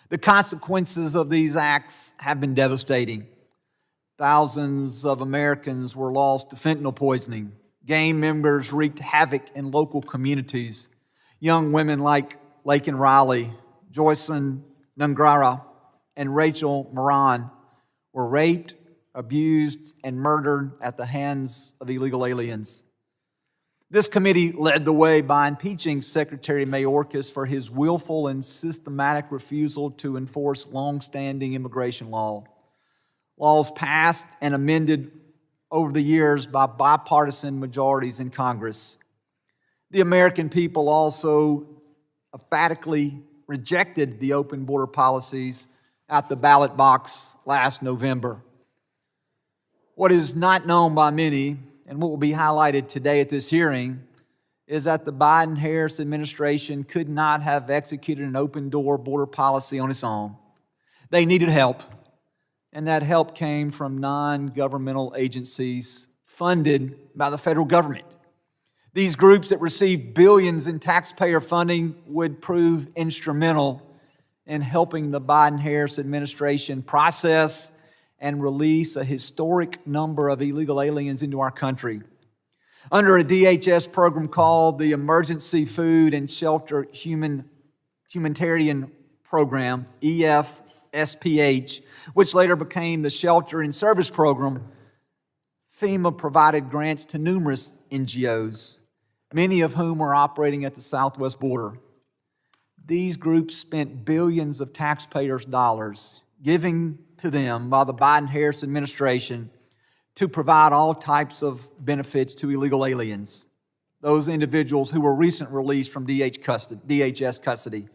The consequences of these acts have been devastating. Thousands of Americans were lost to fentanyl poisoning. Gang members wreaked havoc in local communities. Young women like Laken Riley, Joycelyn Nungara, and Rachel Moran were raped, abused, and murdered at the hands of illegal aliens. This committee led the way by impeaching Secretary Mayorkas for his willful and systematic refusal to enforce long-standing immigration law. Laws passed and amended over the years by bipartisan majorities in Congress. The American people also emphatically rejected the open border policies at the ballot box last November. What is not known by many, and what will be highlighted today at this hearing, is that the Biden-Harris administration could not have executed an open-door border policy on its own. They needed help, and that help came from non-governmental agencies funded by the federal government. These groups that received billions in taxpayer funding would prove instrumental in helping the Biden-Harris administration process and release a historic number of illegal aliens into our country. Under a DHS program called the Emergency Food and Shelter Humanitarian Program, EFSPH, which later became the Shelter and Service Program, FEMA provided grants to numerous NGOs, many of whom are operating at the southwest border. These groups spent billions of taxpayers' dollars giving to them by the Biden-Harris administration to provide all types of benefits to illegal aliens, those individuals who were recently released from DHS custody.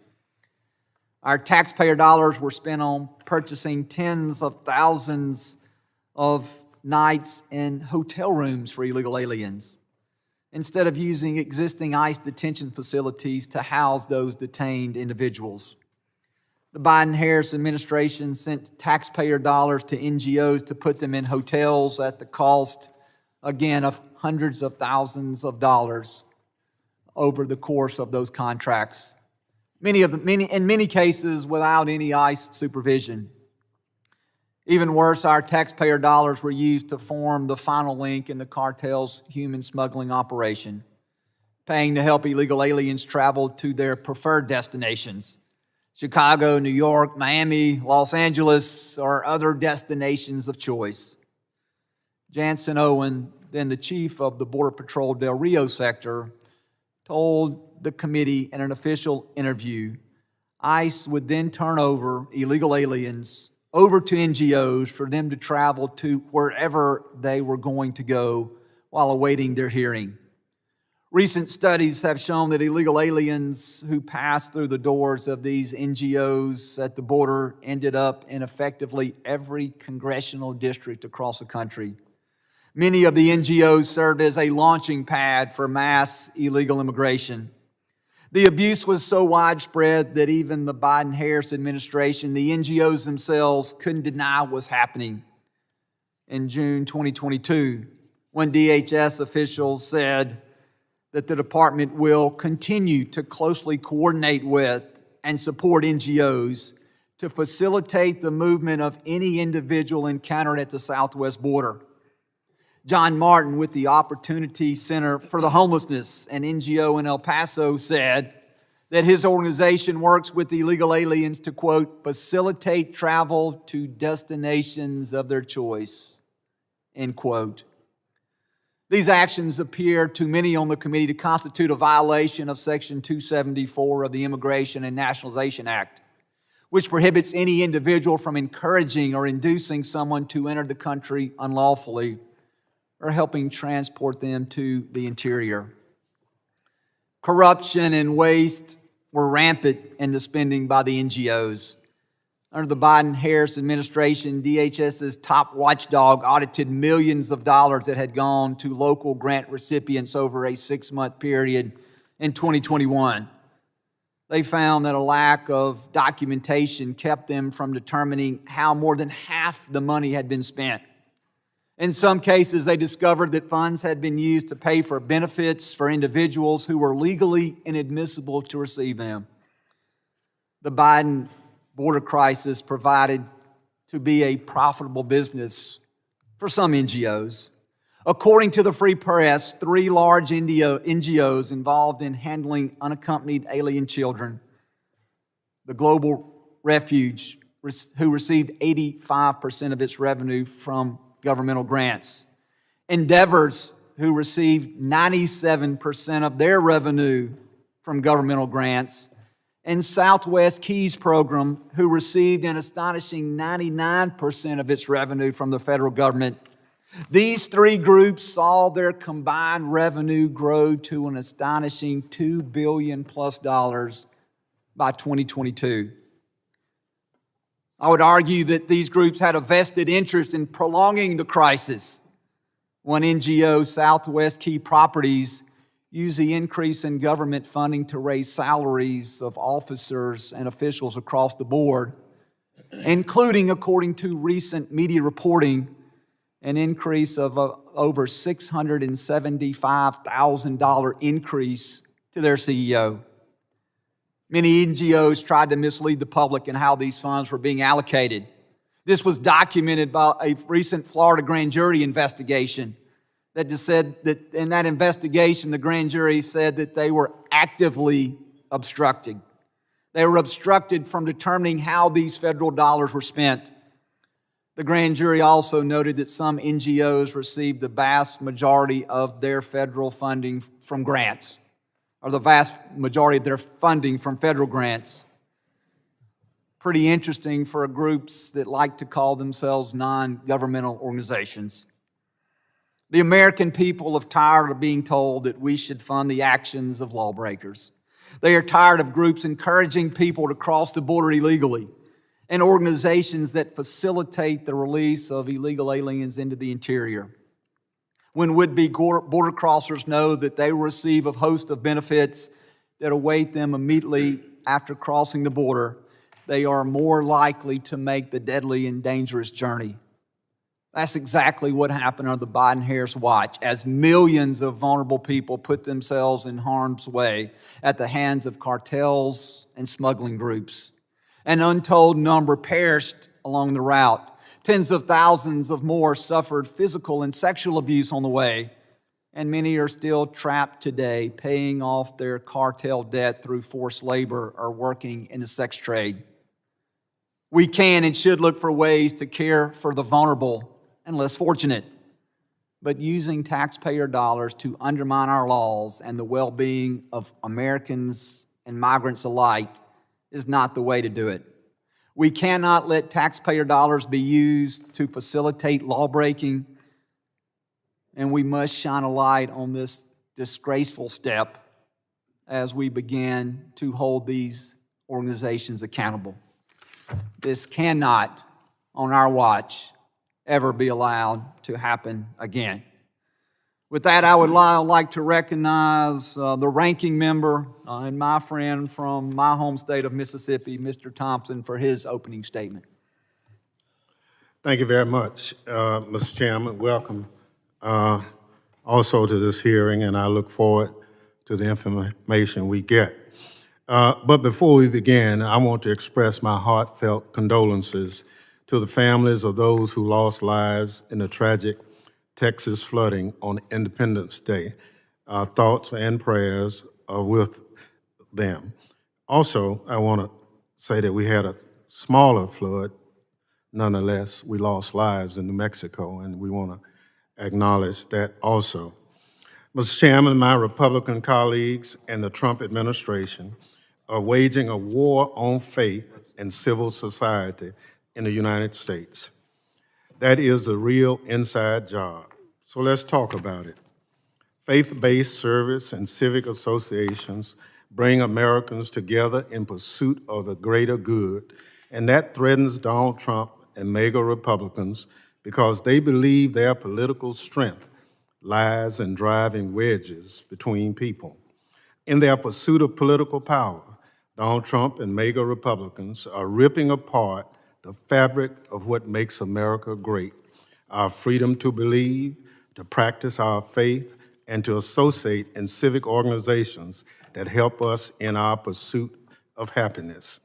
Our taxpayer dollars were spent on purchasing tens of thousands of nights in hotel rooms for illegal aliens, instead of using existing ICE detention facilities to house those detained individuals. The Biden-Harris administration sent taxpayer dollars to NGOs to put them in hotels at the cost, again, of hundreds of thousands of dollars over the course of those contracts. In many cases, without any ICE supervision. Even worse, our taxpayer dollars were used to form the final link in the cartel's human smuggling operation, paying to help illegal aliens travel to their preferred destinations: Chicago, New York, Miami, Los Angeles, or other destinations of choice. Jansen Owen, then the chief of the Border Patrol Del Rio sector, told the committee in an official interview, ICE would then turn over illegal aliens over to NGOs for them to travel to wherever they were going to go while awaiting their hearing. Recent studies have shown that illegal aliens who passed through the doors of these NGOs at the border ended up in effectively every congressional district across the country. Many of the NGOs served as a launching pad for mass illegal immigration. The abuse was so widespread that even the Biden-Harris administration, the NGOs themselves, couldn't deny what was happening. In June 2022, when DHS officials said that the department will continue to closely coordinate with and support NGOs to facilitate the movement of any individual encountered at the southwest border. John Martin with the Opportunity Center for the Homelessness, an NGO in El Paso, said that his organization works with illegal aliens to, quote, facilitate travel to destinations of their choice, end quote. These actions appear to many on the committee to constitute a violation of Section 274 of the Immigration and Nationalization Act, which prohibits any individual from encouraging or inducing someone to enter the country unlawfully or helping transport them to the interior. Corruption and waste were rampant in the spending by the NGOs. Under the Biden-Harris administration, DHS's top watchdog audited millions of dollars that had gone to local grant recipients over a 6-month period in 2021. They found that a lack of documentation kept them from determining how more than half the money had been spent. In some cases, they discovered that funds had been used to pay for benefits for individuals who were legally inadmissible to receive them. The Biden border crisis provided to be a profitable business for some NGOs. According to the Free Press, 3 large NGOs involved in handling unaccompanied alien children, the Global Refugee, who received 85% of its revenue from governmental grants, Endeavors, who received 97% of their revenue from governmental grants, and Southwest Keys Program, who received an astonishing 99% of its revenue from the federal government. These 3 groups saw their combined revenue grow to an astonishing $2 billion plus by 2022. I would argue that these groups had a vested interest in prolonging the crisis. One NGO, Southwest Key Properties, used the increase in government funding to raise salaries of officers and officials across the board, including, according to recent media reporting, an increase of over $675,000 increase to their CEO. Many NGOs tried to mislead the public in how these funds were being allocated. This was documented by a recent Florida grand jury investigation that just said that in that investigation, the grand jury said that they were actively obstructing. They were obstructed from determining how these federal dollars were spent. The grand jury also noted that some NGOs received the vast majority of their federal funding from grants, or the vast majority of their funding from federal grants. Pretty interesting for groups that like to call themselves non-governmental organizations. The American people are tired of being told that we should fund the actions of lawbreakers. They are tired of groups encouraging people to cross the border illegally and organizations that facilitate the release of illegal aliens into the interior. When would-be border crossers know that they will receive a host of benefits that await them immediately after crossing the border, they are more likely to make the deadly and dangerous journey. That's exactly what happened under the Biden-Harris watch, as millions of vulnerable people put themselves in harm's way at the hands of cartels and smuggling groups. An untold number perished along the route. Tens of thousands of more suffered physical and sexual abuse on the way, and many are still trapped today, paying off their cartel debt through forced labor or working in the sex trade. We can and should look for ways to care for the vulnerable and less fortunate, but using taxpayer dollars to undermine our laws and the well-being of Americans and migrants alike is not the way to do it. We cannot let taxpayer dollars be used to facilitate lawbreaking, and we must shine a light on this disgraceful step as we begin to hold these organizations accountable. This cannot, on our watch, ever be allowed to happen again. With that, I would like to recognize the ranking member and my friend from my home state of Mississippi, Mr. Thompson, for his opening statement. Thank you very much, Mr. Chairman. Welcome also to this hearing, and I look forward to the information we get. But before we begin, I want to express my heartfelt condolences to the families of those who lost lives in the tragic Texas flooding on Independence Day. Our thoughts and prayers are with them. Also, I want to say that we had a smaller flood. Nonetheless, we lost lives in New Mexico, and we want to acknowledge that also. Mr. Chairman, my Republican colleagues and the Trump administration are waging a war on faith and civil society in the United States. That is a real inside job. So let's talk about it. Faith-based service and civic associations bring Americans together in pursuit of the greater good, and that threatens Donald Trump and MAGA Republicans because they believe their political strength lies in driving wedges between people. In their pursuit of political power, Donald Trump and MAGA Republicans are ripping apart the fabric of what makes America great, our freedom to believe, to practice our faith, and to associate in civic organizations that help us in our pursuit of happiness.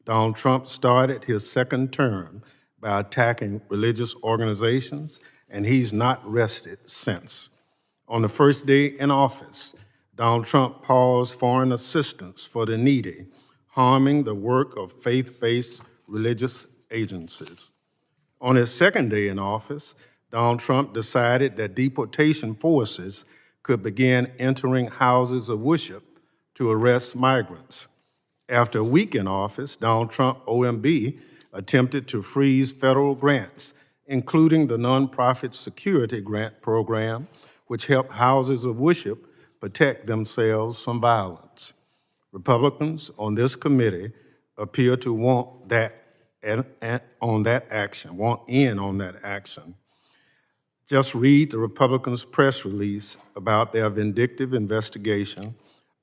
Donald Trump started his second term by attacking religious organizations, and he's not rested since. On the first day in office, Donald Trump paused foreign assistance for the needy, harming the work of faith-based religious agencies. On his second day in office, Donald Trump decided that deportation forces could begin entering houses of worship to arrest migrants. After a week in office, Donald Trump, OMB, attempted to freeze federal grants, including the Nonprofit Security Grant Program, which helped houses of worship protect themselves from violence. Republicans on this committee appear to want that want in on that action. Just read the Republicans' press release about their vindictive investigation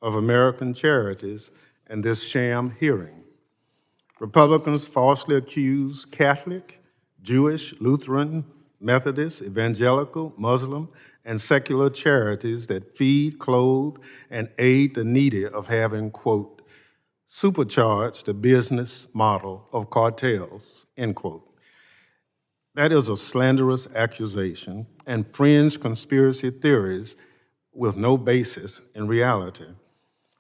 of American charities and this sham hearing. Republicans falsely accuse Catholic, Jewish, Lutheran, Methodist, evangelical, Muslim, and secular charities that feed, clothe, and aid the needy of having, quote, supercharged the business model of cartels, end quote. That is a slanderous accusation and fringe conspiracy theories with no basis in reality.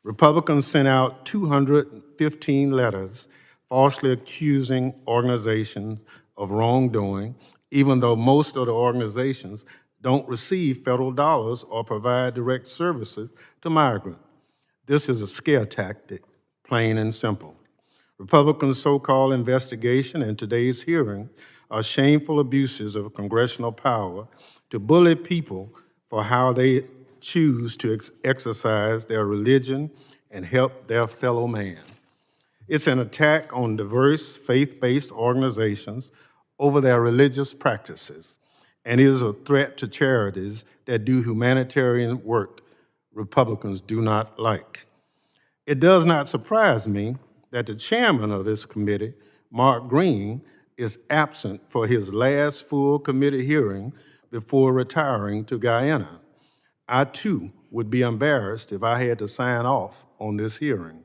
Republicans sent out 215 letters falsely accusing organizations of wrongdoing, even though most of the organizations don't receive federal dollars or provide direct services to migrants. This is a scare tactic, plain and simple. Republicans' so-called investigation and today's hearing are shameful abuses of congressional power to bully people for how they choose to exercise their religion and help their fellow man. It's an attack on diverse faith-based organizations over their religious practices, and is a threat to charities that do humanitarian work Republicans do not like. It does not surprise me that the chairman of this committee, Mark Green, is absent for his last full committee hearing before retiring to Guyana. I, too, would be embarrassed if I had to sign off on this hearing.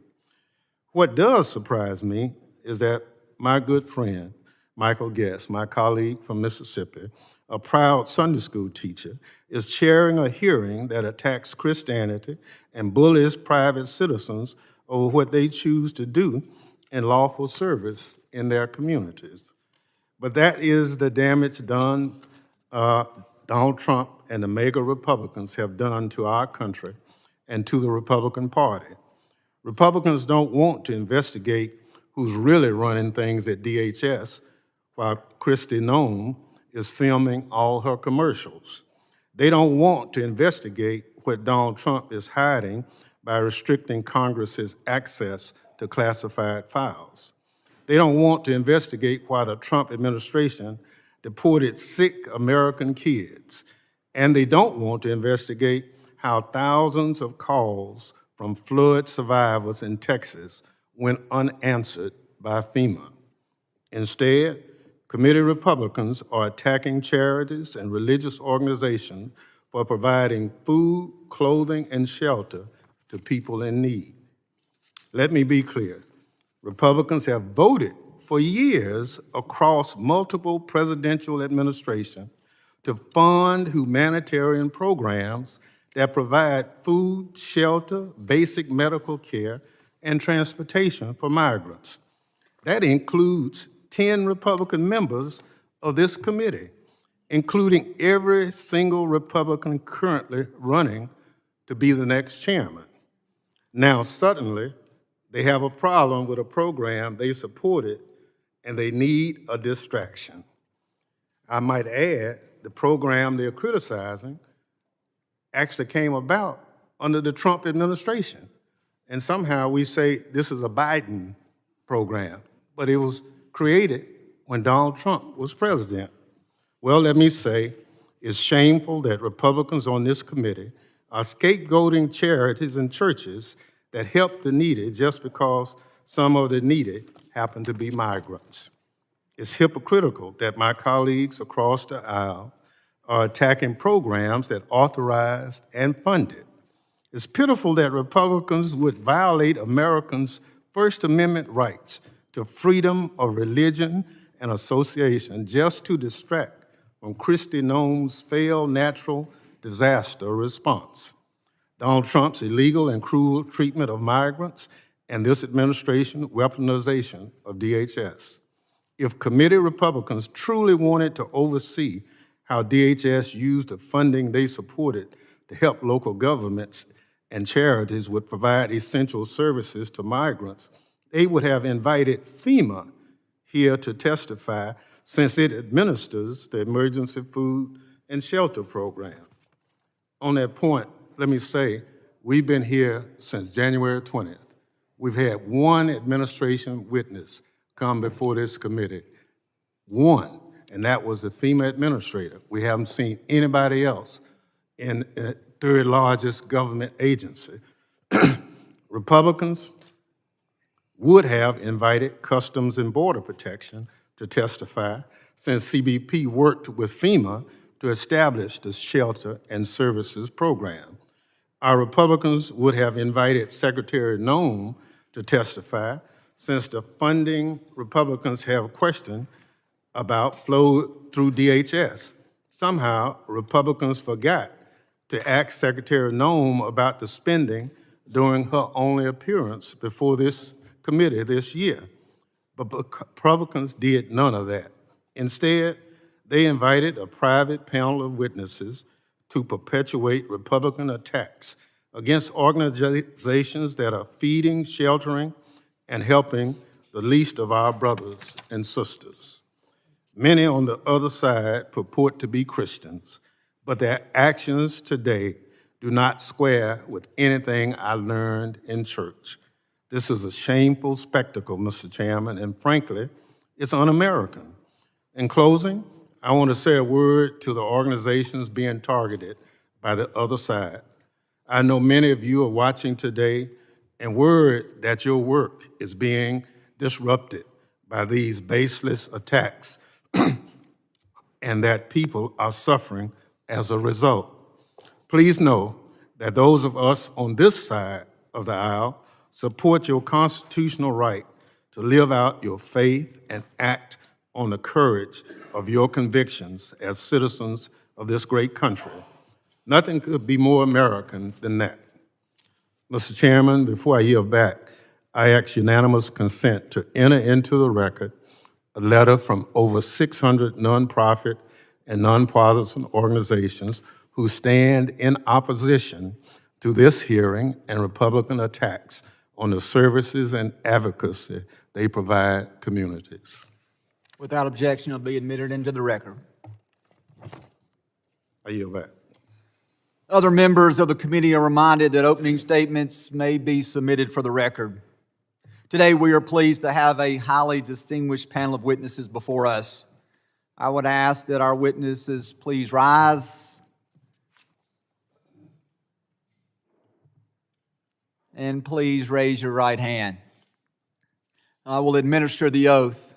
What does surprise me is that my good friend, Michael Guest, my colleague from Mississippi, a proud Sunday school teacher, is chairing a hearing that attacks Christianity and bullies private citizens over what they choose to do in lawful service in their communities. But that is the damage done Donald Trump and the mega Republicans have done to our country and to the Republican Party. Republicans don't want to investigate who's really running things at DHS while Kristi Noem is filming all her commercials. They don't want to investigate what Donald Trump is hiding by restricting Congress's access to classified files. They don't want to investigate why the Trump administration deported sick American kids. And they don't want to investigate how thousands of calls from flood survivors in Texas went unanswered by FEMA. Instead, committee Republicans are attacking charities and religious organizations for providing food, clothing, and shelter to people in need. Let me be clear. Republicans have voted for years across multiple presidential administrations to fund humanitarian programs that provide food, shelter, basic medical care, and transportation for migrants. That includes 10 Republican members of this committee, including every single Republican currently running to be the next chairman. Now, suddenly, they have a problem with a program they supported, and they need a distraction. I might add, the program they're criticizing actually came about under the Trump administration. And somehow we say this is a Biden program, but it was created when Donald Trump was president. Well, let me say, it's shameful that Republicans on this committee are scapegoating charities and churches that help the needy just because some of the needy happen to be migrants. It's hypocritical that my colleagues across the aisle are attacking programs that authorized and funded. It's pitiful that Republicans would violate Americans' First Amendment rights to freedom of religion and association just to distract from Kristi Noem's failed natural disaster response, Donald Trump's illegal and cruel treatment of migrants, and this administration's weaponization of DHS. If committee Republicans truly wanted to oversee how DHS used the funding they supported to help local governments and charities would provide essential services to migrants, they would have invited FEMA here to testify, since it administers the Emergency Food and Shelter Program. On that point, let me say, we've been here since January 20th. We've had one administration witness come before this committee, one, and that was the FEMA administrator. We haven't seen anybody else in the third largest government agency. Republicans would have invited Customs and Border Protection to testify, since CBP worked with FEMA to establish the Shelter and Services Program. Our Republicans would have invited Secretary Noem to testify, since the funding Republicans have questioned about flowed through DHS. Somehow, Republicans forgot to ask Secretary Noem about the spending during her only appearance before this committee this year. But Republicans did none of that. Instead, they invited a private panel of witnesses to perpetuate Republican attacks against organizations that are feeding, sheltering, and helping the least of our brothers and sisters. Many on the other side purport to be Christians, but their actions today do not square with anything I learned in church. This is a shameful spectacle, Mr. Chairman, and frankly, it's un-American. In closing, I want to say a word to the organizations being targeted by the other side. I know many of you are watching today and worried that your work is being disrupted by these baseless attacks and that people are suffering as a result. Please know that those of us on this side of the aisle support your constitutional right to live out your faith and act on the courage of your convictions as citizens of this great country. Nothing could be more American than that. Mr. Chairman, before I yield back, I ask unanimous consent to enter into the record a letter from over 600 nonprofit and nonpartisan organizations who stand in opposition to this hearing and Republican attacks on the services and advocacy they provide communities. Without objection, it'll be admitted into the record. I yield back. Other members of the committee are reminded that opening statements may be submitted for the record. Today, we are pleased to have a highly distinguished panel of witnesses before us. I would ask that our witnesses please rise and please raise your right hand. I will administer the oath.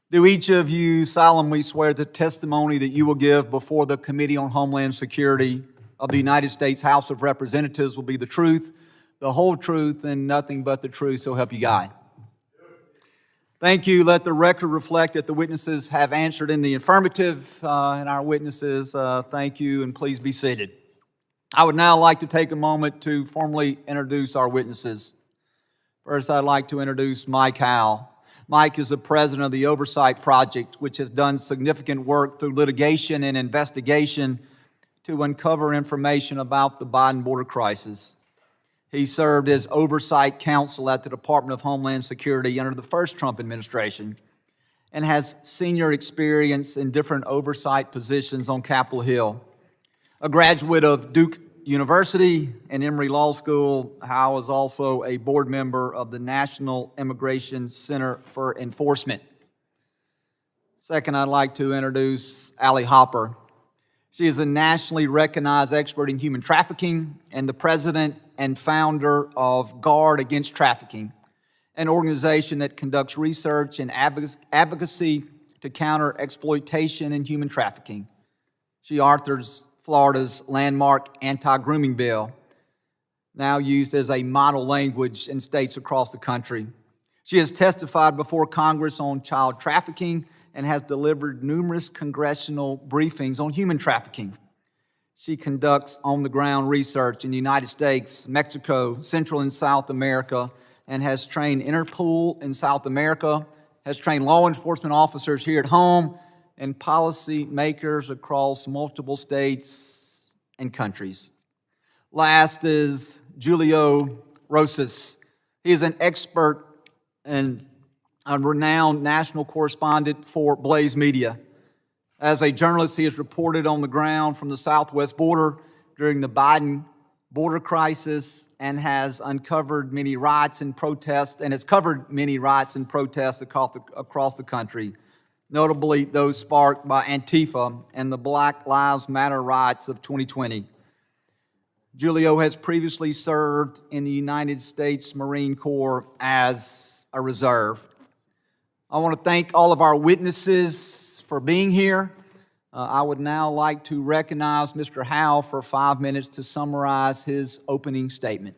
Do each of you solemnly swear the testimony that you will give before the Committee on Homeland Security of the United States House of Representatives will be the truth, the whole truth, and nothing but the truth, so help you God? Thank you. Let the record reflect that the witnesses have answered in the affirmative, and our witnesses, thank you, and please be seated. I would now like to take a moment to formally introduce our witnesses. First, I'd like to introduce Mike Howell. Mike is the president of the Oversight Project, which has done significant work through litigation and investigation to uncover information about the Biden border crisis. He served as Oversight Counsel at the Department of Homeland Security under the first Trump administration and has senior experience in different oversight positions on Capitol Hill. A graduate of Duke University and Emory Law School, Howell is also a board member of the National Immigration Center for Enforcement. Second, I'd like to introduce Allie Hopper. She is a nationally recognized expert in human trafficking and the president and founder of Guard Against Trafficking, an organization that conducts research and advocacy to counter exploitation and human trafficking. She authors Florida's landmark anti-grooming bill, now used as a model language in states across the country. She has testified before Congress on child trafficking and has delivered numerous congressional briefings on human trafficking. She conducts on-the-ground research in the United States, Mexico, Central and South America, and has trained Interpol in South America, has trained law enforcement officers here at home, and policy makers across multiple states and countries. Last is Julio Rosas. He is an expert and a renowned national correspondent for Blaze Media. As a journalist, he has reported on the ground from the southwest border during the Biden border crisis and has uncovered many riots and protests and has covered many riots and protests across the country, notably those sparked by Antifa and the Black Lives Matter riots of 2020. Julio has previously served in the United States Marine Corps as a reserve. I want to thank all of our witnesses for being here. I would now like to recognize Mr. Howe for 5 minutes to summarize his opening statement.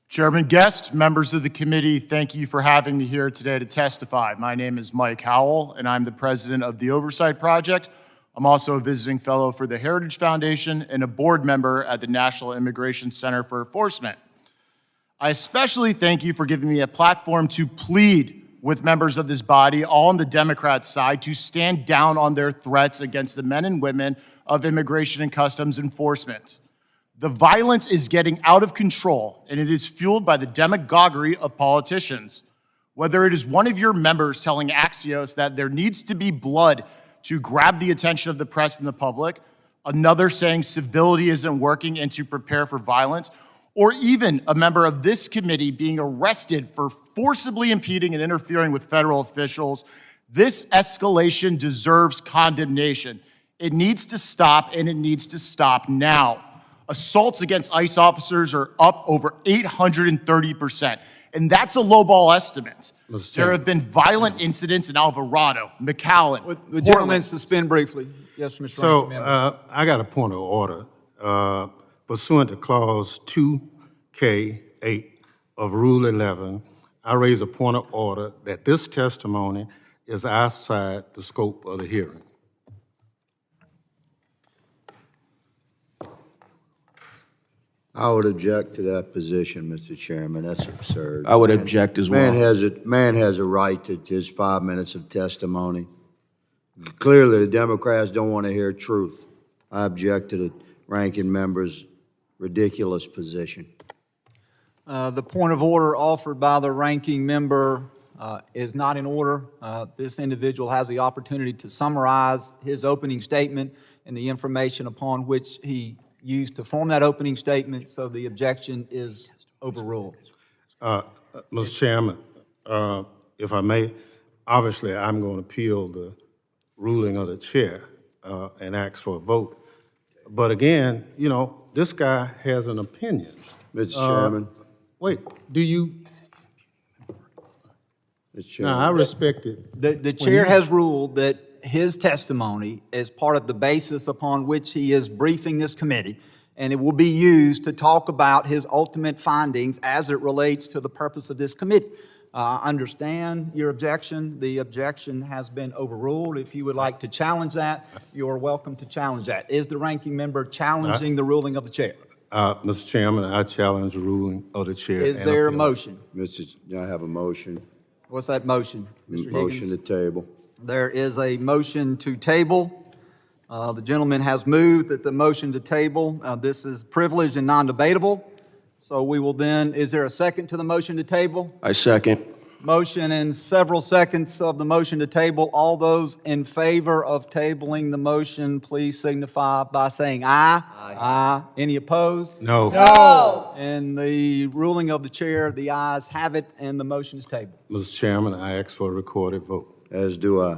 Chairman Guest, members of the committee, thank you for having me here today to testify. My name is Mike Howell, and I'm the president of the Oversight Project. I'm also a visiting fellow for the Heritage Foundation and a board member at the National Immigration Center for Enforcement. I especially thank you for giving me a platform to plead with members of this body, all on the Democrat side, to stand down on their threats against the men and women of Immigration and Customs Enforcement. The violence is getting out of control, and it is fueled by the demagoguery of politicians. Whether it is one of your members telling Axios that there needs to be blood to grab the attention of the press and the public, another saying civility isn't working and to prepare for violence, or even a member of this committee being arrested for forcibly impeding and interfering with federal officials, this escalation deserves condemnation. It needs to stop, and it needs to stop now. Assaults against ICE officers are up over 830%, and that's a lowball estimate. There have been violent incidents in Alvarado, McAllen, The gentleman suspend briefly. Yes, Mr. So Ranking Member. I got a point of order. Pursuant to Clause 2K8 of Rule 11, I raise a point of order that this testimony is outside the scope of the hearing. I would object to that position, Mr. Chairman. That's absurd. I would object as well. Man has a right to his 5 minutes of testimony. Clearly, the Democrats don't want to hear truth. I object to the ranking member's ridiculous position. The point of order offered by the ranking member is not in order. This individual has the opportunity to summarize his opening statement and the information upon which he used to form that opening statement, so the objection is overruled. Mr. Chairman, if I may, obviously I'm going to appeal the ruling of the chair and ask for a vote. But again, you know, this guy has an opinion. Mr. Chairman. Wait, do you? Mr. Chairman. No, I respect it. The chair has ruled that his testimony is part of the basis upon which he is briefing this committee, and it will be used to talk about his ultimate findings as it relates to the purpose of this committee. I understand your objection. The objection has been overruled. If you would like to challenge that, you are welcome to challenge that. Is the ranking member challenging the ruling of the chair? Mr. Chairman, I challenge the ruling of the chair. Is and there a appeal. motion? I have a motion. What's that motion, Mr. Motion Higgins? to table. There is a motion to table. The gentleman has moved that the motion to table, this is privileged and non-debatable. So we will then, is there a second to the motion to table? I second. Motion and several seconds of the motion to table. All those in favor of tabling the motion, please signify by saying aye. Aye. Any opposed? No. No. In the ruling of the chair, the ayes have it and the motion is tabled. Mr. Chairman, I ask for a recorded vote. As do I.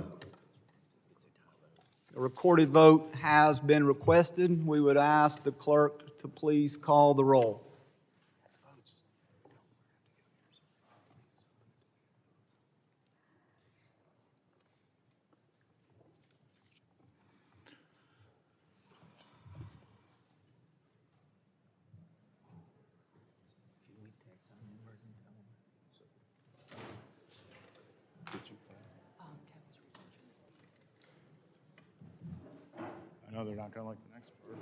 A recorded vote has been requested. We would ask the clerk to please call the roll. No, they're not going to like the next part.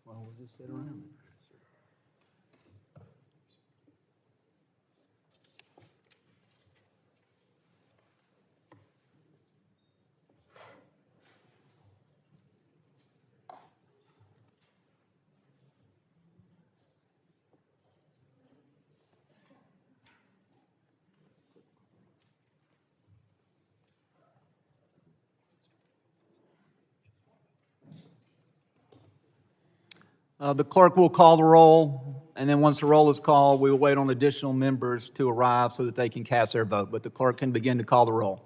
Well, we'll just sit around. The clerk will call the roll, and then once the roll is called, we will wait on additional members to arrive so that they can cast their vote. But the clerk can begin to call the roll.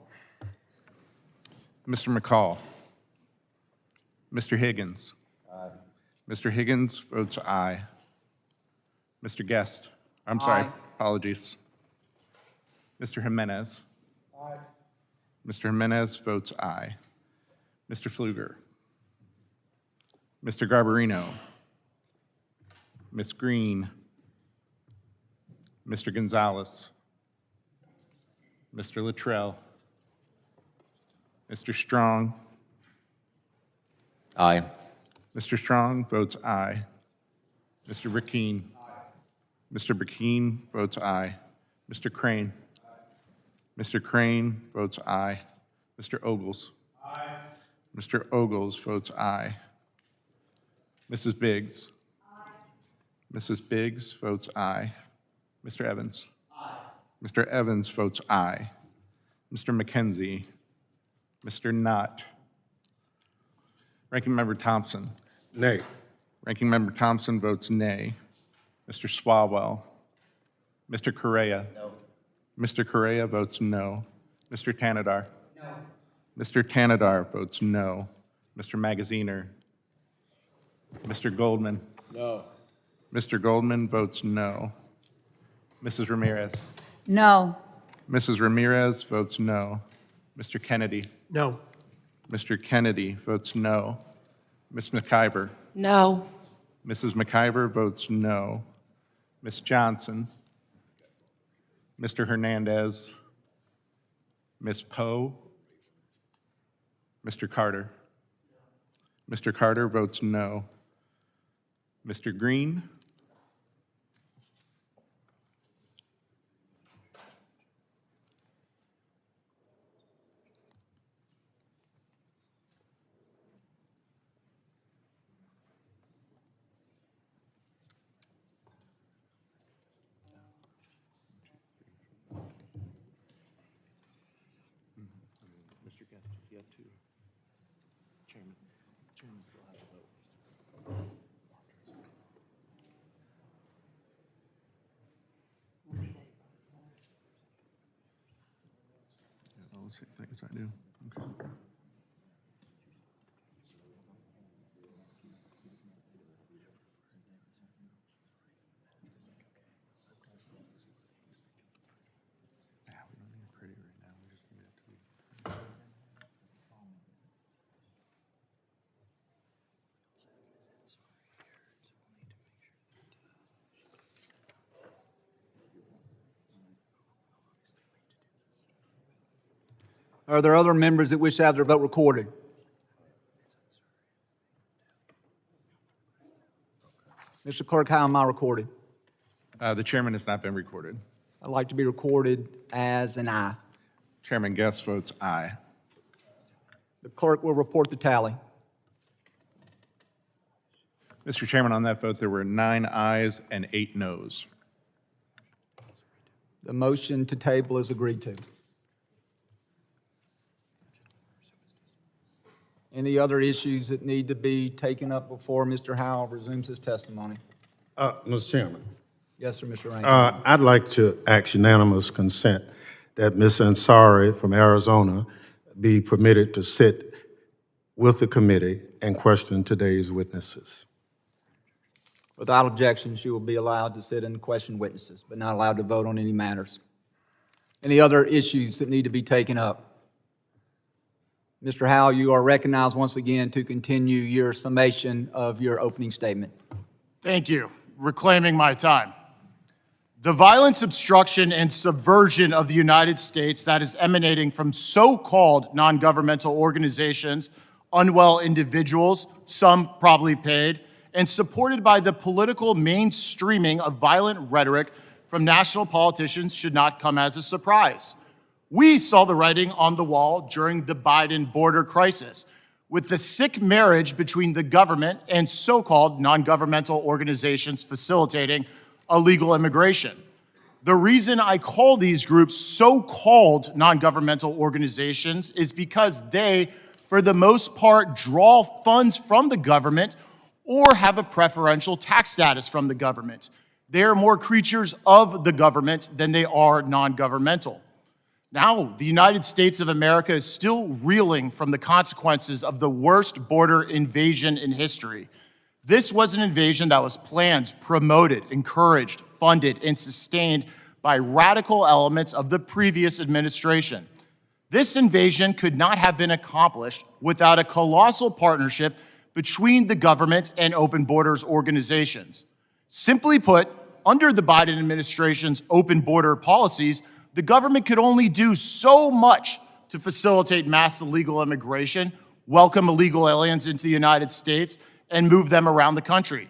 Mr. McCall. Mr. Higgins. Aye. Mr. Higgins votes aye. Mr. Guest. I'm sorry, Aye. apologies. Mr. Jimenez. Aye. Mr. Jimenez votes aye. Mr. Pfluger. Mr. Garbarino. Ms. Green. Mr. Gonzalez. Mr. Luttrell. Mr. Strong. Aye. Mr. Strong votes aye. Mr. Burkeen. Mr. Burkeen votes aye. Mr. Crane. Mr. Crane votes aye. Mr. Ogles. Mr. Ogles votes aye. Mrs. Biggs. Mrs. Biggs votes aye. Mr. Evans. Mr. Evans votes aye. Mr. McKenzie. Mr. Knott. Ranking Member Thompson. Nay. Ranking Member Thompson votes nay. Mr. Swalwell. Mr. Correa. No. Mr. Correa votes no. Mr. Tanadar. No. Mr. Tanadar votes no. Mr. Magaziner. Mr. Goldman. No. Mr. Goldman votes no. Mrs. Ramirez. No. Mrs. Ramirez votes no. Mr. Kennedy. No. Mr. Kennedy votes no. Ms. McIver. No. Mrs. McIver votes no. Ms. Johnson. Mr. Hernandez. Ms. Poe. Mr. Carter. Mr. Carter votes no. Mr. Green. Mr. Guest is yet to. Chairman still has a vote. Yeah, all the same things I do. Okay. Yeah, we don't need it pretty right now. We just need it to be. Are there other members that wish to have their vote recorded? Mr. Clerk, how am I recorded? The chairman has not been recorded. I'd like to be recorded as an aye. Chairman Guest votes aye. The clerk will report the tally. Mr. Chairman, on that vote, there were 9 ayes and 8 noes. The motion to table is agreed to. Any other issues that need to be taken up before Mr. Howell resumes his testimony? Mr. Chairman, Yes, sir, Mr. Rankin. I'd like to ask unanimous consent that Ms. Ansari from Arizona be permitted to sit with the committee and question today's witnesses. Without objection, she will be allowed to sit and question witnesses, but not allowed to vote on any matters. Any other issues that need to be taken up? Mr. Howell, you are recognized once again to continue your summation of your opening statement. Thank you. Reclaiming my time. The violence, obstruction, and subversion of the United States that is emanating from so-called non-governmental organizations, unwell individuals, some probably paid, and supported by the political mainstreaming of violent rhetoric from national politicians should not come as a surprise. We saw the writing on the wall during the Biden border crisis, with the sick marriage between the government and so-called non-governmental organizations facilitating illegal immigration. The reason I call these groups so-called non-governmental organizations is because they, for the most part, draw funds from the government or have a preferential tax status from the government. They are more creatures of the government than they are non-governmental. Now, the United States of America is still reeling from the consequences of the worst border invasion in history. This was an invasion that was planned, promoted, encouraged, funded, and sustained by radical elements of the previous administration. This invasion could not have been accomplished without a colossal partnership between the government and open borders organizations. Simply put, under the Biden administration's open border policies, the government could only do so much to facilitate mass illegal immigration, welcome illegal aliens into the United States, and move them around the country.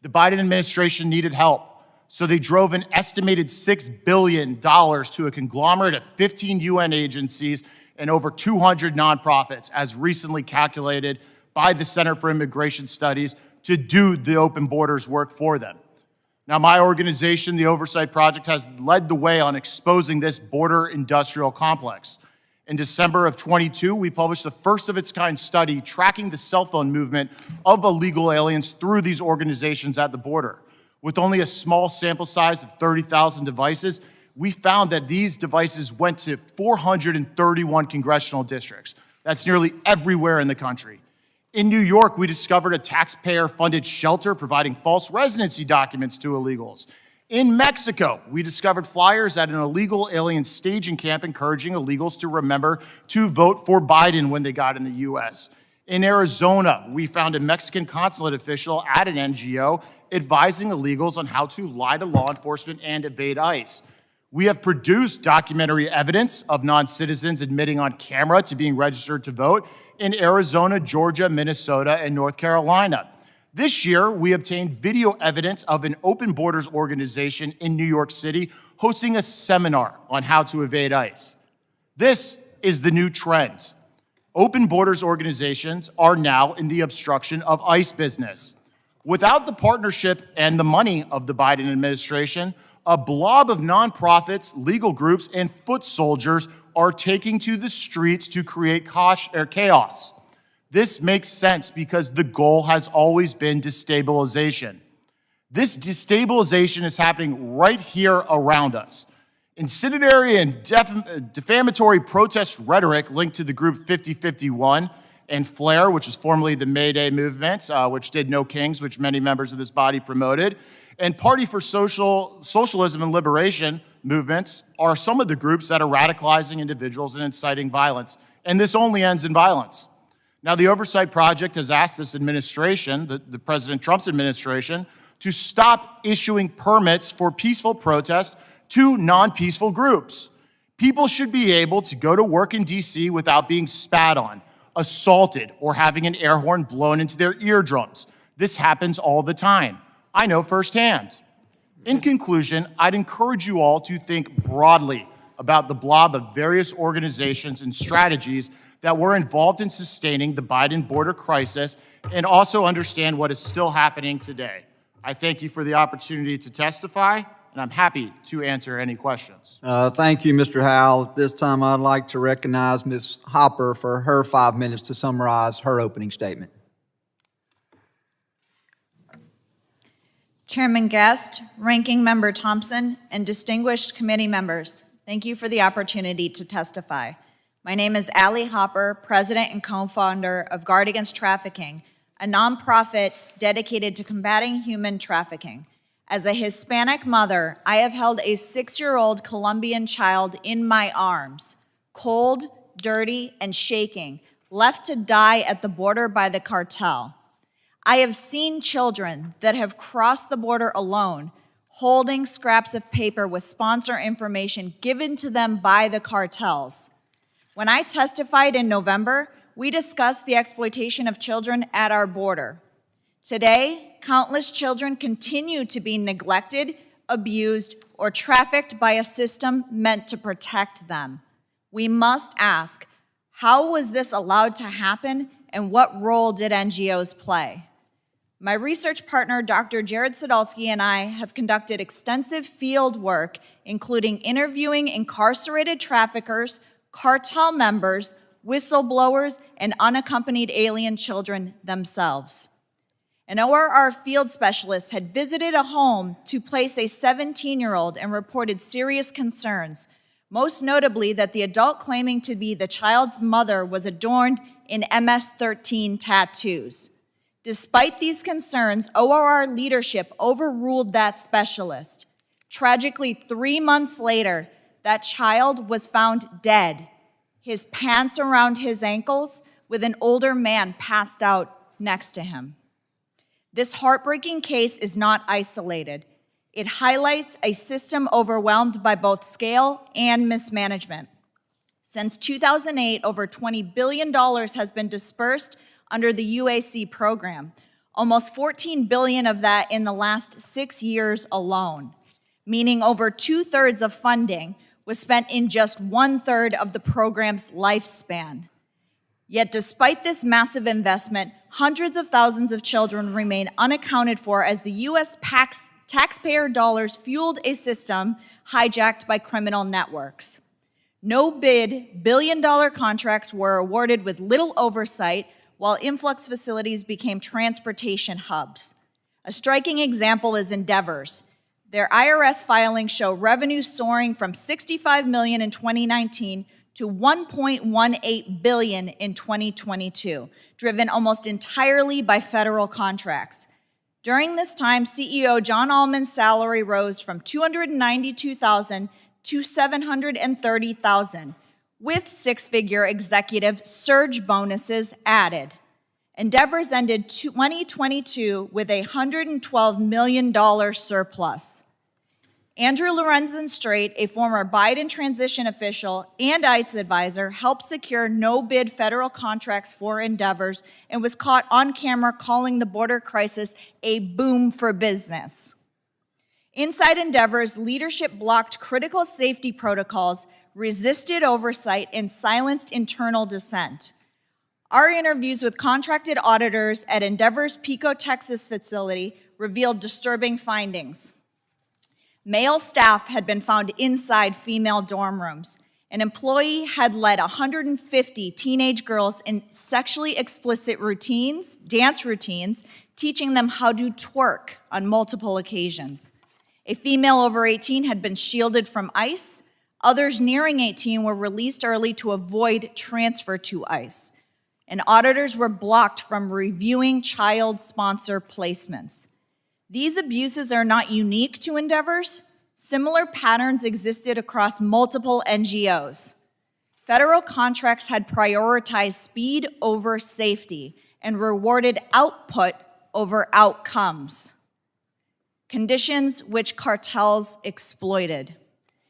The Biden administration needed help, so they drove an estimated $6 billion to a conglomerate of 15 UN agencies and over 200 nonprofits, as recently calculated by the Center for Immigration Studies, to do the open borders work for them. Now, my organization, the Oversight Project, has led the way on exposing this border industrial complex. In December of 22, we published the first of its kind study tracking the cell phone movement of illegal aliens through these organizations at the border. With only a small sample size of 30,000 devices, we found that these devices went to 431 congressional districts. That's nearly everywhere in the country. In New York, we discovered a taxpayer-funded shelter providing false residency documents to illegals. In Mexico, we discovered flyers at an illegal alien staging camp encouraging illegals to remember to vote for Biden when they got in the U.S. In Arizona, we found a Mexican consulate official at an NGO advising illegals on how to lie to law enforcement and evade ICE. We have produced documentary evidence of non-citizens admitting on camera to being registered to vote in Arizona, Georgia, Minnesota, and North Carolina. This year, we obtained video evidence of an open borders organization in New York City hosting a seminar on how to evade ICE. This is the new trend. Open borders organizations are now in the obstruction of ICE business. Without the partnership and the money of the Biden administration, a blob of nonprofits, legal groups, and foot soldiers are taking to the streets to create chaos. This makes sense because the goal has always been destabilization. This destabilization is happening right here around us. Incendiary and defamatory protest rhetoric linked to the group 5051 and FLAIR, which is formerly the May Day movement, which did No Kings, which many members of this body promoted, and Party for Socialism and Liberation movements are some of the groups that are radicalizing individuals and inciting violence. And this only ends in violence. Now, the Oversight Project has asked this administration, the President Trump's administration, to stop issuing permits for peaceful protest to non-peaceful groups. People should be able to go to work in D.C. without being spat on, assaulted, or having an air horn blown into their eardrums. This happens all the time. I know firsthand. In conclusion, I'd encourage you all to think broadly about the blob of various organizations and strategies that were involved in sustaining the Biden border crisis and also understand what is still happening today. I thank you for the opportunity to testify, and I'm happy to answer any questions. Thank you, Mr. Howell. At this time, I'd like to recognize Ms. Hopper for her 5 minutes to summarize her opening statement. Chairman Guest, Ranking Member Thompson, and distinguished committee members, thank you for the opportunity to testify. My name is Allie Hopper, president and co-founder of Guard Against Trafficking, a nonprofit dedicated to combating human trafficking. As a Hispanic mother, I have held a 6-year-old Colombian child in my arms, cold, dirty, and shaking, left to die at the border by the cartel. I have seen children that have crossed the border alone, holding scraps of paper with sponsor information given to them by the cartels. When I testified in November, we discussed the exploitation of children at our border. Today, countless children continue to be neglected, abused, or trafficked by a system meant to protect them. We must ask, how was this allowed to happen, and what role did NGOs play? My research partner, Dr. Jared Sadolsky, and I have conducted extensive field work, including interviewing incarcerated traffickers, cartel members, whistleblowers, and unaccompanied alien children themselves. An ORR field specialist had visited a home to place a 17-year-old and reported serious concerns, most notably that the adult claiming to be the child's mother was adorned in MS-13 tattoos. Despite these concerns, ORR leadership overruled that specialist. Tragically, 3 months later, that child was found dead, his pants around his ankles, with an older man passed out next to him. This heartbreaking case is not isolated. It highlights a system overwhelmed by both scale and mismanagement. Since 2008, over $20 billion has been dispersed under the UAC program, almost $14 billion of that in the last 6 years alone, meaning over 2/3 of funding was spent in just 1/3 of the program's lifespan. Yet despite this massive investment, hundreds of thousands of children remain unaccounted for as the U.S. taxpayer dollars fueled a system hijacked by criminal networks. No-bid billion-dollar contracts were awarded with little oversight, while influx facilities became transportation hubs. A striking example is Endeavors. Their IRS filings show revenue soaring from $65 million in 2019 to $1.18 billion in 2022, driven almost entirely by federal contracts. During this time, CEO John Allman's salary rose from $292,000 to $730,000, with 6-figure executive surge bonuses added. Endeavors ended 2022 with a $112 million surplus. Andrew Lorenzen-Strait, a former Biden transition official and ICE advisor, helped secure no-bid federal contracts for Endeavors and was caught on camera calling the border crisis a boom for business. Inside Endeavors, leadership blocked critical safety protocols, resisted oversight, and silenced internal dissent. Our interviews with contracted auditors at Endeavor's Pico, Texas facility revealed disturbing findings. Male staff had been found inside female dorm rooms. An employee had led 150 teenage girls in sexually explicit routines, dance routines, teaching them how to twerk on multiple occasions. A female over 18 had been shielded from ICE. Others nearing 18 were released early to avoid transfer to ICE. And auditors were blocked from reviewing child sponsor placements. These abuses are not unique to Endeavors. Similar patterns existed across multiple NGOs. Federal contracts had prioritized speed over safety and rewarded output over outcomes, conditions which cartels exploited.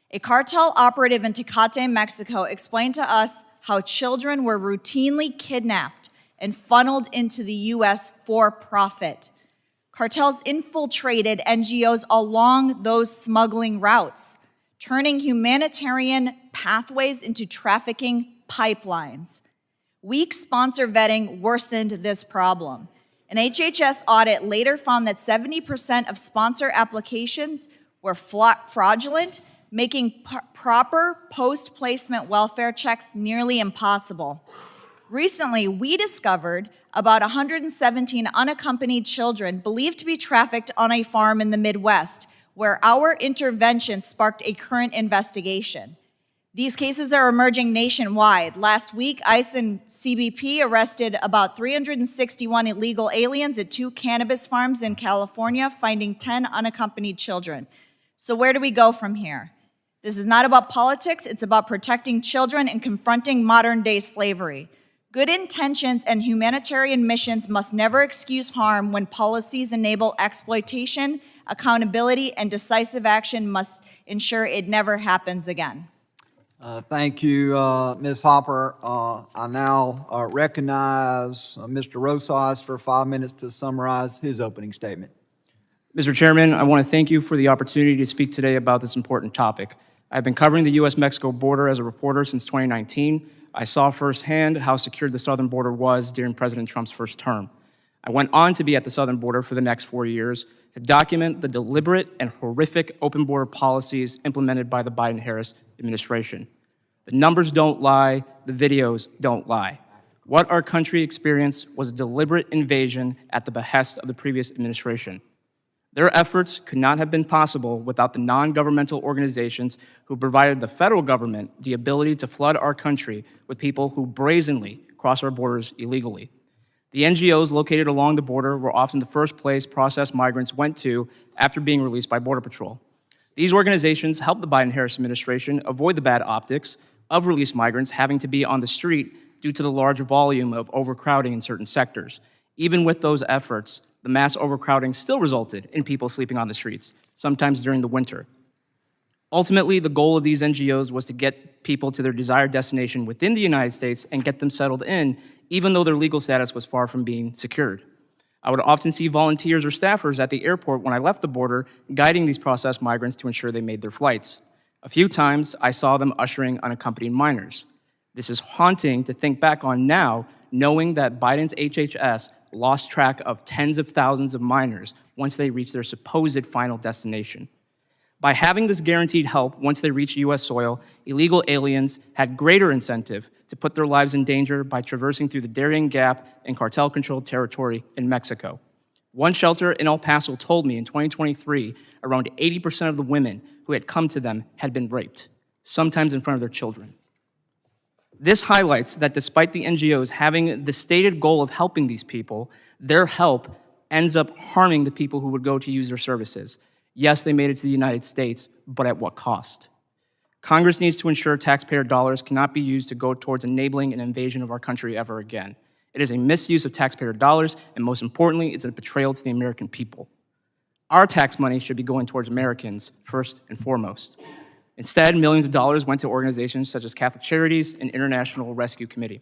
A cartel operative in Tecate, Mexico, explained to us how children were routinely kidnapped and funneled into the U.S. for profit. Cartels infiltrated NGOs along those smuggling routes, turning humanitarian pathways into trafficking pipelines. Weak sponsor vetting worsened this problem. An HHS audit later found that 70% of sponsor applications were fraudulent, making proper post-placement welfare checks nearly impossible. Recently, we discovered about 117 unaccompanied children believed to be trafficked on a farm in the Midwest, where our intervention sparked a current investigation. These cases are emerging nationwide. Last week, ICE and CBP arrested about 361 illegal aliens at 2 cannabis farms in California, finding 10 unaccompanied children. So where do we go from here? This is not about politics, it's about protecting children and confronting modern-day slavery. Good intentions and humanitarian missions must never excuse harm when policies enable exploitation. Accountability and decisive action must ensure it never happens again. Thank you, Ms. Hopper. I now recognize Mr. Rosas for 5 minutes to summarize his opening statement. Mr. Chairman, I want to thank you for the opportunity to speak today about this important topic. I've been covering the U.S.-Mexico border as a reporter since 2019. I saw firsthand how secure the southern border was during President Trump's first term. I went on to be at the southern border for the next 4 years to document the deliberate and horrific open border policies implemented by the Biden-Harris administration. The numbers don't lie, the videos don't lie. What our country experienced was a deliberate invasion at the behest of the previous administration. Their efforts could not have been possible without the non-governmental organizations who provided the federal government the ability to flood our country with people who brazenly cross our borders illegally. The NGOs located along the border were often the first place processed migrants went to after being released by Border Patrol. These organizations helped the Biden-Harris administration avoid the bad optics of released migrants having to be on the street due to the large volume of overcrowding in certain sectors. Even with those efforts, the mass overcrowding still resulted in people sleeping on the streets, sometimes during the winter. Ultimately, the goal of these NGOs was to get people to their desired destination within the United States and get them settled in, even though their legal status was far from being secured. I would often see volunteers or staffers at the airport when I left the border, guiding these processed migrants to ensure they made their flights. A few times, I saw them ushering unaccompanied minors. This is haunting to think back on now, knowing that Biden's HHS lost track of tens of thousands of minors once they reached their supposed final destination. By having this guaranteed help once they reached U.S. soil, illegal aliens had greater incentive to put their lives in danger by traversing through the Darien Gap and cartel-controlled territory in Mexico. One shelter in El Paso told me in 2023, around 80% of the women who had come to them had been raped, sometimes in front of their children. This highlights that despite the NGOs having the stated goal of helping these people, their help ends up harming the people who would go to use their services. Yes, they made it to the United States, but at what cost? Congress needs to ensure taxpayer dollars cannot be used to go towards enabling an invasion of our country ever again. It is a misuse of taxpayer dollars, and most importantly, it's a betrayal to the American people. Our tax money should be going towards Americans first and foremost. Instead, millions of dollars went to organizations such as Catholic Charities and International Rescue Committee.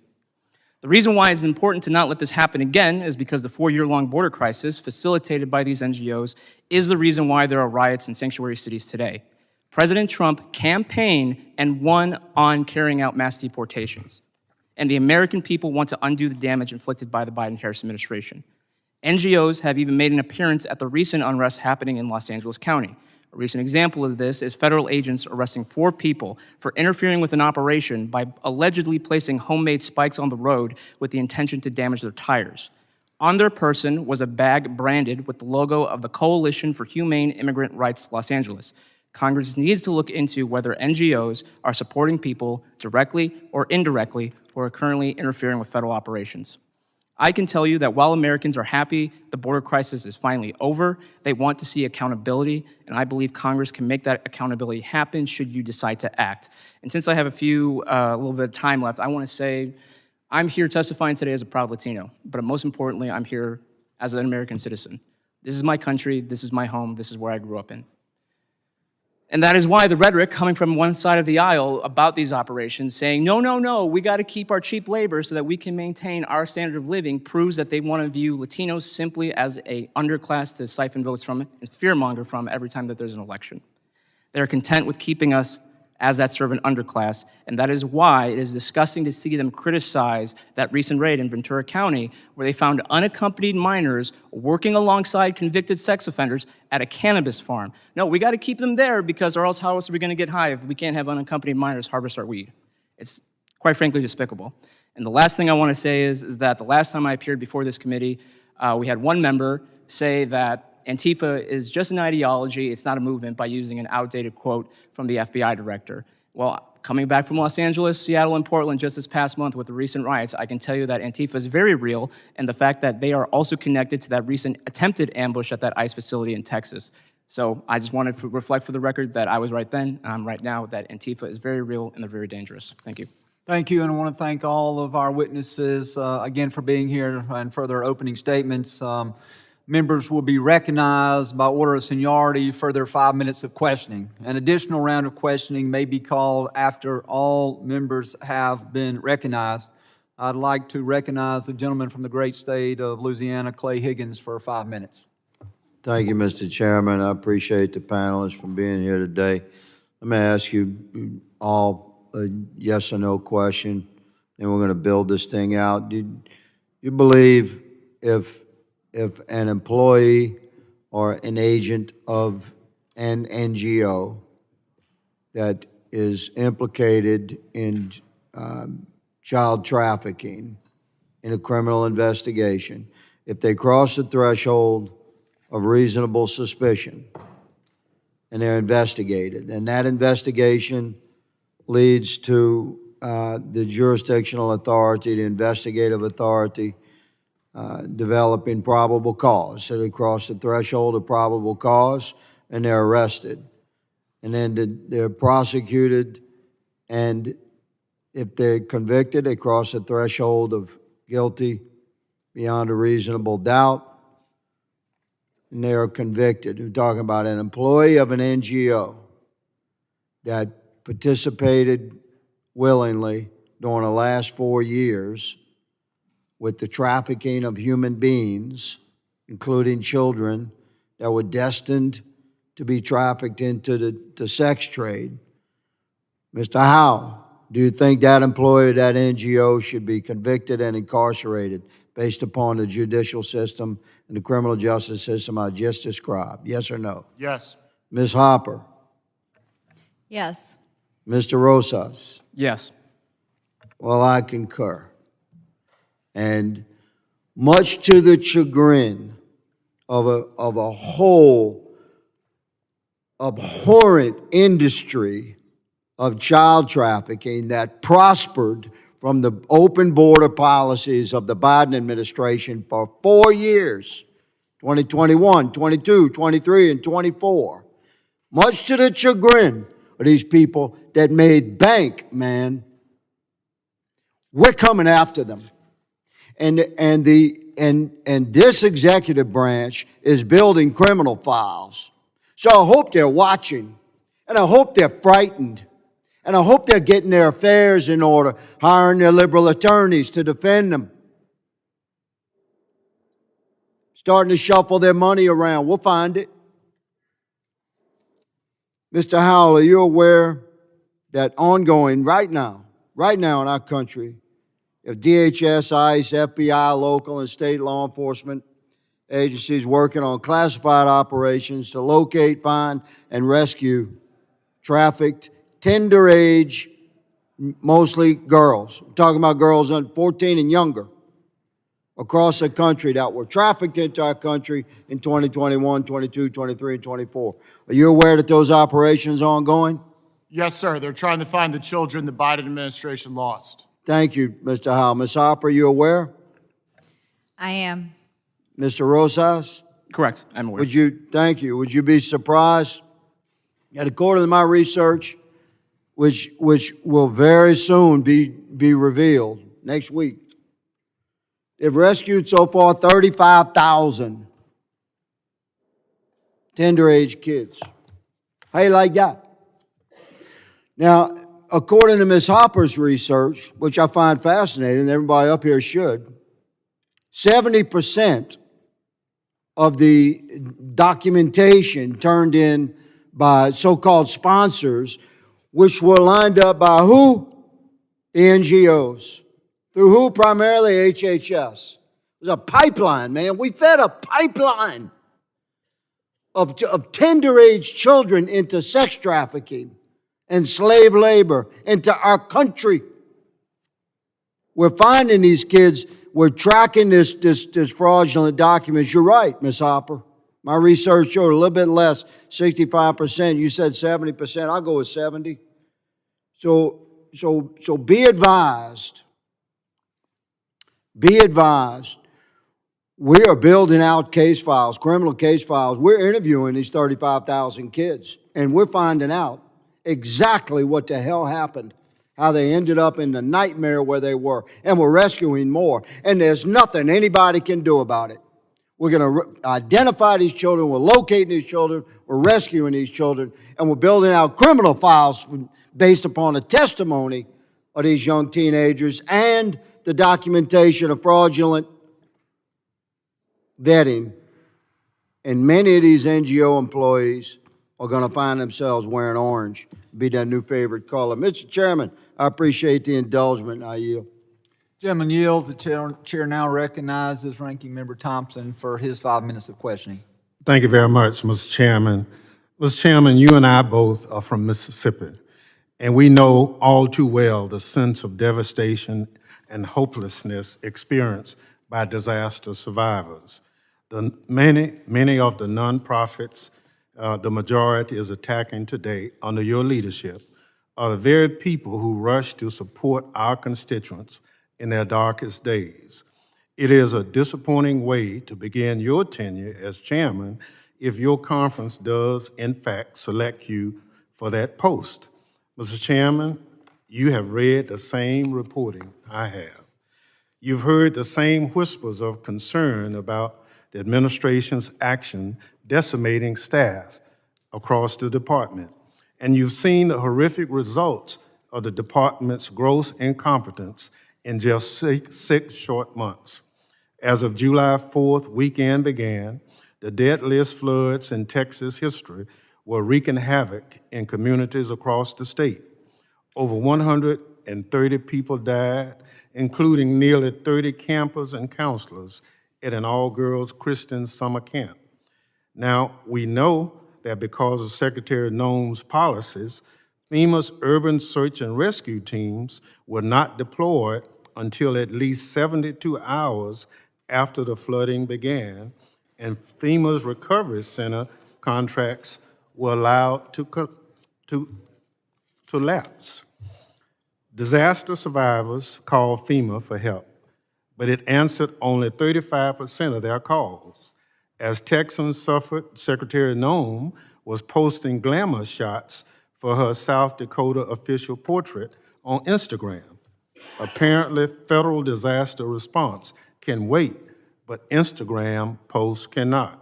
The reason why it's important to not let this happen again is because the 4-year-long border crisis facilitated by these NGOs is the reason why there are riots in sanctuary cities today. President Trump campaigned and won on carrying out mass deportations. And the American people want to undo the damage inflicted by the Biden-Harris administration. NGOs have even made an appearance at the recent unrest happening in Los Angeles County. A recent example of this is federal agents arresting 4 people for interfering with an operation by allegedly placing homemade spikes on the road with the intention to damage their tires. On their person was a bag branded with the logo of the Coalition for Humane Immigrant Rights Los Angeles. Congress needs to look into whether NGOs are supporting people directly or indirectly who are currently interfering with federal operations. I can tell you that while Americans are happy the border crisis is finally over, they want to see accountability, and I believe Congress can make that accountability happen should you decide to act. And since I have a little bit of time left, I want to say I'm here testifying today as a proud Latino, but most importantly, I'm here as an American citizen. This is my country, this is my home, this is where I grew up in. And that is why the rhetoric coming from one side of the aisle about these operations saying, no, no, no, we got to keep our cheap labor so that we can maintain our standard of living proves that they want to view Latinos simply as an underclass to siphon votes from and fearmonger from every time that there's an election. They're content with keeping us as that servant underclass, and that is why it is disgusting to see them criticize that recent raid in Ventura County where they found unaccompanied minors working alongside convicted sex offenders at a cannabis farm. No, we got to keep them there because or else how else are we going to get high if we can't have unaccompanied minors harvest our weed? It's quite frankly despicable. And the last thing I want to say is that the last time I appeared before this committee, we had one member say that Antifa is just an ideology, it's not a movement, by using an outdated quote from the FBI director. Well, coming back from Los Angeles, Seattle, and Portland just this past month with the recent riots, I can tell you that Antifa is very real, and the fact that they are also connected to that recent attempted ambush at that ICE facility in Texas. So I just wanted to reflect for the record that I was right then, and I'm right now, that Antifa is very real and they're very dangerous. Thank you. Thank you, and I want to thank all of our witnesses again for being here and for their opening statements. Members will be recognized by order of seniority for their 5 minutes of questioning. An additional round of questioning may be called after all members have been recognized. I'd like to recognize the gentleman from the great state of Louisiana, Clay Higgins, for 5 minutes. Thank you, Mr. Chairman. I appreciate the panelists for being here today. Let me ask you all a yes or no question, and we're going to build this thing out. Do you believe if an employee or an agent of an NGO that is implicated in child trafficking in a criminal investigation, if they cross the threshold of reasonable suspicion and they're investigated, and that investigation leads to the jurisdictional authority, the investigative authority, developing probable cause. So they cross the threshold of probable cause and they're arrested. And then they're prosecuted, and if they're convicted, they cross the threshold of guilty beyond a reasonable doubt, and they are convicted. We're talking about an employee of an NGO that participated willingly during the last 4 years with the trafficking of human beings, including children that were destined to be trafficked into the sex trade. Mr. Howe, do you think that employee of that NGO should be convicted and incarcerated based upon the judicial system and the criminal justice system I just described? Yes or no? Yes. Ms. Hopper? Yes. Mr. Rosas? Yes. Well, I concur. And much to the chagrin of a whole abhorrent industry of child trafficking that prospered from the open border policies of the Biden administration for 4 years, 2021, 22, 23, and 24. Much to the chagrin of these people that made bank, man. We're coming after them. And this executive branch is building criminal files. So I hope they're watching, and I hope they're frightened, and I hope they're getting their affairs in order, hiring their liberal attorneys to defend them, starting to shuffle their money around. We'll find it. Mr. Howell, are you aware that ongoing right now in our country, if DHS, ICE, FBI, local and state law enforcement agencies working on classified operations to locate, find, and rescue trafficked, tender age, mostly girls. I'm talking about girls under 14 and younger across the country that were trafficked into our country in 2021, 22, 23, and 24. Are you aware that those operations are ongoing? Yes, sir. They're trying to find the children the Biden administration lost. Thank you, Mr. Howell. Ms. Hopper, are you aware? I am. Mr. Rosas? Correct. I'm aware. Thank you. Would you be surprised that according to my research, which will very soon be revealed next week, they've rescued so far 35,000 tender age kids. How you like that? Now, according to Ms. Hopper's research, which I find fascinating, and everybody up here should, 70% of the documentation turned in by so-called sponsors, which were lined up by who? The NGOs. Through who? Primarily HHS. It was a pipeline, man. We fed a pipeline of tender age children into sex trafficking and slave labor into our country. We're finding these kids. We're tracking this fraudulent documents. You're right, Ms. Hopper. My research showed a little bit less, 65%. You said 70%. I'll go with 70. So be advised. Be advised. We are building out case files, criminal case files. We're interviewing these 35,000 kids, and we're finding out exactly what the hell happened, how they ended up in the nightmare where they were, and we're rescuing more. And there's nothing anybody can do about it. We're going to identify these children, we're locating these children, we're rescuing these children, and we're building out criminal files based upon the testimony of these young teenagers and the documentation of fraudulent vetting. And many of these NGO employees are going to find themselves wearing orange, be their new favorite color. Mr. Chairman, I appreciate the indulgence. I yield. Gentleman yields. The chair now recognizes Ranking Member Thompson for his 5 minutes of questioning. Thank you very much, Mr. Chairman. Mr. Chairman, you and I both are from Mississippi, and we know all too well the sense of devastation and hopelessness experienced by disaster survivors. Many of the nonprofits the majority is attacking today under your leadership are the very people who rush to support our constituents in their darkest days. It is a disappointing way to begin your tenure as chairman if your conference does, in fact, select you for that post. Mr. Chairman, you have read the same reporting I have. You've heard the same whispers of concern about the administration's action decimating staff across the department, and you've seen the horrific results of the department's gross incompetence in just six short months. As of July 4th, weekend began, the deadliest floods in Texas history were wreaking havoc in communities across the state. Over 130 people died, including nearly 30 campers and counselors at an all-girls Christian summer camp. Now, we know that because of Secretary Noem's policies, FEMA's urban search and rescue teams were not deployed until at least 72 hours after the flooding began, and FEMA's recovery center contracts were allowed to lapse. Disaster survivors called FEMA for help, but it answered only 35% of their calls. As Texans suffered, Secretary Noem was posting glamour shots for her South Dakota official portrait on Instagram. Apparently, federal disaster response can wait, but Instagram posts cannot.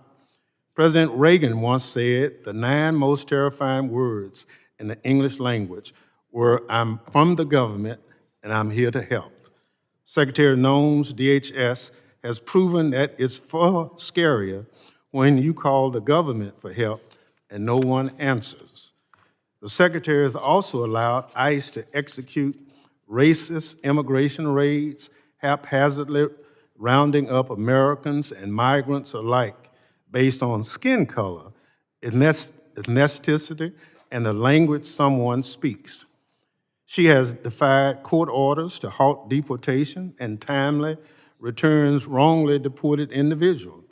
President Reagan once said the 9 most terrifying words in the English language were, "I'm from the government and I'm here to help." Secretary Noem's DHS has proven that it's far scarier when you call the government for help and no one answers. The Secretary has also allowed ICE to execute racist immigration raids, haphazardly rounding up Americans and migrants alike based on skin color, ethnicity, and the language someone speaks. She has defied court orders to halt deportation and timely returns wrongly deported individuals.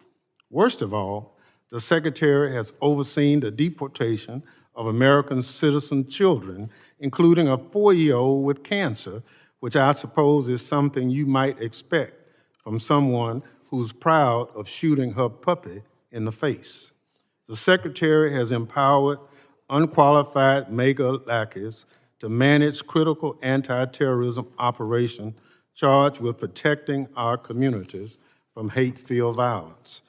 Worst of all, the Secretary has overseen the deportation of American citizen children, including a 4-year-old with cancer, which I suppose is something you might expect from someone who's proud of shooting her puppy in the face. The Secretary has empowered unqualified mega lackeys to manage critical anti-terrorism operations charged with protecting our communities from hate-filled violence.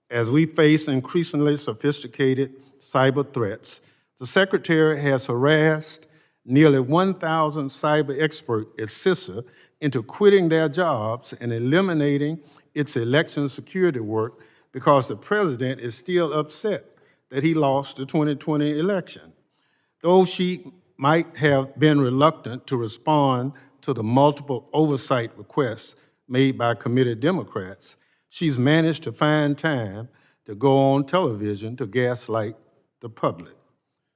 As we face increasingly sophisticated cyber threats, the Secretary has harassed nearly 1,000 cyber experts at CISA into quitting their jobs and eliminating its election security work because the president is still upset that he lost the 2020 election. Though she might have been reluctant to respond to the multiple oversight requests made by committee Democrats, she's managed to find time to go on television to gaslight the public.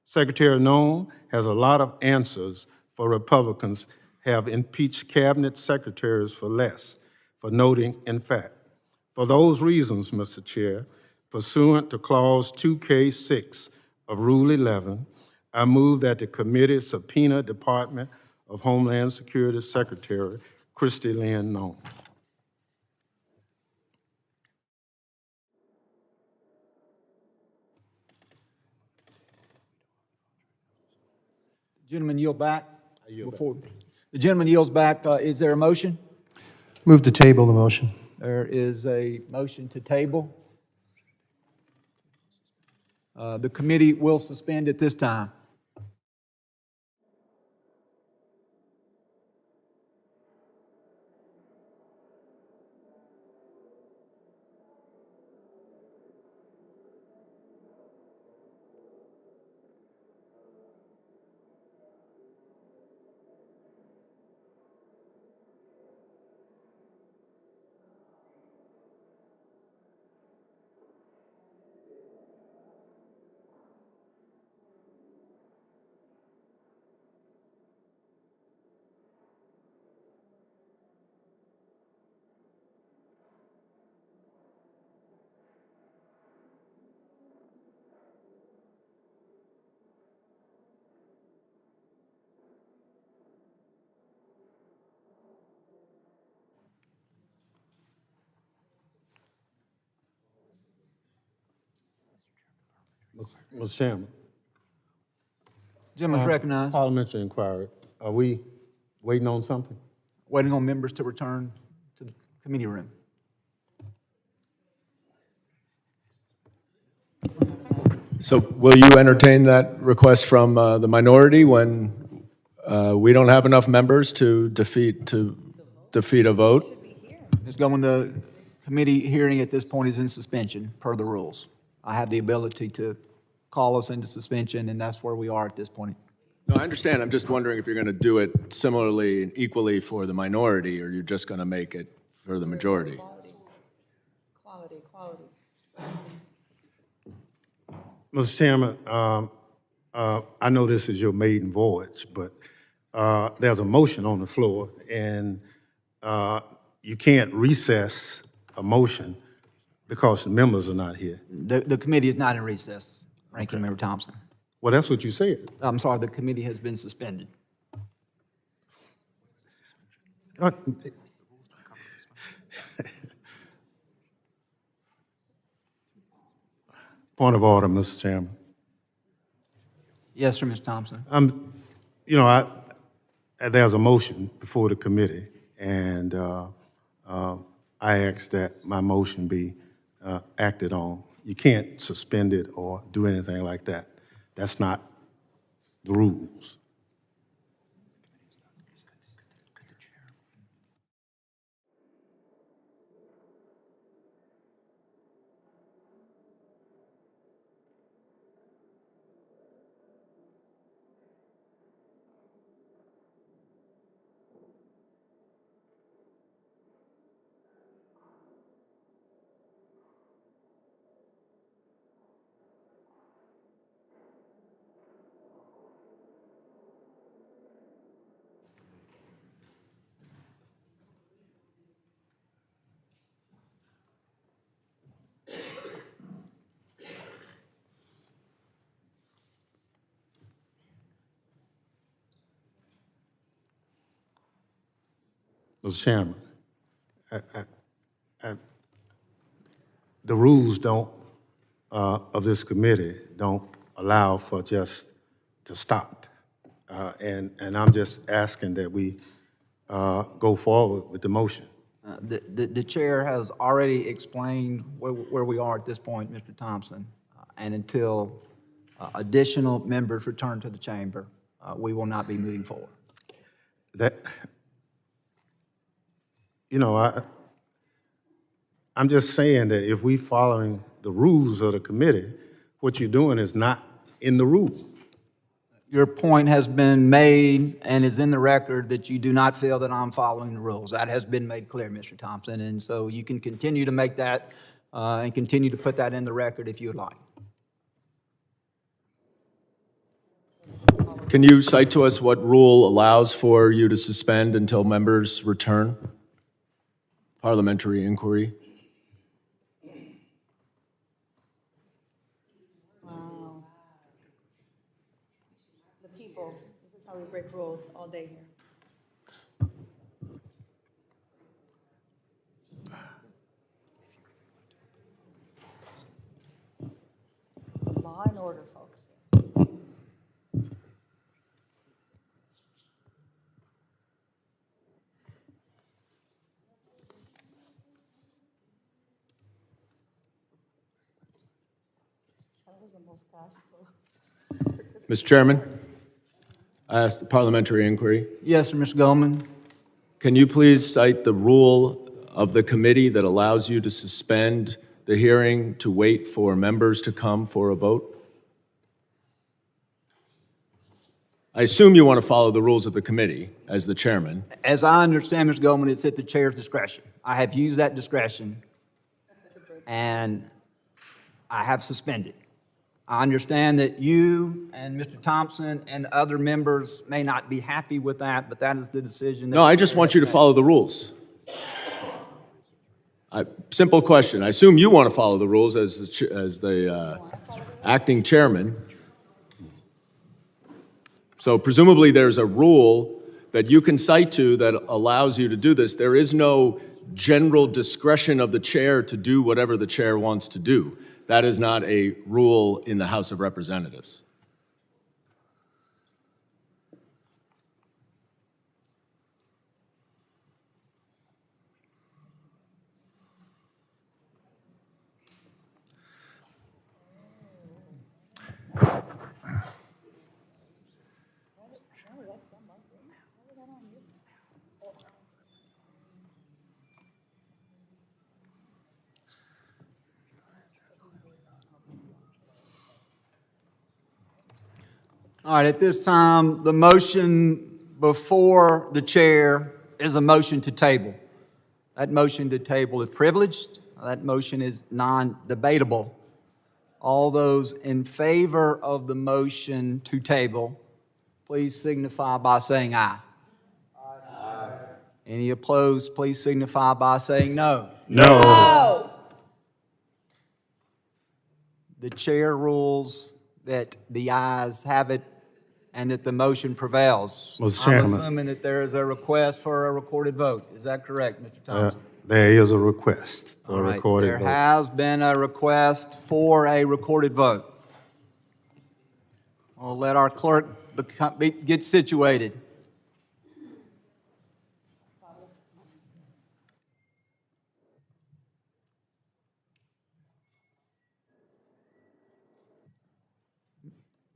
Secretary Noem has a lot of answers for Republicans have impeached cabinet secretaries for less, for noting, in fact. For those reasons, Mr. Chair, pursuant to Clause 2K6 of Rule 11, I move that the committee subpoena Department of Homeland Security Secretary Christy Lynn Nome. Gentleman yield back? yield back. Before the gentleman yields back, is there a motion? Move to table the motion. There is a motion to table. The committee will suspend at this time. Mr. Chairman. Gentleman's recognized. Parliamentary inquiry. Are we waiting on something? Waiting on members to return to the committee room. So will you entertain that request from the minority when we don't have enough members to defeat a vote? Ms. Goldman, the committee hearing at this point is in suspension per the rules. I have the ability to call us into suspension, and that's where we are at this point. No, I understand. I'm just wondering if you're going to do it similarly and equally for the minority, or you're just going to make it for the majority. Quality. Mr. Chairman, I know this is your maiden voyage, but there's a motion on the floor, and you can't recess a motion because the members are not here. The committee is not in recess, Ranking Member Thompson. Well, that's what you said. I'm sorry, the committee has been suspended. Point of order, Mr. Chairman. Yes, sir, Ms. Thompson. There's a motion before the committee, and I ask that my motion be acted on. You can't suspend it or do anything like that. That's not the rules. Mr. Chairman, the rules don't, of this committee don't allow for just to stop. And I'm just asking that we go forward with the motion. The chair has already explained where we are at this point, Mr. Thompson, and until additional members return to the chamber, we will not be moving forward. I'm just saying that if we following the rules of the committee, what you're doing is not in the rule. Your point has been made and is in the record that you do not feel that I'm following the rules. That has been made clear, Mr. Thompson, and so you can continue to make that and continue to put that in the record if you would like. Can you cite to us what rule allows for you to suspend until members return? Parliamentary inquiry. The people, this is how we break rules all day here. Law and order, folks. That was the most gospel. Mr. Chairman, I asked the parliamentary inquiry. Yes, sir, Mr. Goldman. Can you please cite the rule of the committee that allows you to suspend the hearing to wait for members to come for a vote? I assume you want to follow the rules of the committee as the chairman. As I understand, Mr. Goldman, it's at the chair's discretion. I have used that discretion, and I have suspended. I understand that you and Mr. Thompson and other members may not be happy with that, but that is the decision. No, I just want you to follow the rules. Simple question. I assume you want to follow the rules as the acting chairman. So presumably there's a rule that you can cite to that allows you to do this. There is no general discretion of the chair to do whatever the chair wants to do. That is not a rule in the House of Representatives. All right, at this time, the motion before the chair is a motion to table. That motion to table is privileged. That motion is non-debatable. All those in favor of the motion to table, please signify by saying aye. Aye. Any opposed, please signify by saying no. No. The chair rules that the ayes have it and that the motion prevails. Mr. I'm Chairman. assuming that there is a request for a recorded vote. Is that correct, Mr. Thompson? There is a request All for a right, recorded there vote. has been a request for a recorded vote. We'll let our clerk get situated.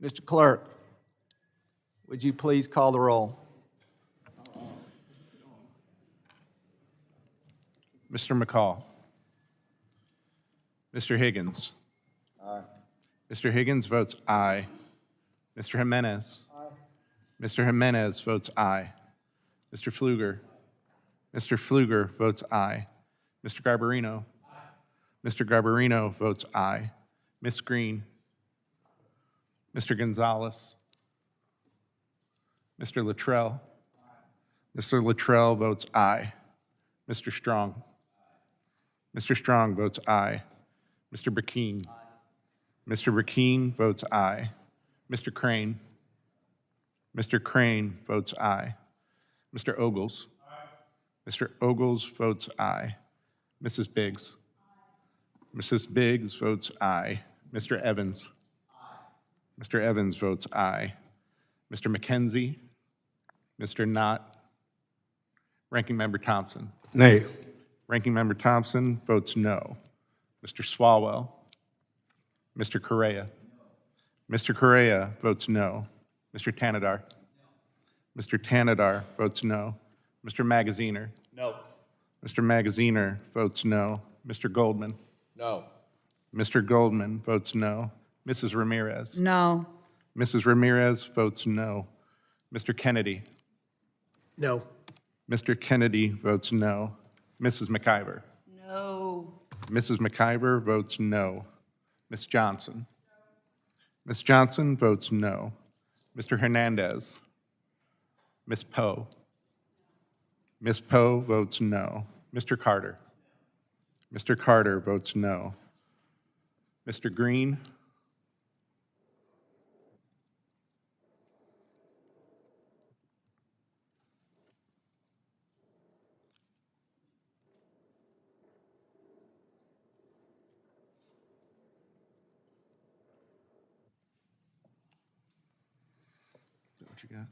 Mr. Clerk, would you please call the roll? Mr. McCall. Mr. Higgins. Aye. Mr. Higgins votes aye. Mr. Jimenez. Aye. Mr. Jimenez votes aye. Mr. Pfluger. Mr. Pfluger votes aye. Mr. Garbarino. Aye. Mr. Garbarino votes aye. Ms. Green. Mr. Gonzalez. Mr. Luttrell. Mr. Luttrell votes aye. Mr. Strong. Mr. Strong votes aye. Mr. Burkeen. Mr. Burkeen votes aye. Mr. Crane. Mr. Crane votes aye. Mr. Ogles. Mr. Ogles votes aye. Mrs. Biggs. Mrs. Biggs votes aye. Mr. Evans. Mr. Evans votes aye. Mr. McKenzie. Mr. Knott. Ranking Member Thompson. Nay. Ranking Member Thompson votes no. Mr. Swalwell. Mr. Correa. Mr. Correa votes no. Mr. Tanadar. Mr. Tanadar votes no. Mr. Magaziner. No. Mr. Magaziner votes no. Mr. Goldman. No. Mr. Goldman votes no. Mrs. Ramirez. No. Mrs. Ramirez votes no. Mr. Kennedy. No. Mr. Kennedy votes no. Mrs. McIver. No. Mrs. McIver votes no. Ms. Johnson. Ms. Johnson votes no. Mr. Hernandez. Ms. Poe. Ms. Poe votes no. Mr. Carter. Mr. Carter votes no. Mr. Green. you got?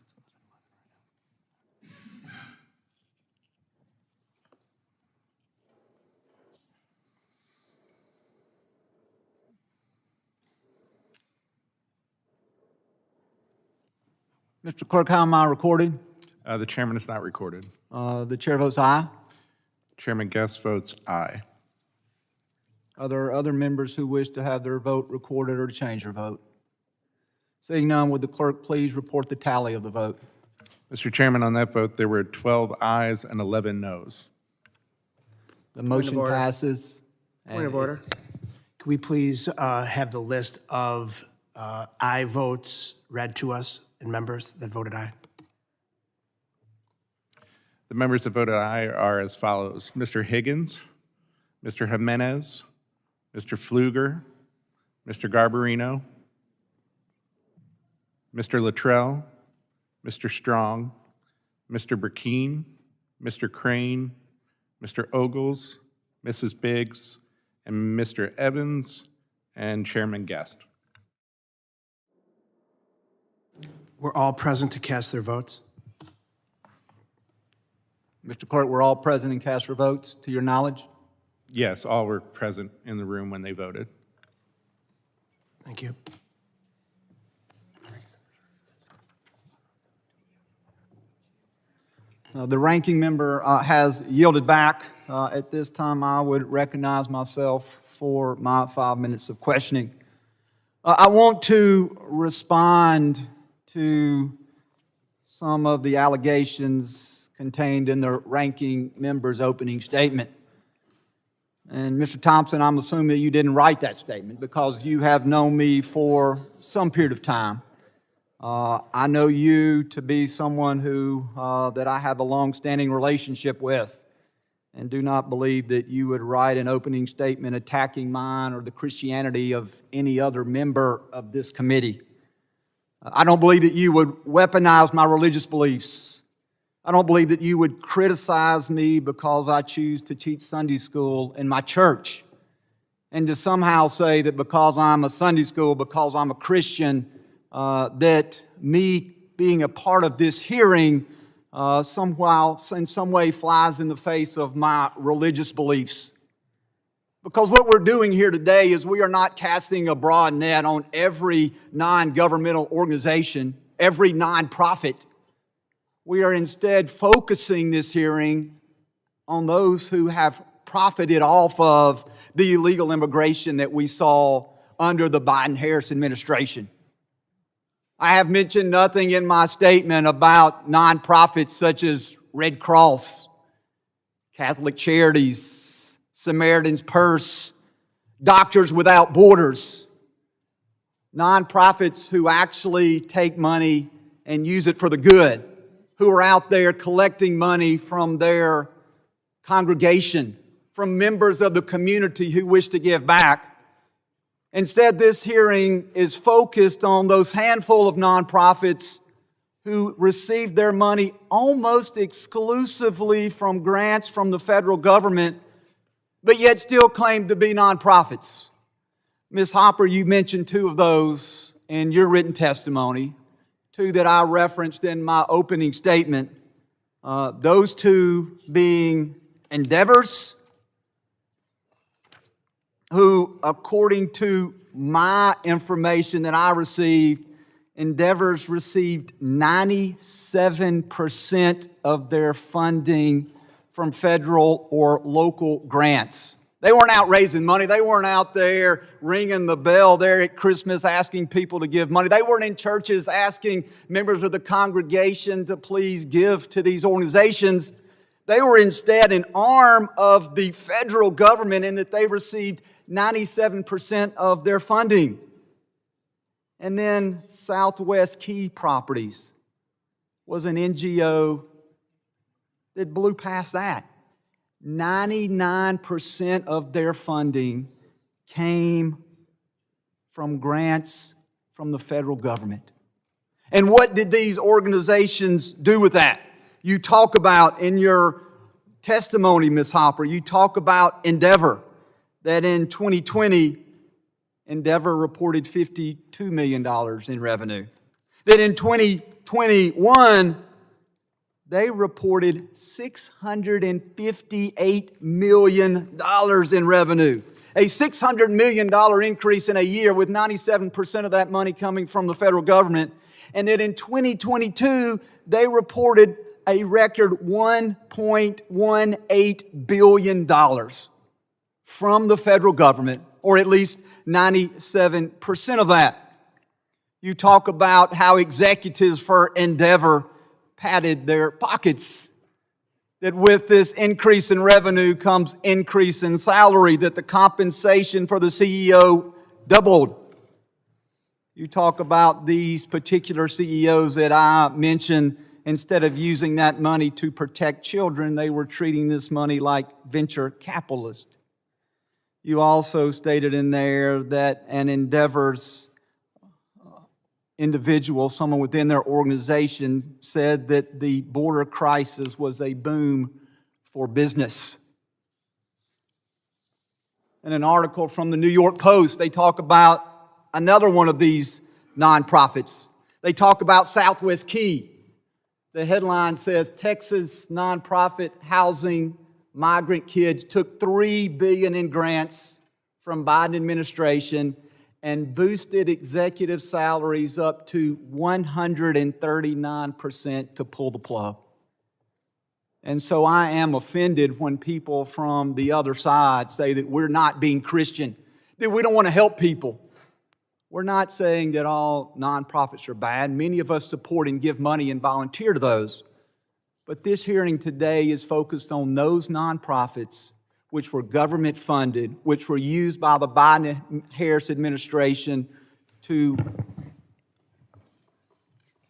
Mr. Clerk, how am I recorded? The chairman is not recorded. The chair votes aye. Chairman Guest votes aye. Are there other members who wish to have their vote recorded or to change their vote? Seeing none, would the clerk please report the tally of the vote? Mr. Chairman, on that vote, there were 12 ayes and 11 noes. The motion order. passes. Point of order. Can we please have the list of aye votes read to us and members that voted aye? The members that voted aye are as follows: Mr. Higgins, Mr. Jimenez, Mr. Pfluger, Mr. Garbarino, Mr. Luttrell, Mr. Strong, Mr. Burkeen, Mr. Crane, Mr. Ogles, Mrs. Biggs, and Mr. Evans, and Chairman Guest. Were all present to cast their votes? Mr. Clerk, we're all present and cast our votes, to your knowledge? Yes, all were present in the room when they voted. Thank you. The ranking member has yielded back. At this time, I would recognize myself for my 5 minutes of questioning. I want to respond to some of the allegations contained in the ranking member's opening statement. And Mr. Thompson, I'm assuming that you didn't write that statement because you have known me for some period of time. I know you to be someone who, that I have a long-standing relationship with, and do not believe that you would write an opening statement attacking mine or the Christianity of any other member of this committee. I don't believe that you would weaponize my religious beliefs. I don't believe that you would criticize me because I choose to teach Sunday school in my church, and to somehow say that because I'm a Sunday school, because I'm a Christian, that me being a part of this hearing somehow, in some way, flies in the face of my religious beliefs. Because what we're doing here today is we are not casting a broad net on every non-governmental organization, every nonprofit. We are instead focusing this hearing on those who have profited off of the illegal immigration that we saw under the Biden-Harris administration. I have mentioned nothing in my statement about nonprofits such as Red Cross, Catholic Charities, Samaritan's Purse, Doctors Without Borders, nonprofits who actually take money and use it for the good, who are out there collecting money from their congregation, from members of the community who wish to give back. Instead, this hearing is focused on those handful of nonprofits who received their money almost exclusively from grants from the federal government, but yet still claim to be nonprofits. Ms. Hopper, you mentioned two of those in your written testimony, two that I referenced in my opening statement, those two being Endeavors, who, according to my information that I received, Endeavors received 97% of their funding from federal or local grants. They weren't out raising money. They weren't out there ringing the bell there at Christmas asking people to give money. They weren't in churches asking members of the congregation to please give to these organizations. They were instead an arm of the federal government in that they received 97% of their funding. And then Southwest Key Properties was an NGO that blew past that. 99% of their funding came from grants from the federal government. And what did these organizations do with that? You talk about in your testimony, Ms. Hopper, you talk about Endeavor, that in 2020, Endeavor reported $52 million in revenue. That in 2020, 2021, they reported $658 million in revenue. A $600 million increase in a year, with 97% of that money coming from the federal government. And then in 2022, they reported a record $1.18 billion from the federal government, or at least 97% of that. You talk about how executives for Endeavor padded their pockets, that with this increase in revenue comes increase in salary, that the compensation for the CEO doubled. You talk about these particular CEOs that I mentioned, instead of using that money to protect children, they were treating this money like venture capitalists. You also stated in there that an Endeavor's individual, someone within their organization, said that the border crisis was a boom for business. In an article from the New York Post, they talk about another one of these nonprofits. They talk about Southwest Key. The headline says, Texas nonprofit housing migrant kids took $3 billion in grants from Biden administration and boosted executive salaries up to 139% to pull the plug. And so I am offended when people from the other side say that we're not being Christian, that we don't want to help people. We're not saying that all nonprofits are bad. Many of us support and give money and volunteer to those. But this hearing today is focused on those nonprofits which were government funded, which were used by the Biden-Harris administration to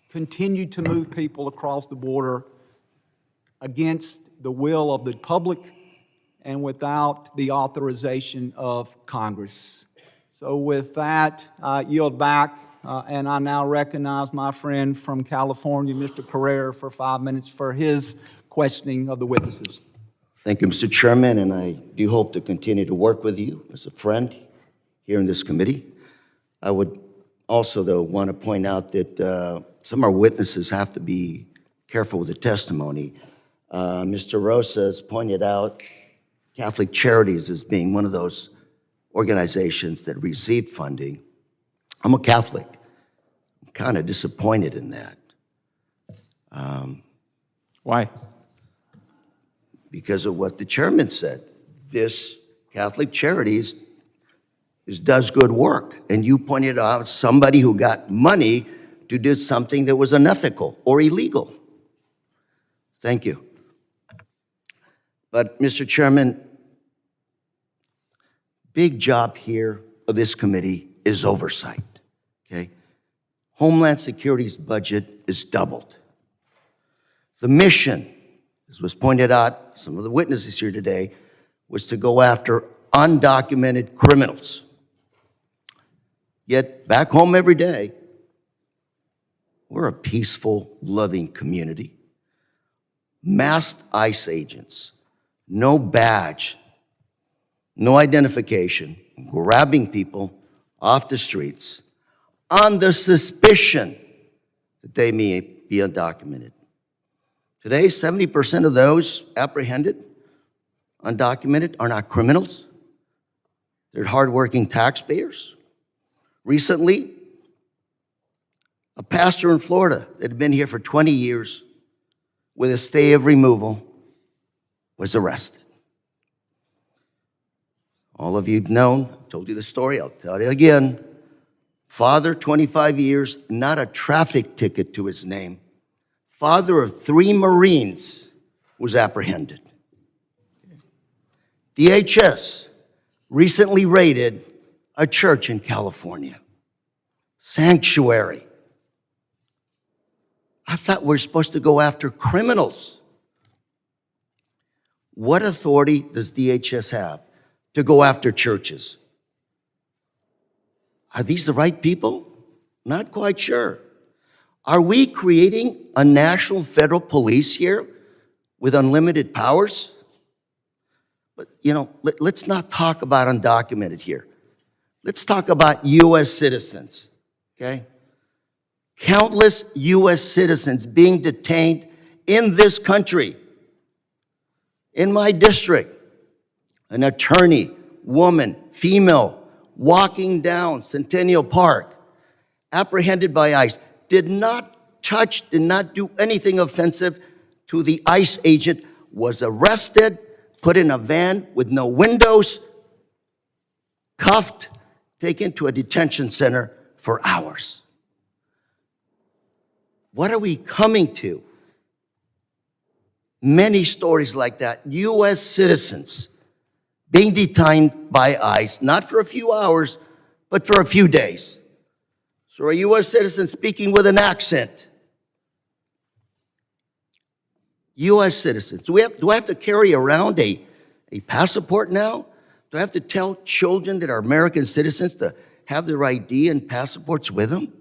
continue to move people across the border against the will of the public and without the authorization of Congress. So with that, I yield back, and I now recognize my friend from California, Mr. Carrera, for 5 minutes for his questioning of the witnesses. Thank you, Mr. Chairman, and I do hope to continue to work with you as a friend here in this committee. I would also, though, want to point out that some of our witnesses have to be careful with the testimony. Mr. Rosa has pointed out Catholic Charities as being one of those organizations that received funding. I'm a Catholic. I'm kind of disappointed in that. Why? Because of what the chairman said. This Catholic Charities does good work. And you pointed out somebody who got money to do something that was unethical or illegal. Thank you. But, Mr. Chairman, big job here of this committee is oversight, okay? Homeland Security's budget is doubled. The mission, as was pointed out, some of the witnesses here today, was to go after undocumented criminals. Yet, back home every day, we're a peaceful, loving community. Masked ICE agents, no badge, no identification, grabbing people off the streets on the suspicion that they may be undocumented. Today, 70% of those apprehended, undocumented, are not criminals. They're hardworking taxpayers. Recently, a pastor in Florida that had been here for 20 years with a stay of removal was arrested. All of you have known, I told you the story, I'll tell you again. Father, 25 years, not a traffic ticket to his name. Father of 3 Marines was apprehended. DHS recently raided a church in California. Sanctuary. I thought we're supposed to go after criminals. What authority does DHS have to go after churches? Are these the right people? Not quite sure. Are we creating a national federal police here with unlimited powers? But, you know, let's not talk about undocumented here. Let's talk about U.S. citizens, okay? Countless U.S. citizens being detained in this country. In my district, an attorney, woman, female, walking down Centennial Park, apprehended by ICE, did not touch, did not do anything offensive to the ICE agent, was arrested, put in a van with no windows, cuffed, taken to a detention center for hours. What are we coming to? Many stories like that. U.S. citizens being detained by ICE, not for a few hours, but for a few days. So a U.S. citizen speaking with an accent. U.S. citizens. Do I have to carry around a passport now? Do I have to tell children that are American citizens to have their ID and passports with them?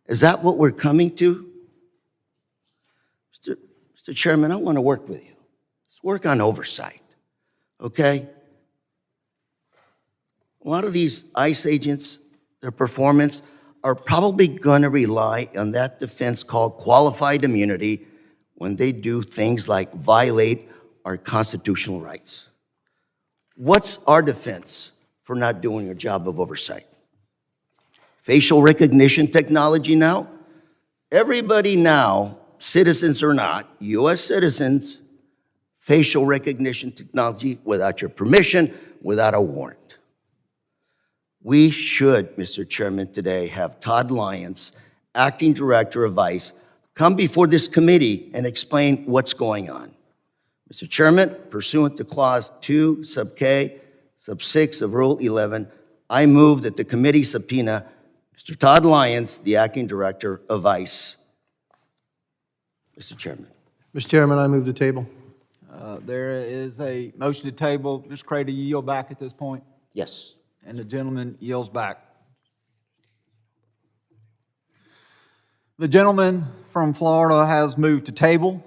Is that what we're coming to? Mr. Chairman, I want to work with you. Let's work on oversight, okay? A lot of these ICE agents, their performance, are probably going to rely on that defense called qualified immunity when they do things like violate our constitutional rights. What's our defense for not doing a job of oversight? Facial recognition technology now? Everybody now, citizens or not, U.S. citizens, facial recognition technology without your permission, without a warrant. We should, Mr. Chairman, today have Todd Lyons, Acting Director of ICE, come before this committee and explain what's going on. Mr. Chairman, pursuant to Clause 2, sub K, sub 6 of Rule 11, I move that the committee subpoena Mr. Todd Lyons, the Acting Director of ICE. Mr. Chairman. Mr. Chairman, I move the table. There is a motion to table. Mr. Cray, do you yield back at this point? Yes. And the gentleman yields back. The gentleman from Florida has moved to table.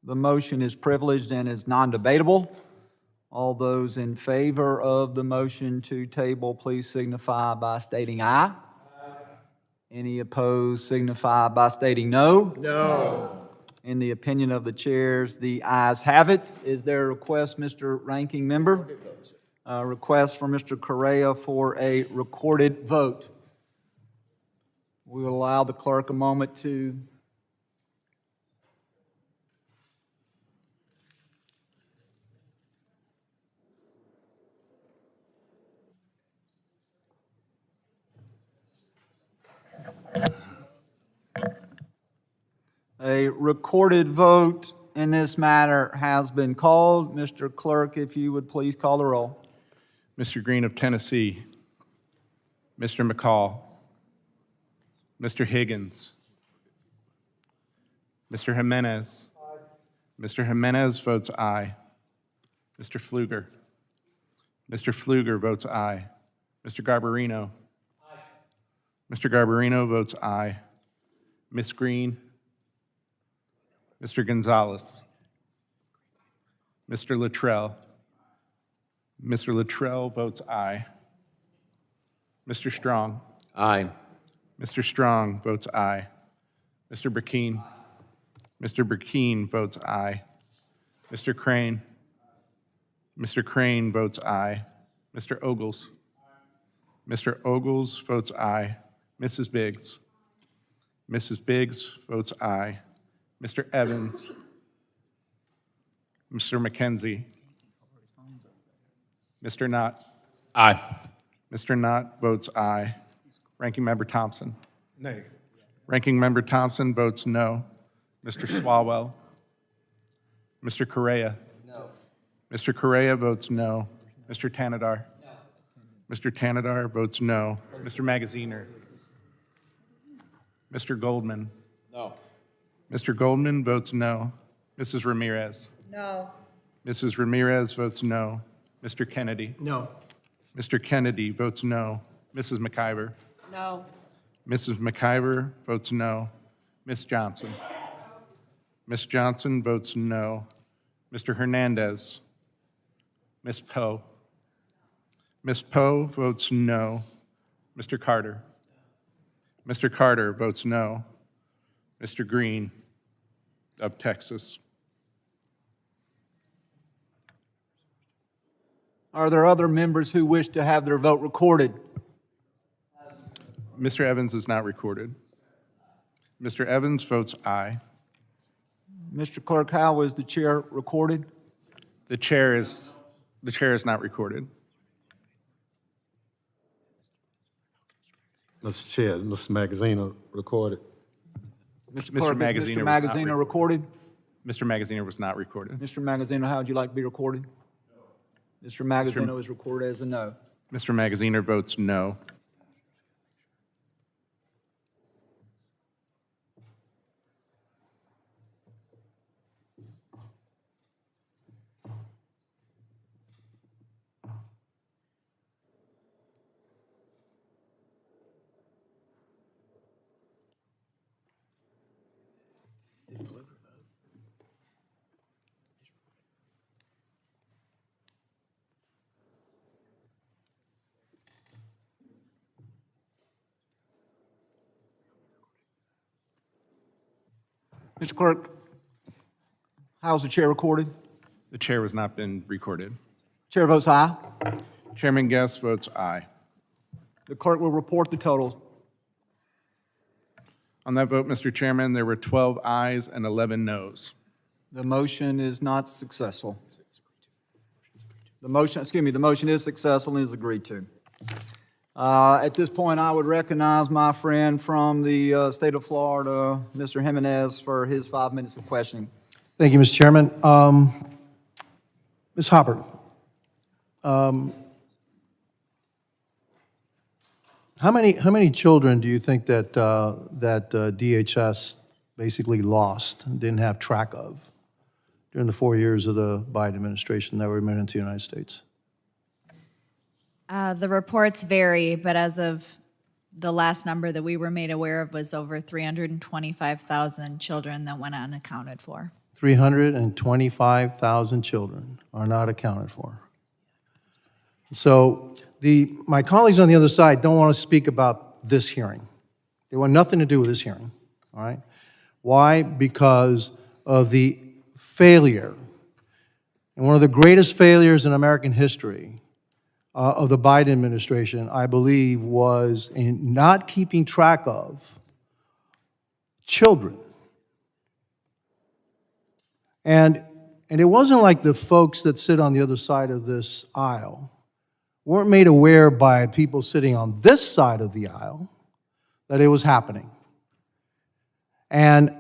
The motion is privileged and is non-debatable. All those in favor of the motion to table, please signify by stating aye. Any opposed, signify by stating no. No. In the opinion of the chairs, the ayes have it. Is there a request, Mr. Ranking Member? A request from Mr. Correa for a recorded vote. We will allow the clerk a moment to a recorded vote in this matter has been called. Mr. Clerk, if you would please call the roll. Mr. Green of Tennessee, Mr. McCall, Mr. Higgins, Mr. Jimenez. Mr. Jimenez votes aye. Mr. Pfluger. Mr. Pfluger votes aye. Mr. Garbarino. Mr. Garbarino votes aye. Ms. Green. Mr. Gonzalez. Mr. Luttrell. Mr. Luttrell votes aye. Mr. Strong. Aye. Mr. Strong votes aye. Mr. Burkeen. Mr. Burkeen votes aye. Mr. Crane. Mr. Crane votes aye. Mr. Ogles. Mr. Ogles votes aye. Mrs. Biggs. Mrs. Biggs votes aye. Mr. Evans. Mr. McKenzie. Mr. Knott. Aye. Mr. Knott votes aye. Ranking Member Thompson. Nay. Ranking Member Thompson votes no. Mr. Swalwell. Mr. Correa. No. Mr. Correa votes no. Mr. Tanadar. No. Mr. Tanadar votes no. Mr. Magaziner. Mr. Goldman. No. Mr. Goldman votes no. Mrs. Ramirez. No. Mrs. Ramirez votes no. Mr. Kennedy. No. Mr. Kennedy votes no. Mrs. McIver. No. Mrs. McIver votes no. Ms. Johnson. Ms. Johnson votes no. Mr. Hernandez. Ms. Poe. Ms. Poe votes no. Mr. Carter. Mr. Carter votes no. Mr. Green of Texas. Are there other members who wish to have their vote recorded? Mr. Evans is not recorded. Mr. Evans votes aye. Mr. Clerk, how is the chair recorded? The chair is not recorded. Mr. Chair, Mr. Magaziner recorded. Mr. Mr. Clerk, Magaziner is was Mr. not Magaziner recorded? Mr. Magaziner was not recorded. Mr. Magaziner, how would you like to be recorded? Mr. Magaziner is recorded as a no. Mr. Magaziner votes no. Mr. Clerk, how is the chair recorded? The chair has not been recorded. Chair votes aye. Chairman Guest votes aye. The clerk will report the total. On that vote, Mr. Chairman, there were 12 ayes and 11 noes. The motion is not successful. The motion is successful and is agreed to. At this point, I would recognize my friend from the state of Florida, Mr. Jimenez, for his 5 minutes of questioning. Thank you, Mr. Chairman. Ms. Hopper, how many children do you think that DHS basically lost and didn't have track of during the 4 years of the Biden administration that were admitted into the United States? The reports vary, but as of the last number that we were made aware of was over 325,000 children that went unaccounted for. 325,000 children are not accounted for. So my colleagues on the other side don't want to speak about this hearing. They want nothing to do with this hearing, all right? Why? Because of the failure, and one of the greatest failures in American history of the Biden administration, I believe, was in not keeping track of children. And it wasn't like the folks that sit on the other side of this aisle weren't made aware by people sitting on this side of the aisle that it was happening. And,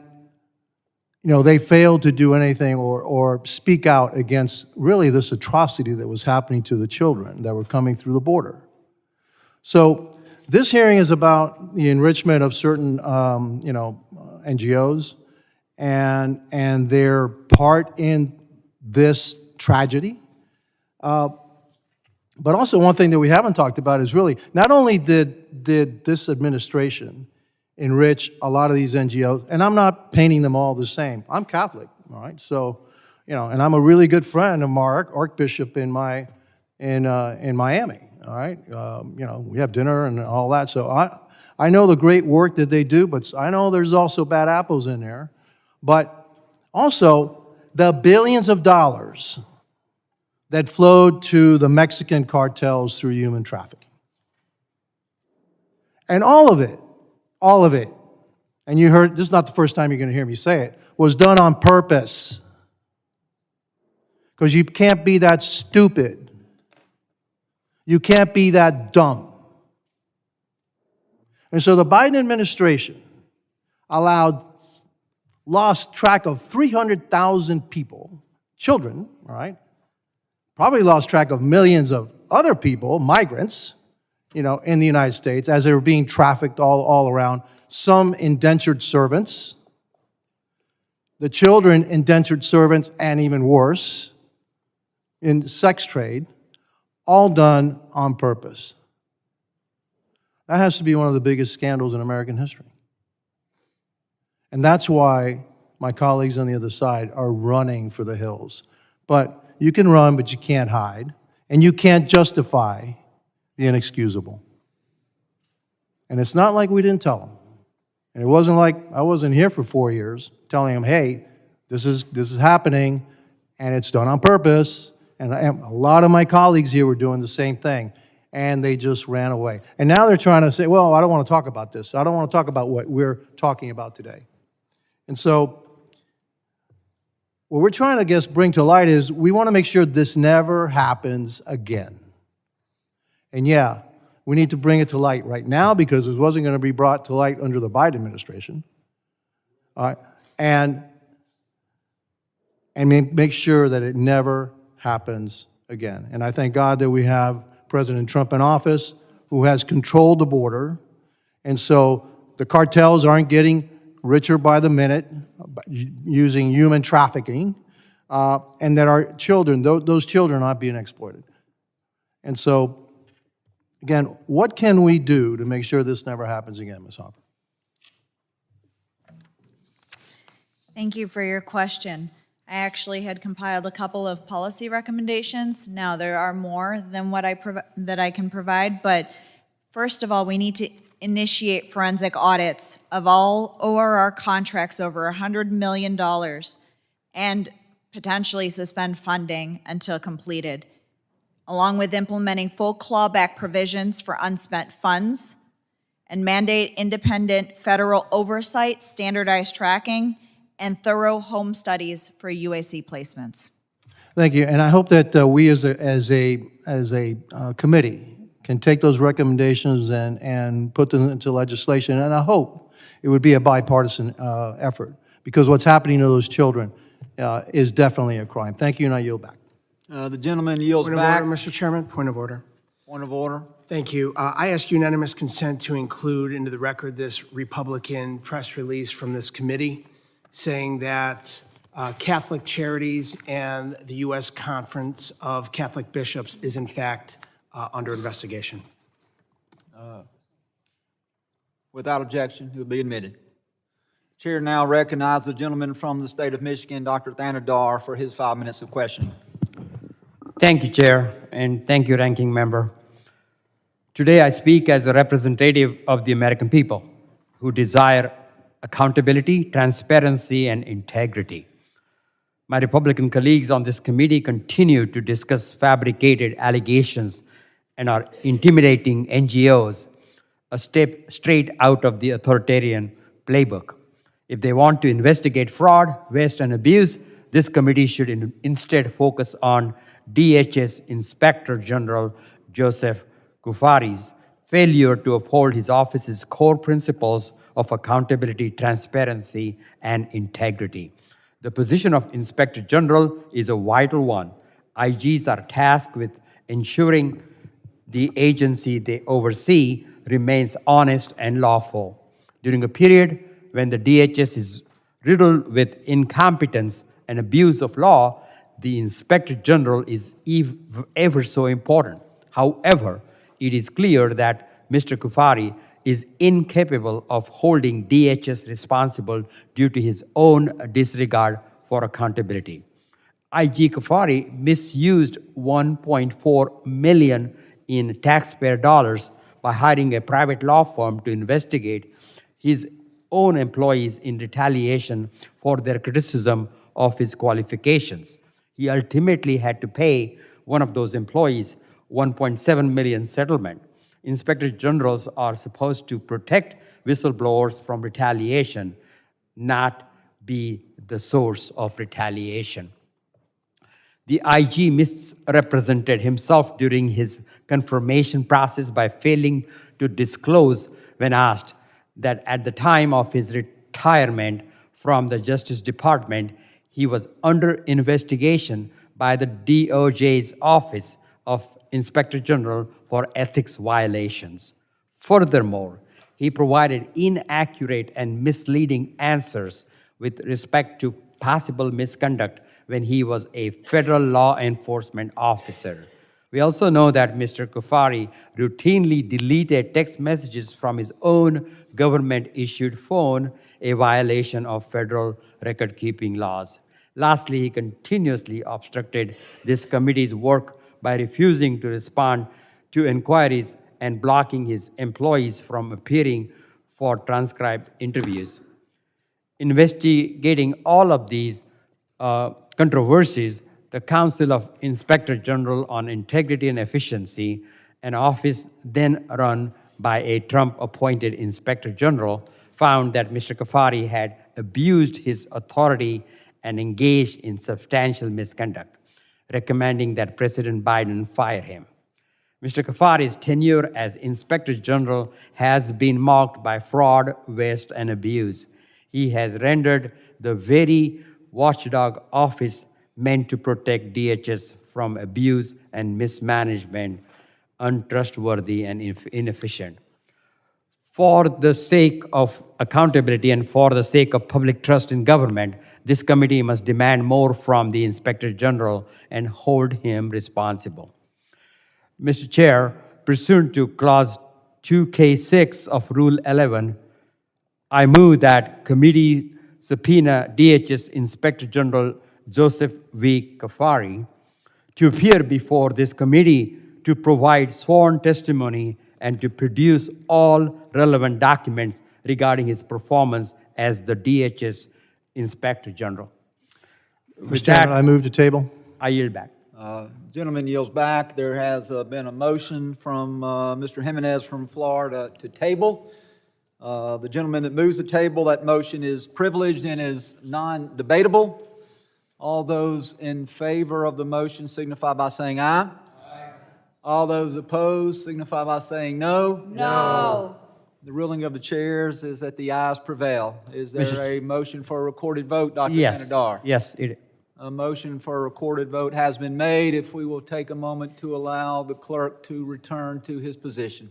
you know, they failed to do anything or speak out against really this atrocity that was happening to the children that were coming through the border. So this hearing is about the enrichment of certain, NGOs and their part in this tragedy. But also one thing that we haven't talked about is really, not only did this administration enrich a lot of these NGOs, and I'm not painting them all the same. I'm Catholic, all right? So, and I'm a really good friend of my Archbishop in Miami, all right? We have dinner and all that. So I know the great work that they do, but I know there's also bad apples in there. But also the billions of dollars that flowed to the Mexican cartels through human trafficking. And all of it, and you heard, this is not the first time you're going to hear me say it, was done on purpose. Because you can't be that stupid. You can't be that dumb. And so the Biden administration lost track of 300,000 people, children, all right? Probably lost track of millions of other people, migrants, in the United States as they were being trafficked all around. Some indentured servants, the children indentured servants, and even worse, in sex trade, all done on purpose. That has to be one of the biggest scandals in American history. And that's why my colleagues on the other side are running for the hills. But you can run, but you can't hide. And you can't justify the inexcusable. And it's not like we didn't tell them. And it wasn't like I wasn't here for 4 years telling them, hey, this is happening, and it's done on purpose. And a lot of my colleagues here were doing the same thing, and they just ran away. And now they're trying to say, well, I don't want to talk about this. I don't want to talk about what we're talking about today. And so what we're trying to, I guess, bring to light is we want to make sure this never happens again. And yeah, we need to bring it to light right now because it wasn't going to be brought to light under the Biden administration. All right, and make sure that it never happens again. And I thank God that we have President Trump in office who has controlled the border. And so the cartels aren't getting richer by the minute using human trafficking, and that our children, those children are not being exploited. And so, again, what can we do to make sure this never happens again, Ms. Hopper? Thank you for your question. I actually had compiled a couple of policy recommendations. Now, there are more than what that I can provide, but first of all, we need to initiate forensic audits of all ORR contracts over $100 million and potentially suspend funding until completed, along with implementing full clawback provisions for unspent funds and mandate independent federal oversight, standardized tracking, and thorough home studies for UAC placements. Thank you, and I hope that we as a committee can take those recommendations and put them into legislation, and I hope it would be a bipartisan effort, because what's happening to those children is definitely a crime. Thank you, and I yield back. The gentleman yields Point back. of order, Mr. Chairman, point of order. Point of order. Thank you. I ask unanimous consent to include into the record this Republican press release from this committee saying that Catholic Charities and the U.S. Conference of Catholic Bishops is in fact under investigation. Without objection, he will be admitted. Chair now recognizes the gentleman from the state of Michigan, Dr. Thanadar, for his 5 minutes of questioning. Thank you, Chair, and thank you, Ranking Member. Today I speak as a representative of the American people who desire accountability, transparency, and integrity. My Republican colleagues on this committee continue to discuss fabricated allegations and are intimidating NGOs, a step straight out of the authoritarian playbook. If they want to investigate fraud, waste, and abuse, this committee should instead focus on DHS Inspector General Joseph Kufari's failure to uphold his office's core principles of accountability, transparency, and integrity. The position of Inspector General is a vital one. IGs are tasked with ensuring the agency they oversee remains honest and lawful. During a period when the DHS is riddled with incompetence and abuse of law, the Inspector General is ever so important. However, it is clear that Mr. Kufari is incapable of holding DHS responsible due to his own disregard for accountability. IG Kufari misused $1.4 million in taxpayer dollars by hiring a private law firm to investigate his own employees in retaliation for their criticism of his qualifications. He ultimately had to pay one of those employees $1.7 million settlement. Inspector Generals are supposed to protect whistleblowers from retaliation, not be the source of retaliation. The IG misrepresented himself during his confirmation process by failing to disclose when asked that at the time of his retirement from the Justice Department, he was under investigation by the DOJ's Office of Inspector General for ethics violations. Furthermore, he provided inaccurate and misleading answers with respect to possible misconduct when he was a federal law enforcement officer. We also know that Mr. Kufari routinely deleted text messages from his own government-issued phone, a violation of federal record-keeping laws. Lastly, he continuously obstructed this committee's work by refusing to respond to inquiries and blocking his employees from appearing for transcribed interviews. Investigating all of these controversies, the Council of Inspector General on Integrity and Efficiency, an office then run by a Trump-appointed Inspector General, found that Mr. Kafari had abused his authority and engaged in substantial misconduct, recommending that President Biden fire him. Mr. Kafari's tenure as Inspector General has been marked by fraud, waste, and abuse. He has rendered the very watchdog office meant to protect DHS from abuse and mismanagement untrustworthy and inefficient. For the sake of accountability and for the sake of public trust in government, this committee must demand more from the Inspector General and hold him responsible. Mr. Chair, pursuant to Clause 2K6 of Rule 11, I move that committee subpoena DHS Inspector General Joseph V. Kafari to appear before this committee to provide sworn testimony and to produce all relevant documents regarding his performance as the DHS Inspector General. Mr. Chairman, I move to table. I yield back. Gentleman yields back. There has been a motion from Mr. Jimenez from Florida to table. The gentleman that moves the table, that motion is privileged and is non-debatable. All those in favor of the motion signify by saying aye. Aye. All those opposed signify by saying no. No. The ruling of the chairs is that the ayes prevail. Is there a motion for a recorded vote, Dr. Yes. Panadar? Yes. A motion for a recorded vote has been made. If we will take a moment to allow the clerk to return to his position.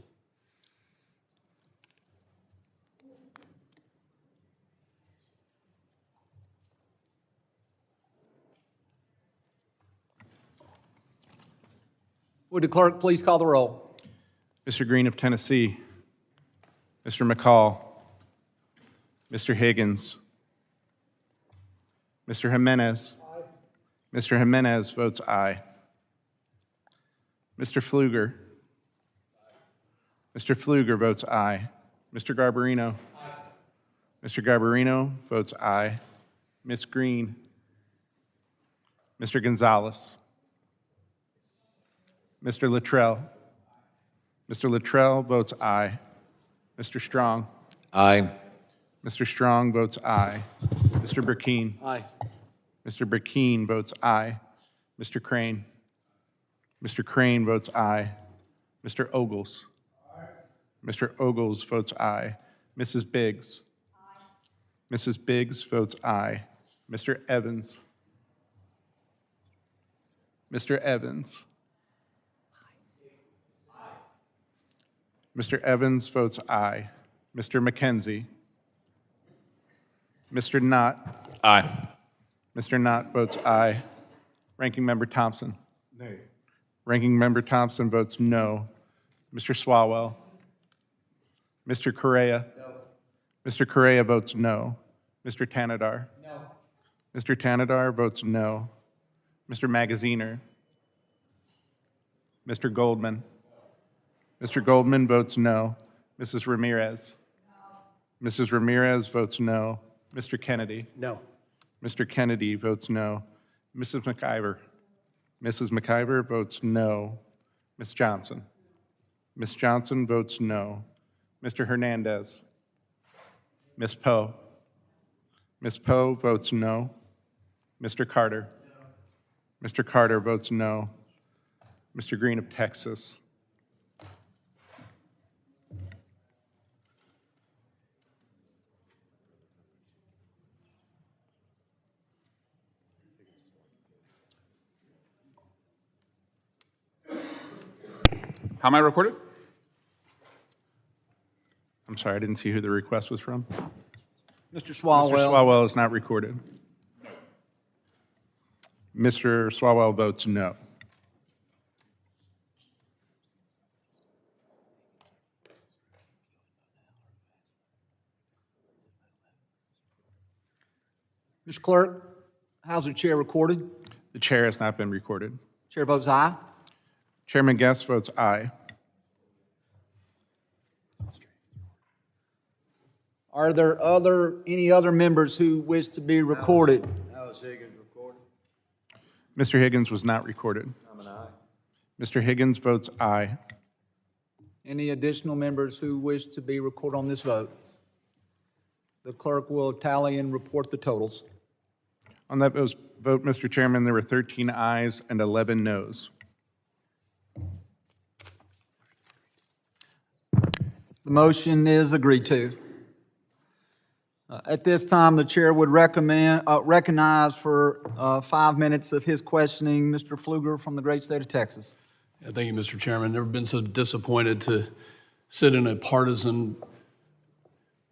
Would the clerk please call the roll? Mr. Green of Tennessee, Mr. McCall, Mr. Higgins, Mr. Jimenez. Mr. Jimenez votes aye. Mr. Pfluger. Mr. Pfluger votes aye. Mr. Garbarino. Mr. Garbarino votes aye. Ms. Green. Mr. Gonzalez. Mr. Luttrell. Mr. Luttrell votes aye. Mr. Strong. Aye. Mr. Strong votes aye. Mr. Burkeen. Aye. Mr. Burkeen votes aye. Mr. Crane. Mr. Crane votes aye. Mr. Ogles. Mr. Ogles votes aye. Mrs. Biggs. Mrs. Biggs votes aye. Mr. Evans. Mr. Evans. Mr. Evans votes aye. Mr. McKenzie. Mr. Knott. Aye. Mr. Knott votes aye. Ranking Member Thompson. Nay. Ranking Member Thompson votes no. Mr. Swalwell. Mr. Correa. No. Mr. Correa votes no. Mr. Tanadar. No. Mr. Tanadar votes no. Mr. Magaziner. Mr. Goldman. Mr. Goldman votes no. Mrs. Ramirez. No. Mrs. Ramirez votes no. Mr. Kennedy. No. Mr. Kennedy votes no. Mrs. McIver. Mrs. McIver votes no. Ms. Johnson. Ms. Johnson votes no. Mr. Hernandez. Ms. Poe. Ms. Poe votes no. Mr. Carter. No. Mr. Carter votes no. Mr. Green of Texas. How am I recorded? I'm sorry, I didn't see who the request was from. Mr. Swalwell. Mr. Swalwell is not recorded. Mr. Swalwell votes no. Mr. Clerk, how's the chair recorded? The chair has not been recorded. Chair votes aye. Chairman Guest votes aye. Are there any other members who wish to be recorded? House Higgins recorded. Mr. Higgins was not recorded. I'm an aye. Mr. Higgins votes aye. Any additional members who wish to be recorded on this vote? The clerk will tally and report the totals. On that vote, Mr. Chairman, there were 13 ayes and 11 noes. The motion is agreed to. At this time, the chair would recognize for 5 minutes of his questioning Mr. Pfluger from the great state of Texas. Yeah, thank you, Mr. Chairman. Never been so disappointed to sit in a partisan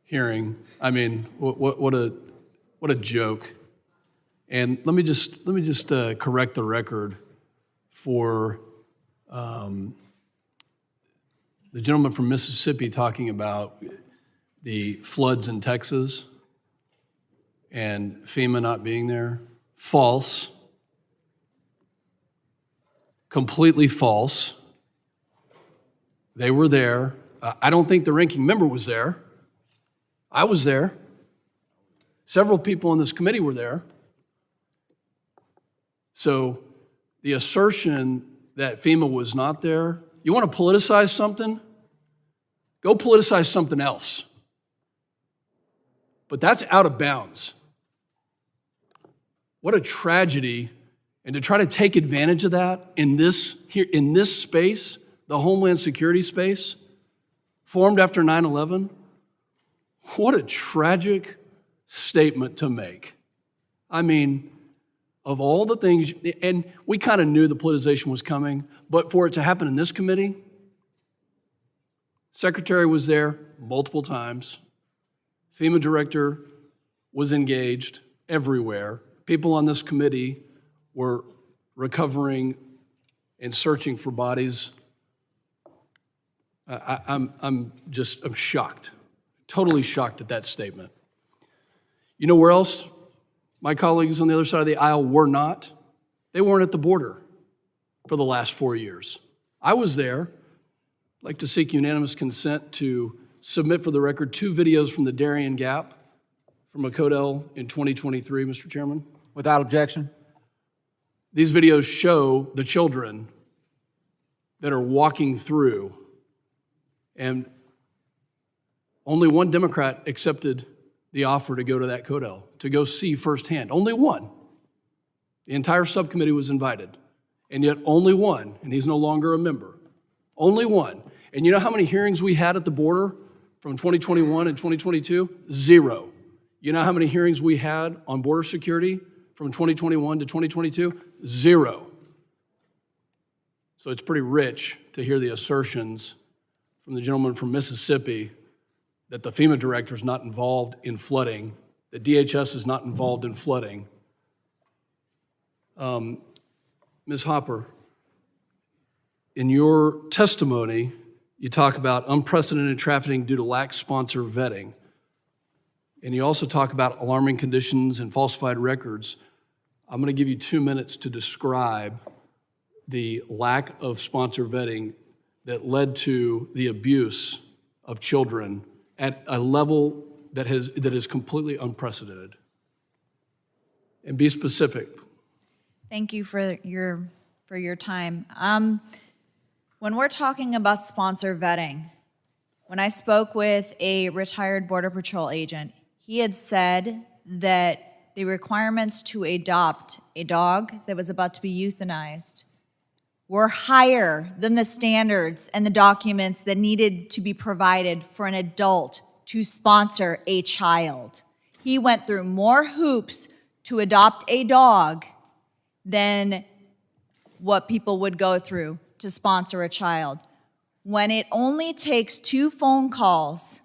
hearing. I mean, what a joke. And let me just correct the record for the gentleman from Mississippi talking about the floods in Texas and FEMA not being there. False. Completely false. They were there. I don't think the ranking member was there. I was there. Several people on this committee were there. So the assertion that FEMA was not there, you want to politicize something? Go politicize something else. But that's out of bounds. What a tragedy. And to try to take advantage of that in this space, the Homeland Security space, formed after 9/11, what a tragic statement to make. I mean, of all the things, and we kind of knew the politicization was coming, but for it to happen in this committee, Secretary was there multiple times. FEMA director was engaged everywhere. People on this committee were recovering and searching for bodies. I'm shocked, totally shocked at that statement. You know where else my colleagues on the other side of the aisle were not? They weren't at the border for the last 4 years. I was there. I'd like to seek unanimous consent to submit for the record 2 videos from the Darien Gap from a Codell in 2023, Mr. Chairman. Without objection. These videos show the children that are walking through, and only one Democrat accepted the offer to go to that Codell, to go see firsthand. Only one. The entire subcommittee was invited, and yet only one, and he's no longer a member. Only one. And you know how many hearings we had at the border from 2021 and 2022? 0. You know how many hearings we had on border security from 2021 to 2022? 0. So it's pretty rich to hear the assertions from the gentleman from Mississippi that the FEMA director is not involved in flooding, that DHS is not involved in flooding. Ms. Hopper, in your testimony, you talk about unprecedented trafficking due to lax sponsor vetting. And you also talk about alarming conditions and falsified records. I'm going to give you 2 minutes to describe the lack of sponsor vetting that led to the abuse of children at a level that is completely unprecedented. And be specific. Thank you for your time. When we're talking about sponsor vetting, when I spoke with a retired Border Patrol agent, he had said that the requirements to adopt a dog that was about to be euthanized were higher than the standards and the documents that needed to be provided for an adult to sponsor a child. He went through more hoops to adopt a dog than what people would go through to sponsor a child. When it only takes 2 phone calls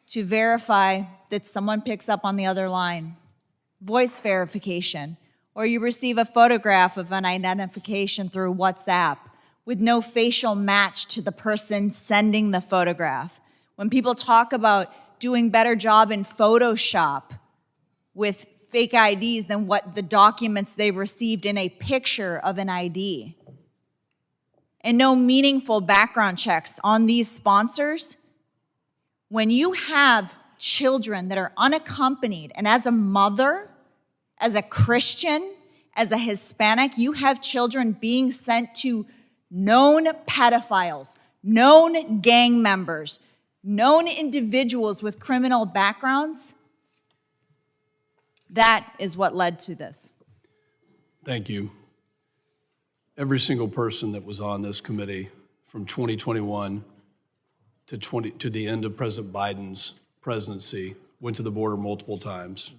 to verify that someone picks up on the other line, voice verification, or you receive a photograph of an identification through WhatsApp with no facial match to the person sending the photograph. When people talk about doing better job in Photoshop with fake IDs than what the documents they received in a picture of an ID, and no meaningful background checks on these sponsors, when you have children that are unaccompanied. And as a mother, as a Christian, as a Hispanic, you have children being sent to known pedophiles, known gang members, known individuals with criminal backgrounds. That is what led to this. Thank you. Every single person that was on this committee from 2021 to the end of President Biden's presidency went to the border multiple times,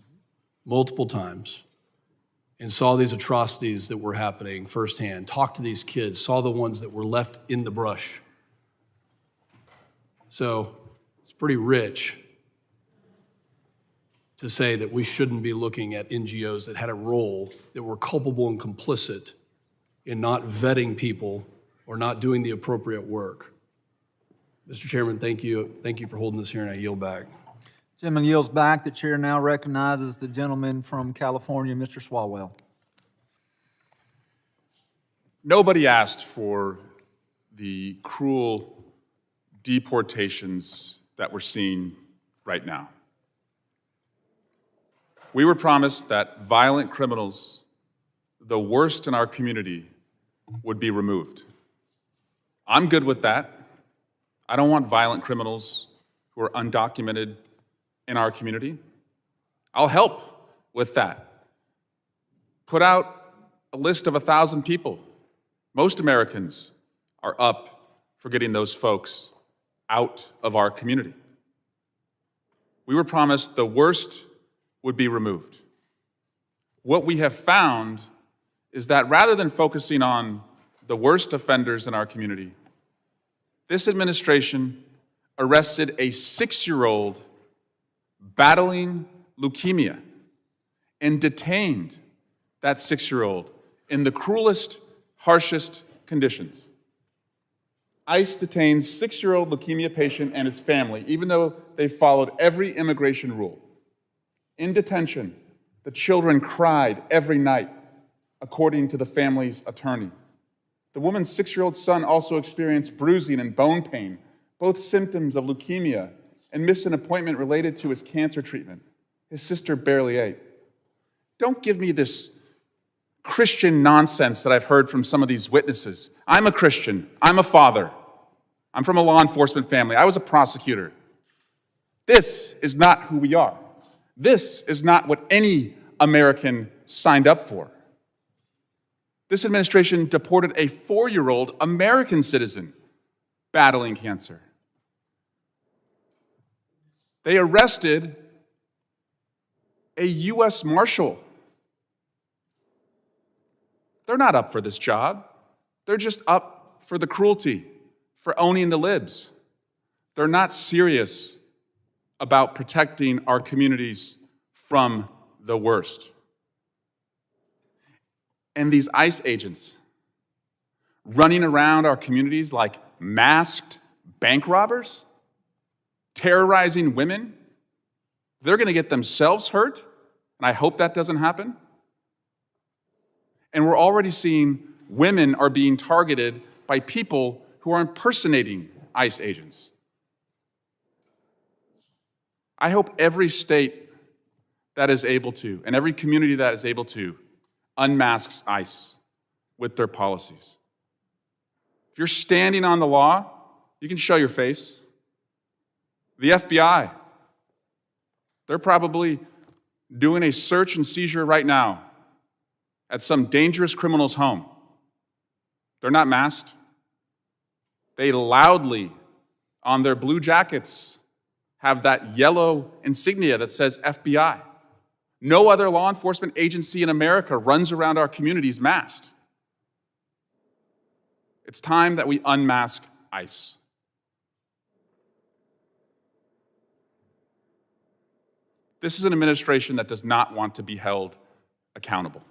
and saw these atrocities that were happening firsthand, talked to these kids, saw the ones that were left in the brush. So it's pretty rich to say that we shouldn't be looking at NGOs that had a role, that were culpable and complicit in not vetting people or not doing the appropriate work. Mr. Chairman, thank you. Thank you for holding this hearing. I yield back. Gentleman yields back. The chair now recognizes the gentleman from California, Mr. Swalwell. Nobody asked for the cruel deportations that we're seeing right now. We were promised that violent criminals, the worst in our community, would be removed. I'm good with that. I don't want violent criminals who are undocumented in our community. I'll help with that. Put out a list of 1,000 people. Most Americans are up for getting those folks out of our community. We were promised the worst would be removed. What we have found is that rather than focusing on the worst offenders in our community, this administration arrested a 6-year-old battling leukemia and detained that 6-year-old in the cruelest, harshest conditions. ICE detains 6-year-old leukemia patient and his family, even though they followed every immigration rule. In detention, the children cried every night, according to the family's attorney. The woman's 6-year-old son also experienced bruising and bone pain, both symptoms of leukemia, and missed an appointment related to his cancer treatment. His sister barely ate. Don't give me this Christian nonsense that I've heard from some of these witnesses. I'm a Christian. I'm a father. I'm from a law enforcement family. I was a prosecutor. This is not who we are. This is not what any American signed up for. This administration deported a 4-year-old American citizen battling cancer. They arrested a U.S. Marshal. They're not up for this job. They're just up for the cruelty, for owning the libs. They're not serious about protecting our communities from the worst. And these ICE agents running around our communities like masked bank robbers, terrorizing women, they're going to get themselves hurt, and I hope that doesn't happen. And we're already seeing women are being targeted by people who are impersonating ICE agents. I hope every state that is able to, and every community that is able to, unmasks ICE with their policies. If you're standing on the law, you can show your face. The FBI, they're probably doing a search and seizure right now at some dangerous criminal's home. They're not masked. They loudly, on their blue jackets, have that yellow insignia that says FBI. No other law enforcement agency in America runs around our communities masked. It's time that we unmask ICE. This is an administration that does not want to be held accountable.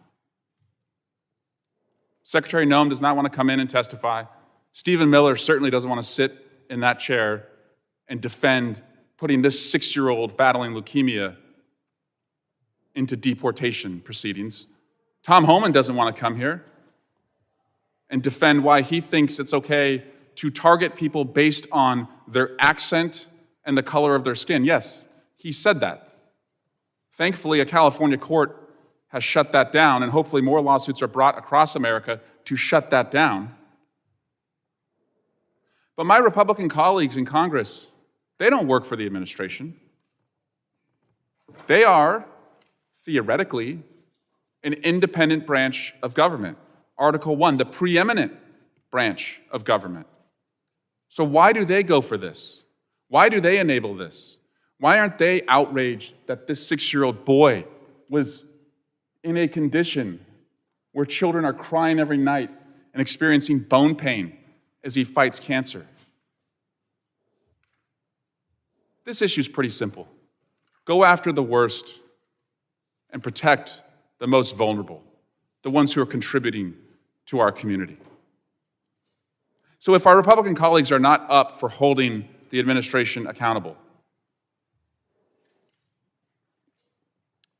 Secretary Noem does not want to come in and testify. Stephen Miller certainly doesn't want to sit in that chair and defend putting this 6-year-old battling leukemia into deportation proceedings. Tom Homan doesn't want to come here and defend why he thinks it's okay to target people based on their accent and the color of their skin. Yes, He said that. Thankfully, a California court has shut that down, and hopefully more lawsuits are brought across America to shut that down. But my Republican colleagues in Congress, they don't work for the administration. They are, theoretically, an independent branch of government. Article 1, the preeminent branch of government. So why do they go for this? Why do they enable this? Why aren't they outraged that this 6-year-old boy was in a condition where children are crying every night and experiencing bone pain as he fights cancer? This issue is pretty simple. Go after the worst and protect the most vulnerable, the ones who are contributing to our community. So if our Republican colleagues are not up for holding the administration accountable,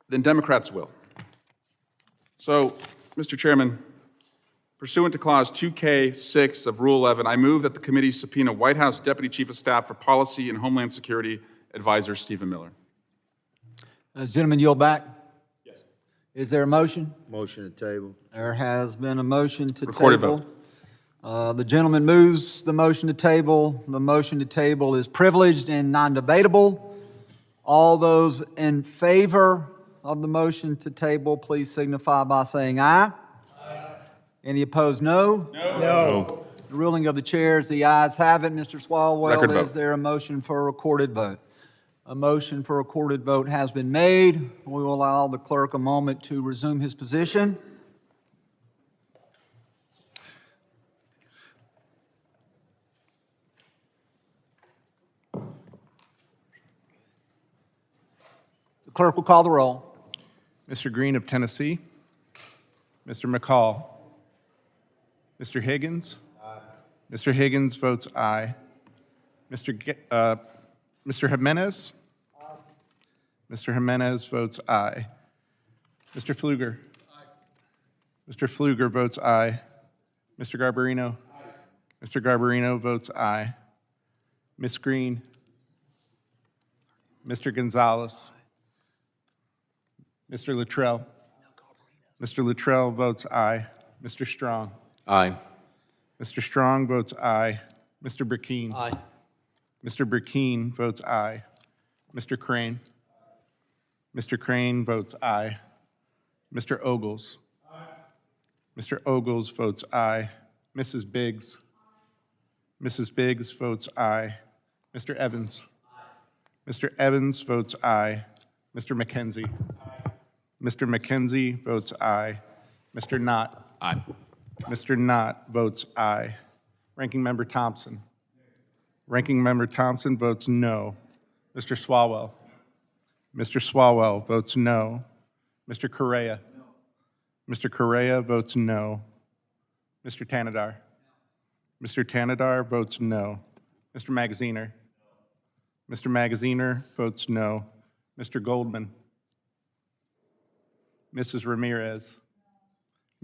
then Democrats will. So, Mr. Chairman, pursuant to Clause 2K6 of Rule 11, I move that the committee subpoena White House Deputy Chief of Staff for Policy and Homeland Security Advisor Stephen Miller. Gentlemen, yield back? Yes. Is there a motion? Motion to table. There has been a motion to Recorded table. vote. The gentleman moves the motion to table. The motion to table is privileged and non-debatable. All those in favor of the motion to table, please signify by saying aye. Aye. Any opposed, no? No. The ruling of the chair is the ayes have it. Mr. Swalwell, Record vote. is there a motion for a recorded vote? A motion for a recorded vote has been made. We will allow the clerk a moment to resume his position. The clerk will call the roll. Mr. Green of Tennessee. Mr. McCall. Mr. Higgins. Mr. Higgins votes aye. Mr. Jimenez. Mr. Jimenez votes aye. Mr. Pfluger. Mr. Pfluger votes aye. Mr. Garbarino. Mr. Garbarino votes aye. Ms. Green. Mr. Gonzalez. Mr. Luttrell. Mr. Luttrell votes aye. Mr. Strong. Aye. Mr. Strong votes aye. Mr. Burkeen. Aye. Mr. Burkeen votes aye. Mr. Crane. Mr. Crane votes aye. Mr. Ogles. Mr. Ogles votes aye. Mrs. Biggs. Mrs. Biggs votes aye. Mr. Evans. Mr. Evans votes aye. Mr. McKenzie. Mr. McKenzie votes aye. Mr. Knott. Aye. Mr. Knott votes aye. Ranking Member Thompson. Ranking Member Thompson votes no. Mr. Swalwell. Mr. Swalwell votes no. Mr. Correa. Mr. Correa votes no. Mr. Tanadar. Mr. Tanadar votes no. Mr. Magaziner. Mr. Magaziner votes no. Mr. Goldman. Mrs. Ramirez.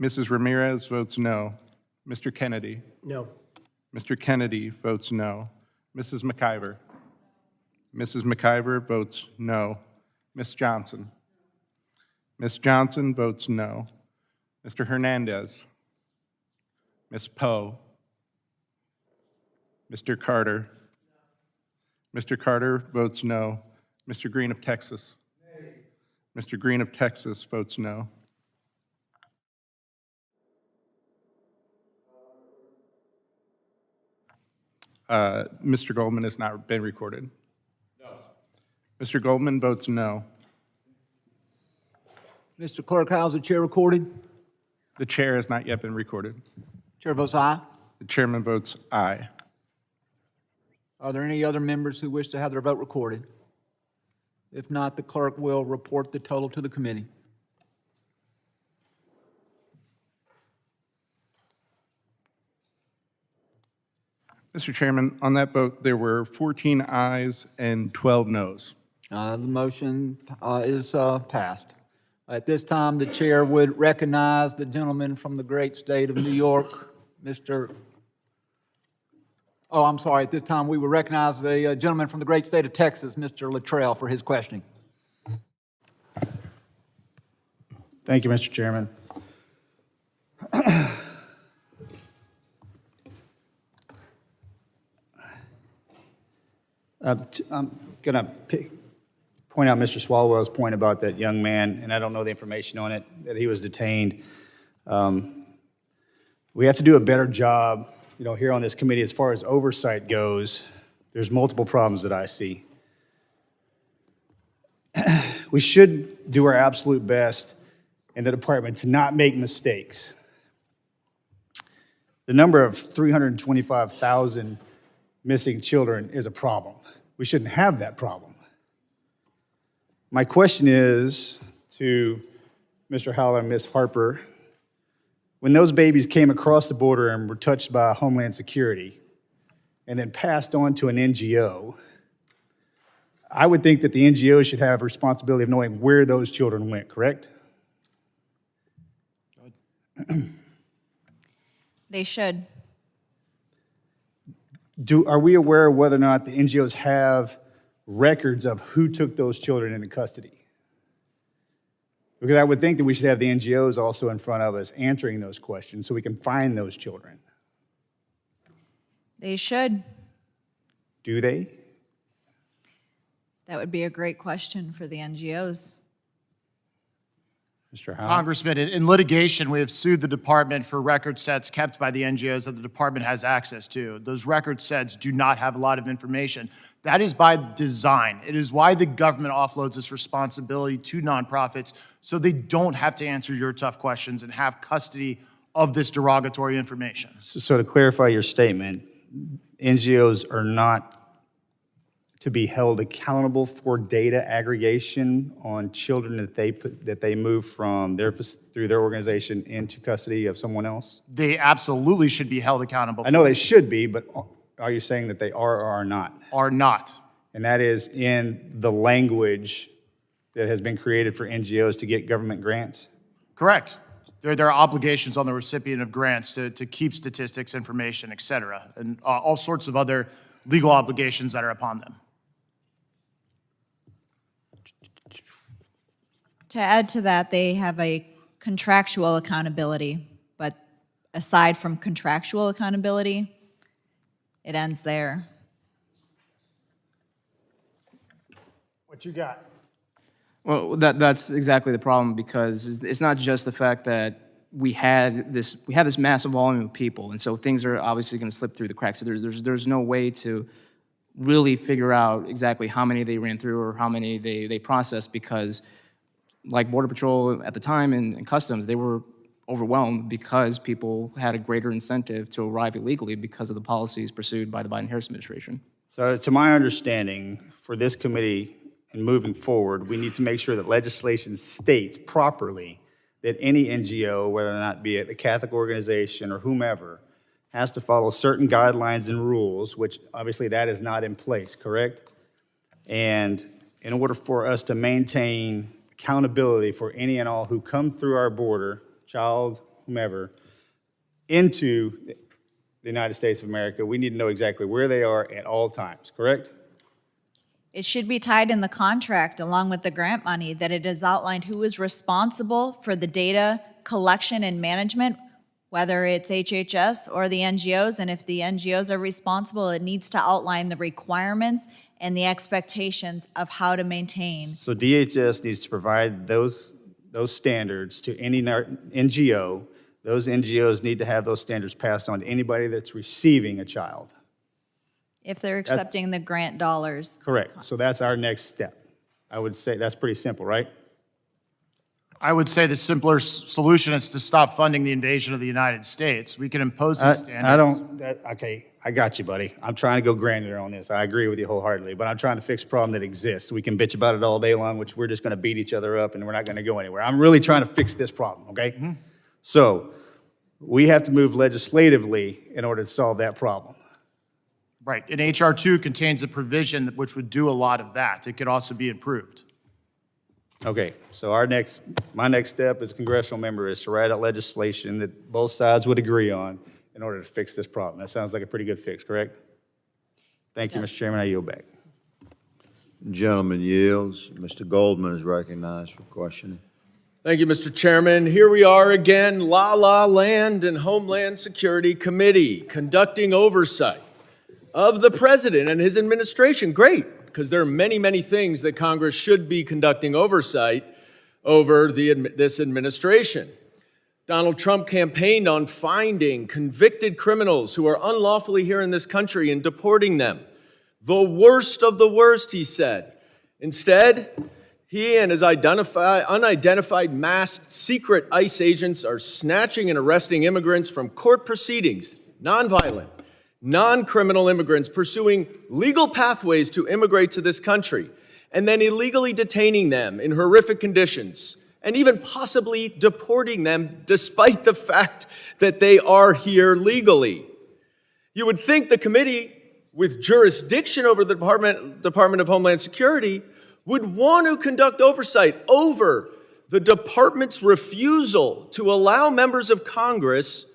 Mrs. Ramirez votes no. Mr. Kennedy. No. Mr. Kennedy votes no. Mrs. McIver. Mrs. McIver votes no. Ms. Johnson. Ms. Johnson votes no. Mr. Hernandez. Ms. Poe. Mr. Carter. Mr. Carter votes no. Mr. Green of Texas. Mr. Green of Texas votes no. Mr. Goldman has not been recorded. No. Mr. Goldman votes no. Mr. Clerk, how's the chair recorded? The chair has not yet been recorded. Chair votes aye. The chairman votes aye. Are there any other members who wish to have their vote recorded? If not, the clerk will report the total to the committee. Mr. Chairman, on that vote, there were 14 ayes and 12 noes. The motion is passed. At this time, the chair would recognize the gentleman from the great state of New York, Mr. Oh, I'm sorry. At this time, we will recognize the gentleman from the great state of Texas, Mr. Luttrell, for his questioning. Thank you, Mr. Chairman. I'm going to point out Mr. Swalwell's point about that young man, and I don't know the information on it, that he was detained. We have to do a better job, here on this committee as far as oversight goes. There's multiple problems that I see. We should do our absolute best in the department to not make mistakes. The number of 325,000 missing children is a problem. We shouldn't have that problem. My question is to Mr. Howell and Ms. Harper, when those babies came across the border and were touched by Homeland Security and then passed on to an NGO, I would think that the NGO should have responsibility of knowing where those children went, correct? They should. Are we aware of whether or not the NGOs have records of who took those children into custody? Because I would think that we should have the NGOs also in front of us answering those questions so we can find those children. They should. Do they? That would be a great question for the NGOs. Mr. Howell? Congressman, in litigation, we have sued the department for record sets kept by the NGOs that the department has access to. Those record sets do not have a lot of information. That is by design. It is why the government offloads this responsibility to nonprofits so they don't have to answer your tough questions and have custody of this derogatory information. So to clarify your statement, NGOs are not to be held accountable for data aggregation on children that they move from through their organization into custody of someone else? They absolutely should be held accountable. I know they should be, but are you saying that they are or are not? Are not. And that is in the language that has been created for NGOs to get government grants? Correct. There are obligations on the recipient of grants to keep statistics, information, et cetera, and all sorts of other legal obligations that are upon them. To add to that, they have a contractual accountability, but aside from contractual accountability, it ends there. What you got? Well, that's exactly the problem, because it's not just the fact that we had this massive volume of people, and so things are obviously going to slip through the cracks. So there's no way to really figure out exactly how many they ran through or how many they processed, because like Border Patrol at the time and Customs, they were overwhelmed because people had a greater incentive to arrive illegally because of the policies pursued by the Biden-Harris administration. So to my understanding, for this committee and moving forward, we need to make sure that legislation states properly that any NGO, whether or not be it a Catholic organization or whomever, has to follow certain guidelines and rules, which obviously that is not in place, correct? And in order for us to maintain accountability for any and all who come through our border, child, whomever, into the United States of America, we need to know exactly where they are at all times, correct? It should be tied in the contract along with the grant money that it is outlined who is responsible for the data collection and management, whether it's HHS or the NGOs, and if the NGOs are responsible, it needs to outline the requirements and the expectations of how to maintain. So DHS needs to provide those standards to any NGO. Those NGOs need to have those standards passed on to anybody that's receiving a child. If they're accepting the grant dollars. Correct. So that's our next step. I would say that's pretty simple, right? I would say the simpler solution is to stop funding the invasion of the United States. We can impose these standards. Okay, I got you, buddy. I'm trying to go granular on this. I agree with you wholeheartedly, but I'm trying to fix a problem that exists. We can bitch about it all day long, which we're just going to beat each other up and we're not going to go anywhere. I'm really trying to fix this problem, okay? Mm-hmm. So we have to move legislatively in order to solve that problem. Right, and HR 2 contains a provision which would do a lot of that. It could also be improved. Okay, so my next step as a congressional member is to write out legislation that both sides would agree on in order to fix this problem. That sounds like a pretty good fix, correct? Thank you, Mr. Chairman. I yield back. Gentleman yields. Mr. Goldman is recognized for questioning. Thank you, Mr. Chairman. Here we are again, La La Land and Homeland Security Committee, conducting oversight of the President and his administration. Great, because there are many, many things that Congress should be conducting oversight over this administration. Donald Trump campaigned on finding convicted criminals who are unlawfully here in this country and deporting them. The worst of the worst, he said. Instead, he and his unidentified masked secret ICE agents are snatching and arresting immigrants from court proceedings, nonviolent, non-criminal immigrants pursuing legal pathways to immigrate to this country, and then illegally detaining them in horrific conditions, and even possibly deporting them despite the fact that they are here legally. You would think the committee with jurisdiction over the Department of Homeland Security would want to conduct oversight over the department's refusal to allow members of Congress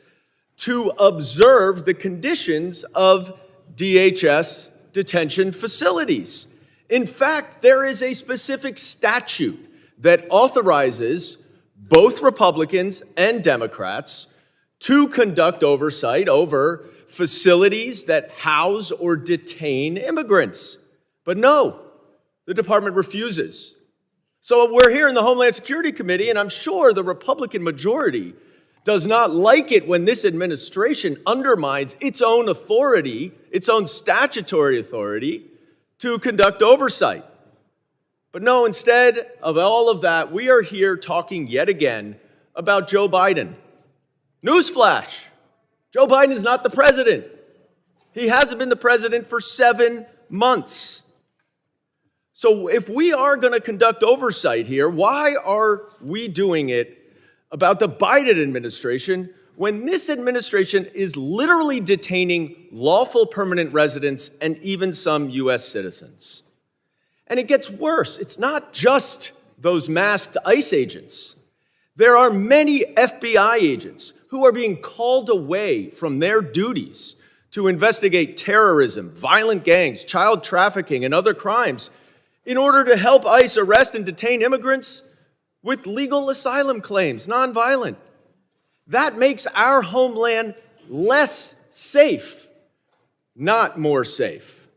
to observe the conditions of DHS detention facilities. In fact, there is a specific statute that authorizes both Republicans and Democrats to conduct oversight over facilities that house or detain immigrants. But no, the department refuses. So we're here in the Homeland Security Committee, and I'm sure the Republican majority does not like it when this administration undermines its own authority, its own statutory authority, to conduct oversight. But no, instead of all of that, we are here talking yet again about Joe Biden. Newsflash, Joe Biden is not the president. He hasn't been the president for 7 months. So if we are going to conduct oversight here, why are we doing it about the Biden administration when this administration is literally detaining lawful permanent residents and even some U.S. citizens? And it gets worse. It's not just those masked ICE agents. There are many FBI agents who are being called away from their duties to investigate terrorism, violent gangs, child trafficking, and other crimes in order to help ICE arrest and detain immigrants with legal asylum claims, nonviolent. That makes our homeland less safe, not more safe.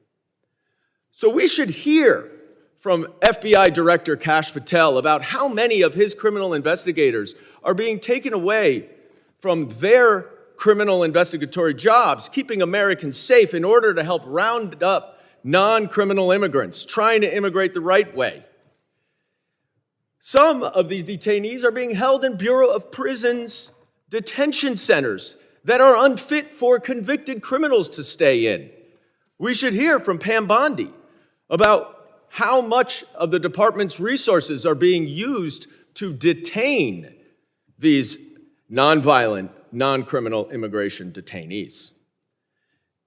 So we should hear from FBI Director Kash Patel about how many of his criminal investigators are being taken away from their criminal investigatory jobs, keeping Americans safe in order to help round up non-criminal immigrants trying to immigrate the right way. Some of these detainees are being held in Bureau of Prisons detention centers that are unfit for convicted criminals to stay in. We should hear from Pam Bondi about how much of the department's resources are being used to detain these nonviolent, non-criminal immigration detainees.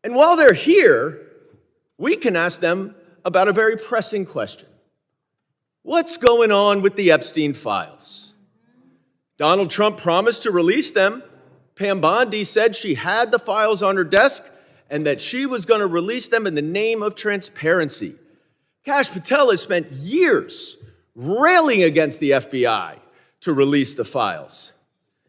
And while they're here, we can ask them about a very pressing question. What's going on with the Epstein files? Donald Trump promised to release them. Pam Bondi said she had the files on her desk and that she was going to release them in the name of transparency. Kash Patel has spent years railing against the FBI to release the files.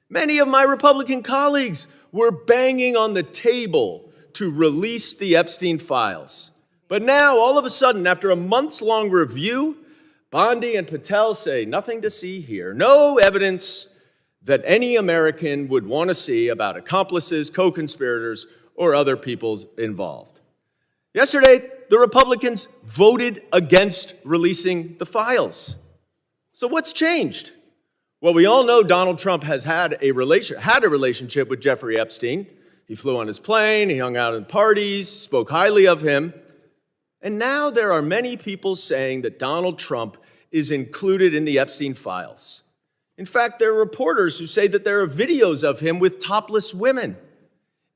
Many of my Republican colleagues were banging on the table to release the Epstein files. But now, all of a sudden, after a months-long review, Bondi and Patel say nothing to see here, no evidence that any American would want to see about accomplices, co-conspirators, or other people involved. Yesterday, the Republicans voted against releasing the files. So what's changed? Well, we all know Donald Trump has had a relationship with Jeffrey Epstein. He flew on his plane, he hung out at parties, spoke highly of him. And now there are many people saying that Donald Trump is included in the Epstein files. In fact, there are reporters who say that there are videos of him with topless women.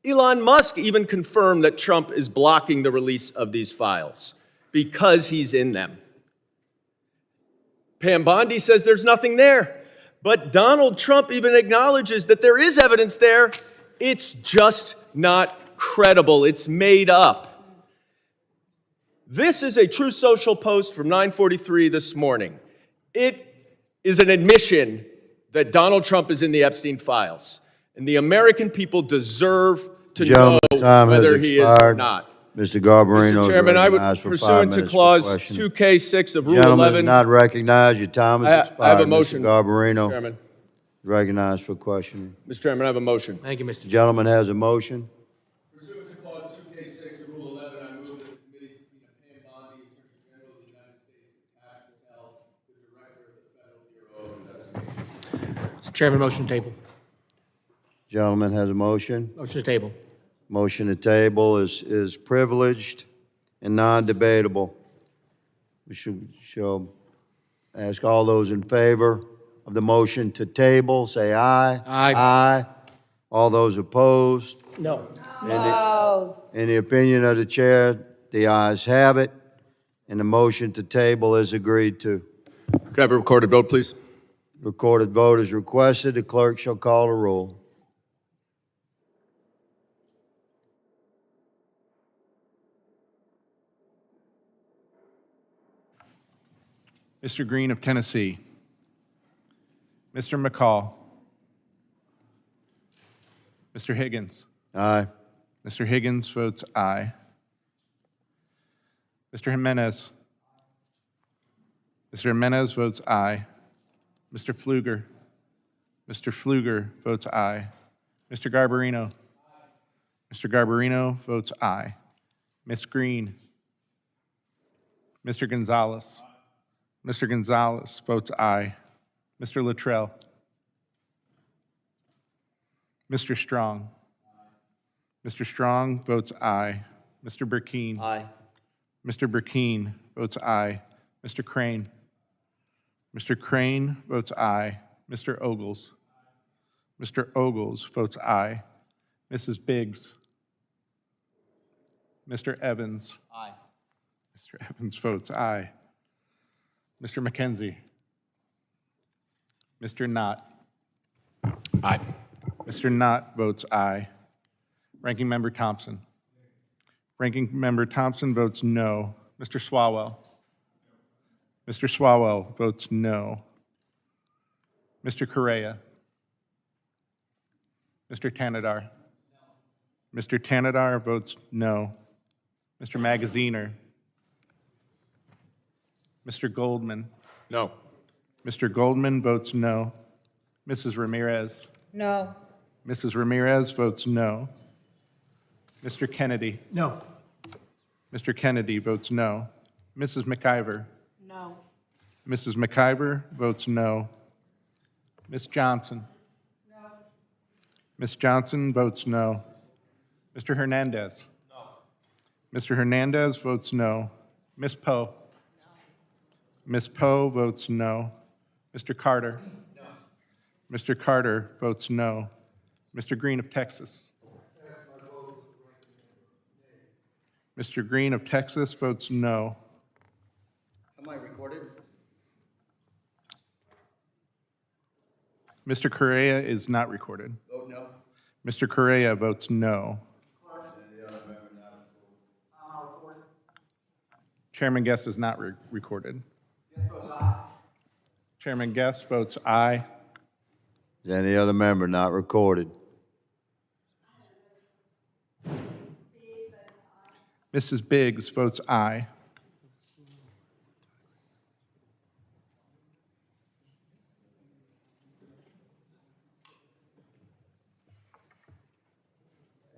Elon Musk even confirmed that Trump is blocking the release of these files because he's in them. Pam Bondi says there's nothing there, but Donald Trump even acknowledges that there is evidence there. It's just not credible. It's made up. This is a True Social post from 9:43 this morning. It is an admission that Donald Trump is in the Epstein files, and the American people deserve to Gentlemen, know time has whether he is or expired. not. Mr. Garbarino Mr. is Chairman, I would, recognized for 5 pursuant to minutes for Clause questioning. 2K6 of Rule Gentleman is 11, not recognized. Your time has expired. I have a motion. Mr. Garbarino Chairman. is recognized for questioning. Mr. Chairman, I have a motion. Thank you, Mr. The gentleman has a motion. Pursuant to Clause 2K6 of Rule 11, I move that the committee subpoena Pam Bondi, Attorney General of the United States, and Cash Patel, the Director of the Federal Bureau of Investigation. Mr. Chairman, motion to table. Gentleman has a motion. Motion to table. Motion to table is privileged and non-debatable. We shall ask all those in favor of the motion to table, say aye. Aye. Aye. All those opposed? No. In the opinion of the chair, the ayes have it, and the motion to table is agreed to. Could I have a recorded vote, please? Recorded vote is requested. The clerk shall call the roll. Mr. Green of Tennessee. Mr. McCall. Mr. Higgins. Aye. Mr. Higgins votes aye. Mr. Jimenez. Mr. Jimenez votes aye. Mr. Pfluger. Mr. Pfluger votes aye. Mr. Garbarino. Mr. Garbarino votes aye. Ms. Green. Mr. Gonzalez. Mr. Gonzalez votes aye. Mr. Luttrell. Mr. Strong. Mr. Strong votes aye. Mr. Burkeen. Aye. Mr. Burkeen votes aye. Mr. Crane. Mr. Crane votes aye. Mr. Ogles. Mr. Ogles votes aye. Mrs. Biggs. Mr. Evans. Aye. Mr. Evans votes aye. Mr. McKenzie. Mr. Knott. Aye. Mr. Knott votes aye. Ranking Member Thompson. Ranking Member Thompson votes no. Mr. Swalwell. Mr. Swalwell votes no. Mr. Correa. Mr. Tanadar. Mr. Tanadar votes no. Mr. Magaziner. Mr. Goldman. No. Mr. Goldman votes no. Mrs. Ramirez. No. Mrs. Ramirez votes no. Mr. Kennedy. No. Mr. Kennedy votes no. Mrs. McIver. No. Mrs. McIver votes no. Ms. Johnson. No. Ms. Johnson votes no. Mr. Hernandez. No. Mr. Hernandez votes no. Ms. Poe. Ms. Poe votes no. Mr. Carter. No. Mr. Carter votes no. Mr. Green of Texas. Mr. Green of Texas votes no. Am I recorded? Mr. Correa is not recorded. Vote no. Mr. Correa votes no. Chairman Guest is not recorded. Chairman Guest votes aye. Is any other member not recorded? Mrs. Biggs votes aye.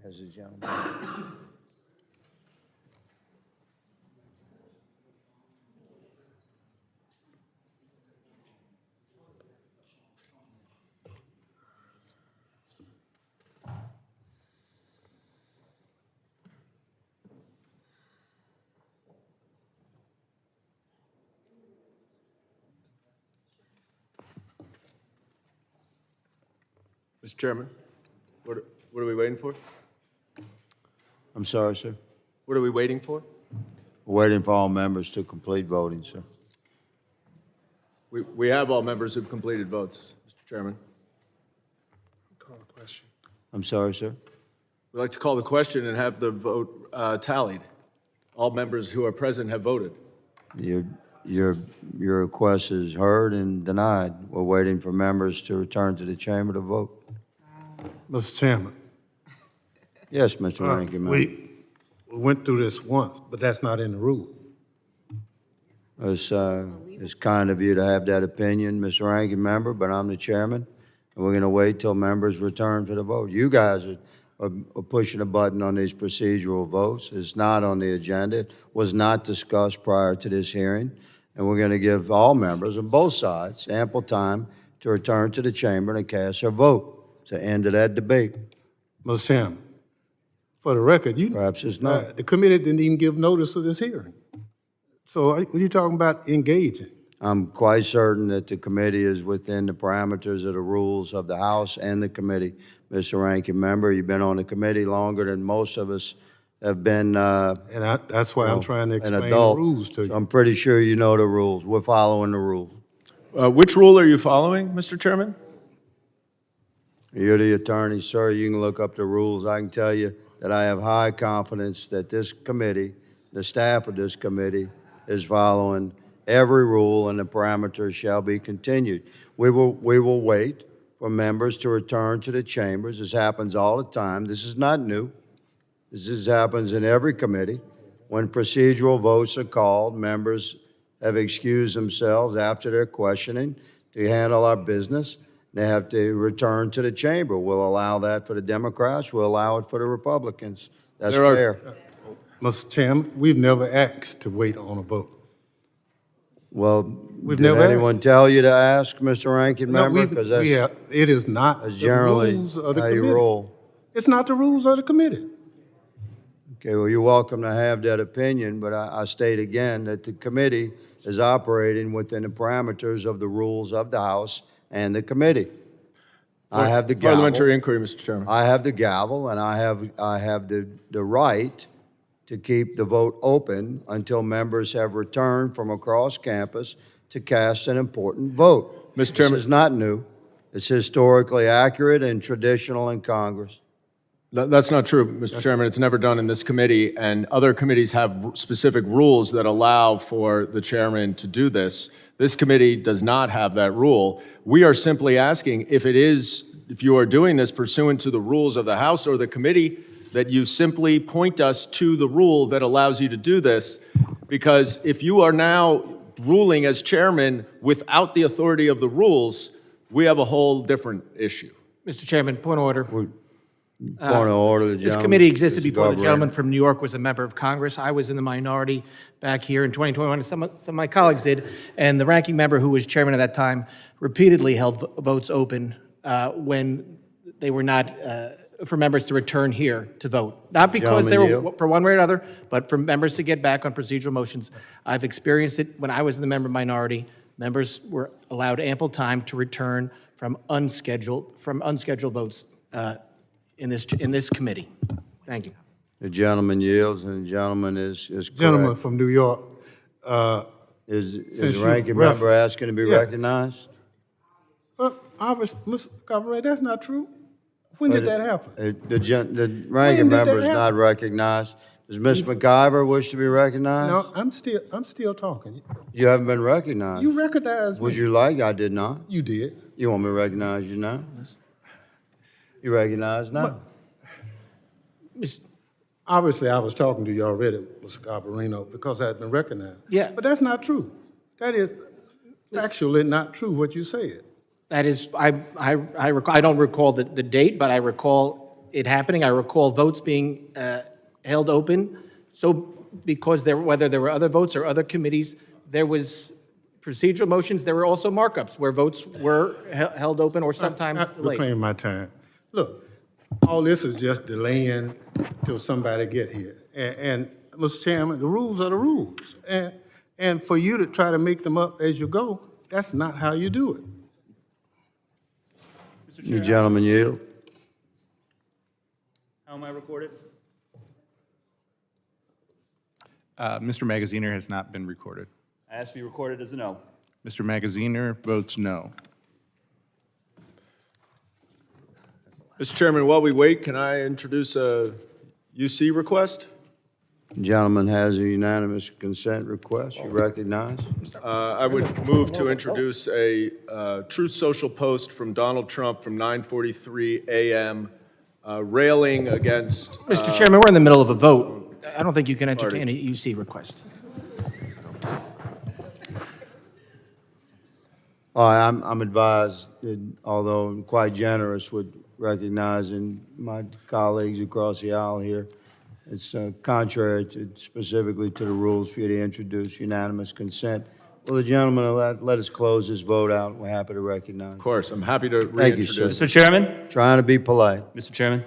As a gentleman. Mr. Chairman, what are we waiting for? I'm sorry, sir. What are we waiting for? We're waiting for all members to complete voting, sir. We have all members who've completed votes, Mr. Chairman. Call the question. I'm sorry, sir. We'd like to call the question and have the vote tallied. All members who are present have voted. Your request is heard and denied. We're waiting for members to return to the chamber to vote. Mr. Chairman, Yes, Mr. Ranking Member. we went through this once, but that's not in the rule. It's kind of you to have that opinion, Mr. Ranking Member, but I'm the chairman, and we're going to wait till members return for the vote. You guys are pushing a button on these procedural votes. It's not on the agenda. It was not discussed prior to this hearing, and we're going to give all members on both sides ample time to return to the chamber and cast their vote to end of that debate. Mr. Chairman, for the record, Perhaps it's not. the committee didn't even give notice of this hearing. So are you talking about engaging? I'm quite certain that the committee is within the parameters of the rules of the House and the committee. Mr. Ranking Member, you've been on the committee longer than most of us have been, That's why I'm trying to an explain the adult. rules to you. So I'm pretty sure you know the rules. We're following the rules. Which rule are you following, Mr. Chairman? You're the attorney, sir. You can look up the rules. I can tell you that I have high confidence that this committee, the staff of this committee, is following every rule, and the parameters shall be continued. We will wait for members to return to the chambers. This happens all the time. This is not new. This happens in every committee. When procedural votes are called, members have excused themselves after their questioning to handle our business. They have to return to the chamber. We'll allow that for the Democrats. We'll allow it for the Republicans. That's fair. Mr. Chairman, we've never asked to wait on a vote. Well, We've did never anyone tell you to ask, Mr. Ranking No, Member? Because it is not that's the generally rules of the how you committee. roll. It's not the rules of the committee. Okay, well, you're welcome to have that opinion, but I state again that the committee is operating within the parameters of the rules of the House and the committee. I have the gavel. Parliamentary inquiry, Mr. Chairman. I have the gavel, and I have the right to keep the vote open until members have returned from across campus to cast an important vote. Mr. Chairman. This is not new. It's historically accurate and traditional in Congress. That's not true, Mr. Chairman. It's never done in this committee, and other committees have specific rules that allow for the chairman to do this. This committee does not have that rule. We are simply asking if you are doing this pursuant to the rules of the House or the committee, that you simply point us to the rule that allows you to do this, because if you are now ruling as chairman without the authority of the rules, we have a whole different issue. Mr. Chairman, point of order. Point of order, the This gentleman. committee existed Mr. before the Garbarino. gentleman from New York was a member of Congress. I was in the minority back here in 2021, and some of my colleagues did. And the ranking member, who was chairman at that time, repeatedly held votes open when they were not, for members to return here to vote. Not because they Gentleman, were for one way or another, but for members to get back on procedural motions. I've experienced it when I was in the member minority. Members were allowed ample time to return from unscheduled votes in this committee. Thank you. The gentleman yields, and the gentleman is correct. Gentleman from New York, Is since the you ranking ref- member asking to be Yeah. recognized? Mr. Cabaret, that's not true. When did that happen? The ranking did that member is happen? not recognized. Does Ms. McIver wish to be recognized? No, I'm still talking. You haven't been recognized. You recognized me. Would you like? I did not. You did. You want me to recognize you now? You recognize now? Obviously, I was talking to you already, Mr. Garbarino, because I had been recognized. Yeah. But that's not true. That is factually not true what you said. That is, I don't recall the date, but I recall it happening. I recall votes being held open. So because whether there were other votes or other committees, there was procedural motions. There were also markups where votes were held open or sometimes delayed. Reclaim my time. Look, all this is just delaying till somebody get here. And Mr. Chairman, the rules are the rules. And for you to try to make them up as you go, that's not how you do it. You gentlemen yield. How am I recorded? Mr. Magaziner has not been recorded. I ask to be recorded as a no. Mr. Magaziner votes no. Mr. Chairman, while we wait, can I introduce a UC request? Gentleman has a unanimous consent request. You recognize? I would move to introduce a Truth Social post from Donald Trump from 9:43 a.m. Railing against. Mr. Chairman, we're in the middle of a vote. I don't think you can entertain a UC request. I'm advised, that although I'm quite generous with recognizing my colleagues across the aisle here, it's contrary specifically to the rules for you to introduce unanimous consent. Will the gentleman let us close this vote out? We're happy to recognize. Of course, I'm happy to Thank you, sir. reintroduce. Mr. Chairman? Trying to be polite. Mr. Chairman?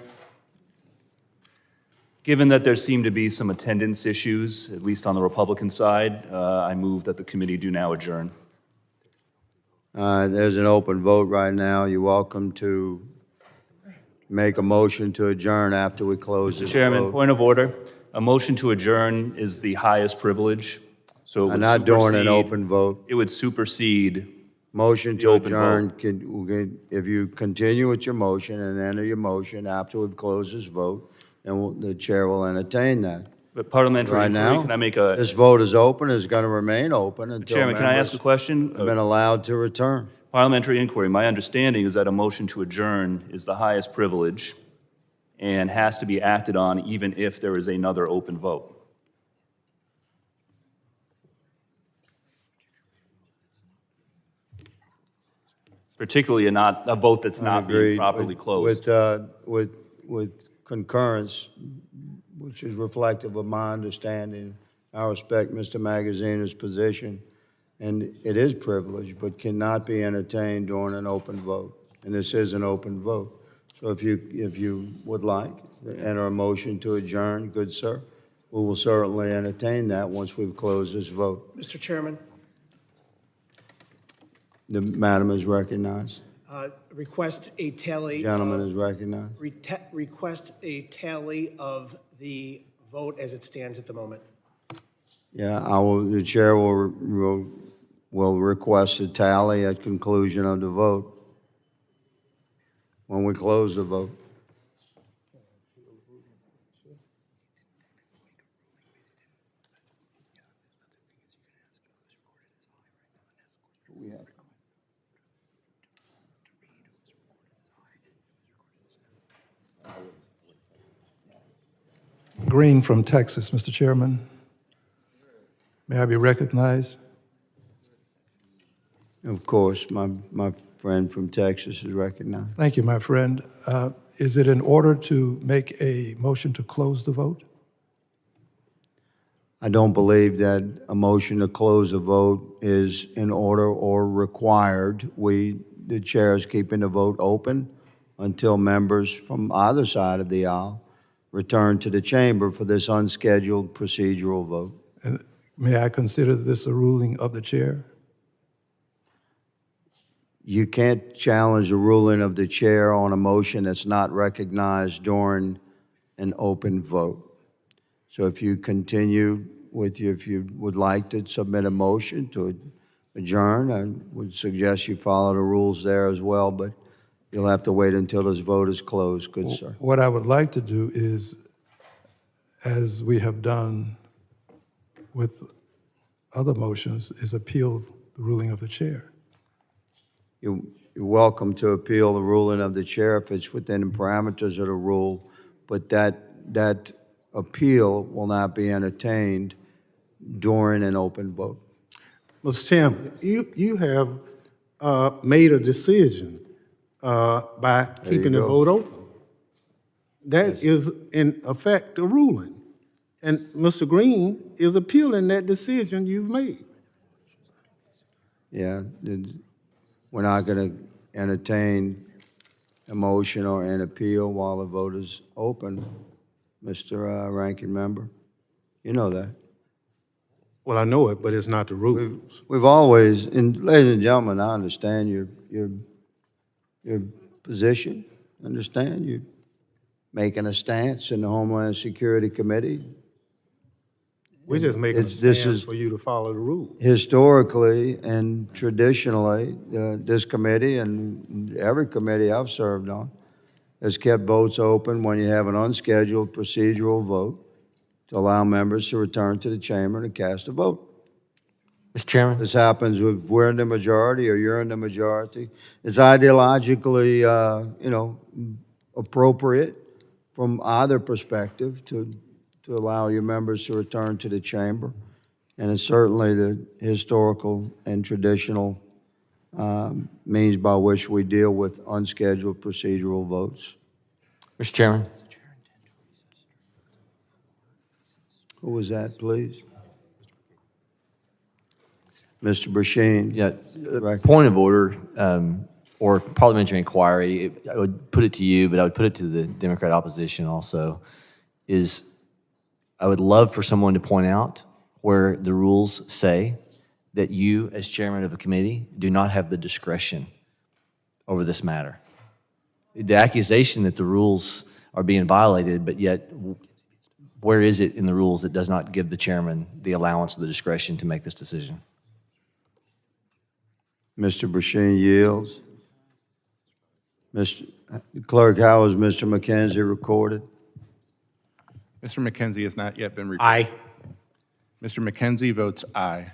Given that there seem to be some attendance issues, at least on the Republican side, I move that the committee do now adjourn. There's an open vote right now. You're welcome to make a motion to adjourn after we close this Mr. Chairman, vote. point of order. A motion to adjourn is the highest privilege, so it would I'm not doing an supersede- open vote. It would supersede. Motion The to open adjourn, if you continue with your motion and enter your motion after we've closed this vote, then the chair will entertain that. But parliamentary Right inquiry, now, can I make a, this vote is open, it's going to remain open until Chairman, can I ask a members question? have been allowed to return. Parliamentary inquiry, my understanding is that a motion to adjourn is the highest privilege and has to be acted on even if there is another open vote. Particularly a vote that's not being Agreed. properly closed. With concurrence, which is reflective of my understanding, I respect Mr. Magazzino's position, and it is privileged, but cannot be entertained during an open vote. And this is an open vote. So if you would like, enter a motion to adjourn, good sir, we will certainly entertain that once we've closed this vote. Mr. Chairman, The madam is recognized. request a tally. Gentleman is recognized. Request a tally of the vote as it stands at the moment. Yeah, the chair will request a tally at conclusion of the vote, when we close the vote. Green from Texas, Mr. Chairman. May I be recognized? Of course, my friend from Texas is recognized. Thank you, my friend. Is it in order to make a motion to close the vote? I don't believe that a motion to close a vote is in order or required. The chair is keeping the vote open until members from either side of the aisle return to the chamber for this unscheduled procedural vote. And may I consider this a ruling of the chair? You can't challenge the ruling of the chair on a motion that's not recognized during an open vote. So if you continue if you would like to submit a motion to adjourn, I would suggest you follow the rules there as well, but you'll have to wait until this vote is closed, good sir. What I would like to do is, as we have done with other motions, is appeal the ruling of the chair. You're welcome to appeal the ruling of the chair if it's within the parameters of the rule, but that appeal will not be entertained during an open vote. Mr. Chairman, you have made a decision by keeping the go. vote open. That is, in effect, a ruling. And Mr. Green is appealing that decision you've made. Yeah, we're not going to entertain a motion or an appeal while the vote is open, Mr. Ranking Member. You know that. Well, I know it, but it's not the rules. We've always, and ladies and gentlemen, I understand your position. Understand you making a stance in the Homeland Security Committee. We're just making a This stance is for you to follow the rules. historically and traditionally, this committee and every committee I've served on has kept votes open when you have an unscheduled procedural vote. to allow members to return to the chamber and cast a vote. Mr. Chairman? This happens if we're in the majority or you're in the majority. It's ideologically, appropriate from either perspective to allow your members to return to the chamber. And it's certainly the historical and traditional means by which we deal with unscheduled procedural votes. Mr. Chairman? Who was that, please? Mr. Brashean. Yeah, point of order, or parliamentary inquiry, I would put it to you, but I would put it to the Democrat opposition also, is I would love for someone to point out where the rules say that you, as chairman of a committee, do not have the discretion over this matter. The accusation that the rules are being violated, but yet where is it in the rules that does not give the chairman the allowance or the discretion to make this decision? Mr. Brashean yields. Mr. Clerk, how is Mr. McKenzie recorded? Mr. McKenzie has not yet been recorded. Aye. Mr. McKenzie votes aye.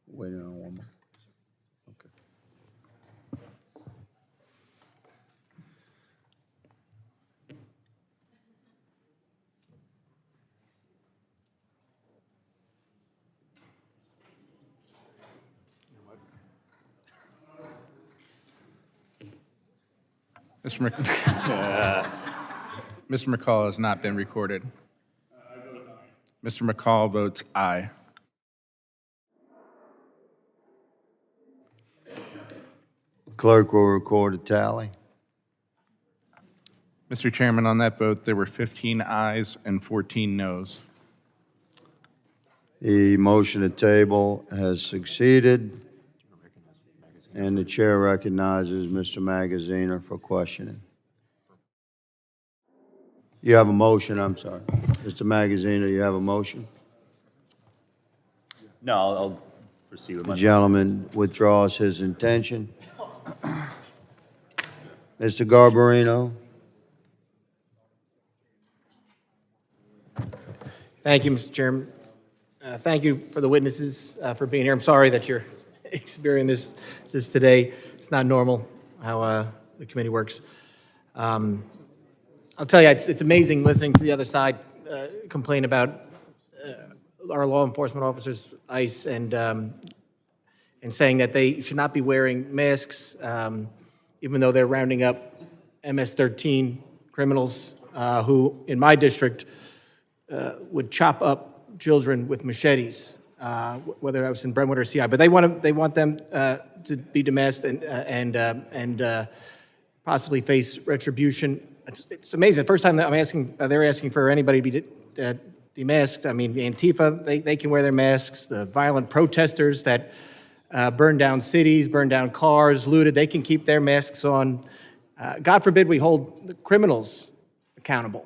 Wait on one more. Mr. Mr. McCall has not been recorded. Mr. McCall votes aye. Clerk will record a tally. Mr. Chairman, on that vote, there were 15 ayes and 14 noes. The motion to table has succeeded, and the chair recognizes Mr. Magaziner for questioning. You have a motion, I'm sorry. Mr. Magaziner, you have a motion? No, I'll proceed with The my... gentleman withdraws his intention. Mr. Garbarino? Thank you, Mr. Chairman. Thank you for the witnesses for being here. I'm sorry that you're experiencing this today. It's not normal how the committee works. I'll tell you, it's amazing listening to the other side complain about our law enforcement officers, ICE, and saying that they should not be wearing masks, even though they're rounding up MS-13 criminals who, in my district, would chop up children with machetes, whether I was in Brentwood or CI. But they want them to be demasked and possibly face retribution. It's amazing. The first time that they're asking for anybody to be demasked. I mean, Antifa, they can wear their masks. The violent protesters that burn down cities, burn down cars, looted, they can keep their masks on. God forbid we hold the criminals accountable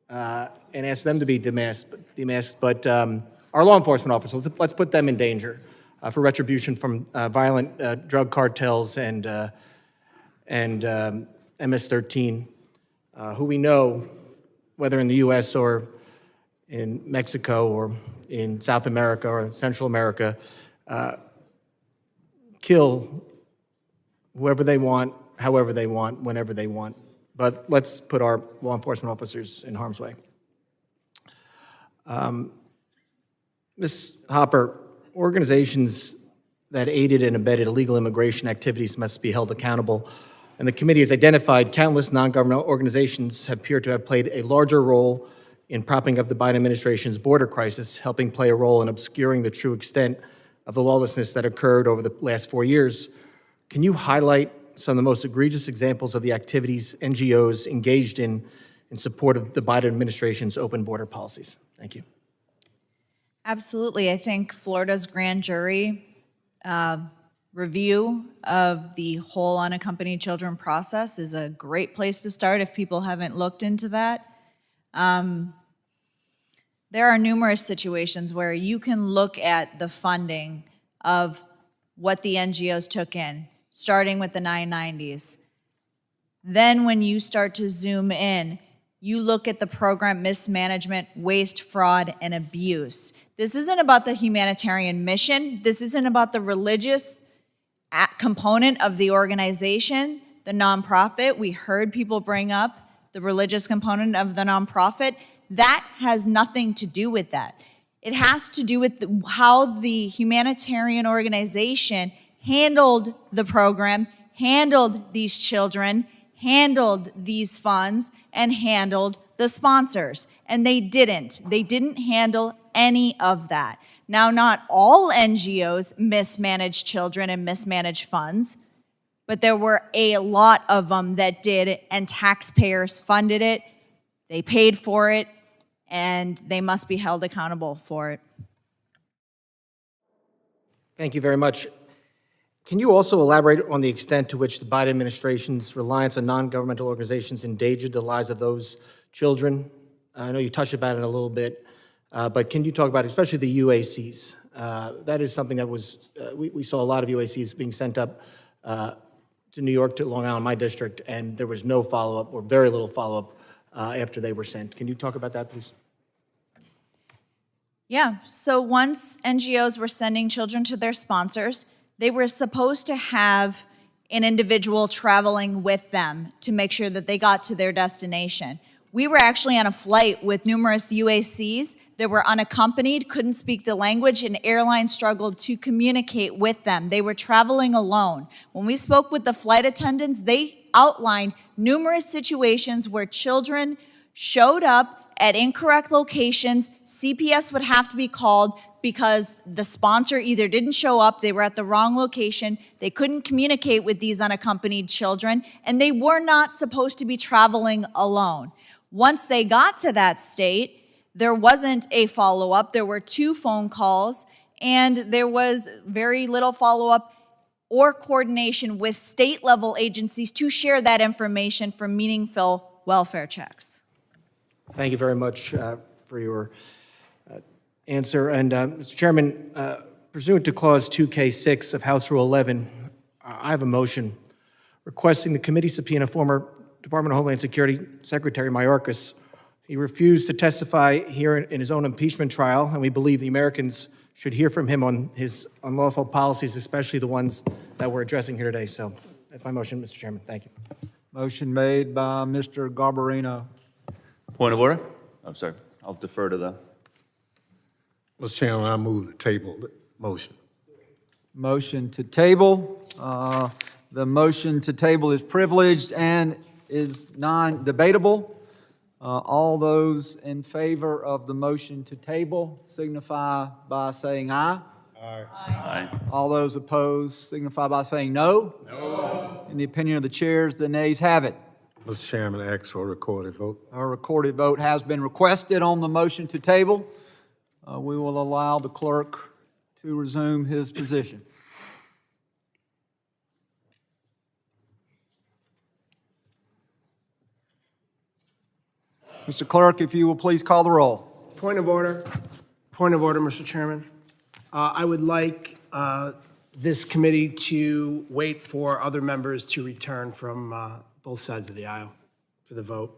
and ask them to be demasked. But our law enforcement officers, let's put them in danger for retribution from violent drug cartels and MS-13, who we know, whether in the U.S. or in Mexico or in South America or in Central America, kill whoever they want, however they want, whenever they want. But let's put our law enforcement officers in harm's way. Ms. Hopper, organizations that aided and abetted illegal immigration activities must be held accountable. And the committee has identified countless non-governmental organizations appear to have played a larger role in propping up the Biden administration's border crisis, helping play a role in obscuring the true extent of the lawlessness that occurred over the last 4 years. Can you highlight some of the most egregious examples of the activities NGOs engaged in support of the Biden administration's open border policies? Thank you. Absolutely. I think Florida's grand jury review of the whole unaccompanied children process is a great place to start if people haven't looked into that. There are numerous situations where you can look at the funding of what the NGOs took in, starting with the 990s. Then when you start to zoom in, you look at the program mismanagement, waste, fraud, and abuse. This isn't about the humanitarian mission. This isn't about the religious component of the organization, the nonprofit. We heard people bring up the religious component of the nonprofit. That has nothing to do with that. It has to do with how the humanitarian organization handled the program, handled these children, handled these funds, and handled the sponsors. And they didn't. They didn't handle any of that. Now, not all NGOs mismanage children and mismanage funds, but there were a lot of them that did, and taxpayers funded it, they paid for it, and they must be held accountable for it. Thank you very much. Can you also elaborate on the extent to which the Biden administration's reliance on non-governmental organizations endangered the lives of those children? I know you touched about it a little bit, but can you talk about especially the UACs? That is something that was, we saw a lot of UACs being sent up to New York, to Long Island, my district, and there was no follow-up or very little follow-up after they were sent. Can you talk about that, please? Yeah, so once NGOs were sending children to their sponsors, they were supposed to have an individual traveling with them to make sure that they got to their destination. We were actually on a flight with numerous UACs that were unaccompanied, couldn't speak the language, and airlines struggled to communicate with them. They were traveling alone. When we spoke with the flight attendants, they outlined numerous situations where children showed up at incorrect locations. CPS would have to be called because the sponsor either didn't show up, they were at the wrong location, they couldn't communicate with these unaccompanied children, and they were not supposed to be traveling alone. Once they got to that state, there wasn't a follow-up. There were 2 phone calls, and there was very little follow-up or coordination with state-level agencies to share that information for meaningful welfare checks. Thank you very much for your answer. And Mr. Chairman, pursuant to Clause 2K6 of House Rule 11, I have a motion requesting the committee subpoena former Department of Homeland Security Secretary Mayorkas. He refused to testify here in his own impeachment trial, and we believe the Americans should hear from him on his unlawful policies, especially the ones that we're addressing here today. So that's my motion, Mr. Chairman. Thank you. Motion made by Mr. Garbarino. Point of order? I'm sorry. I'll defer to the... Mr. Chairman, I move to table the motion. Motion to table. The motion to table is privileged and is non-debatable. All those in favor of the motion to table signify by saying aye. Aye. Aye. All those opposed signify by saying no. No. In the opinion of the chairs, the nays have it. Mr. Chairman, I ask for a recorded vote. A recorded vote has been requested on the motion to table. We will allow the clerk to resume his position. Mr. Clerk, if you will please call the roll. Point of order. Point of order, Mr. Chairman. I would like this committee to wait for other members to return from both sides of the aisle for the vote.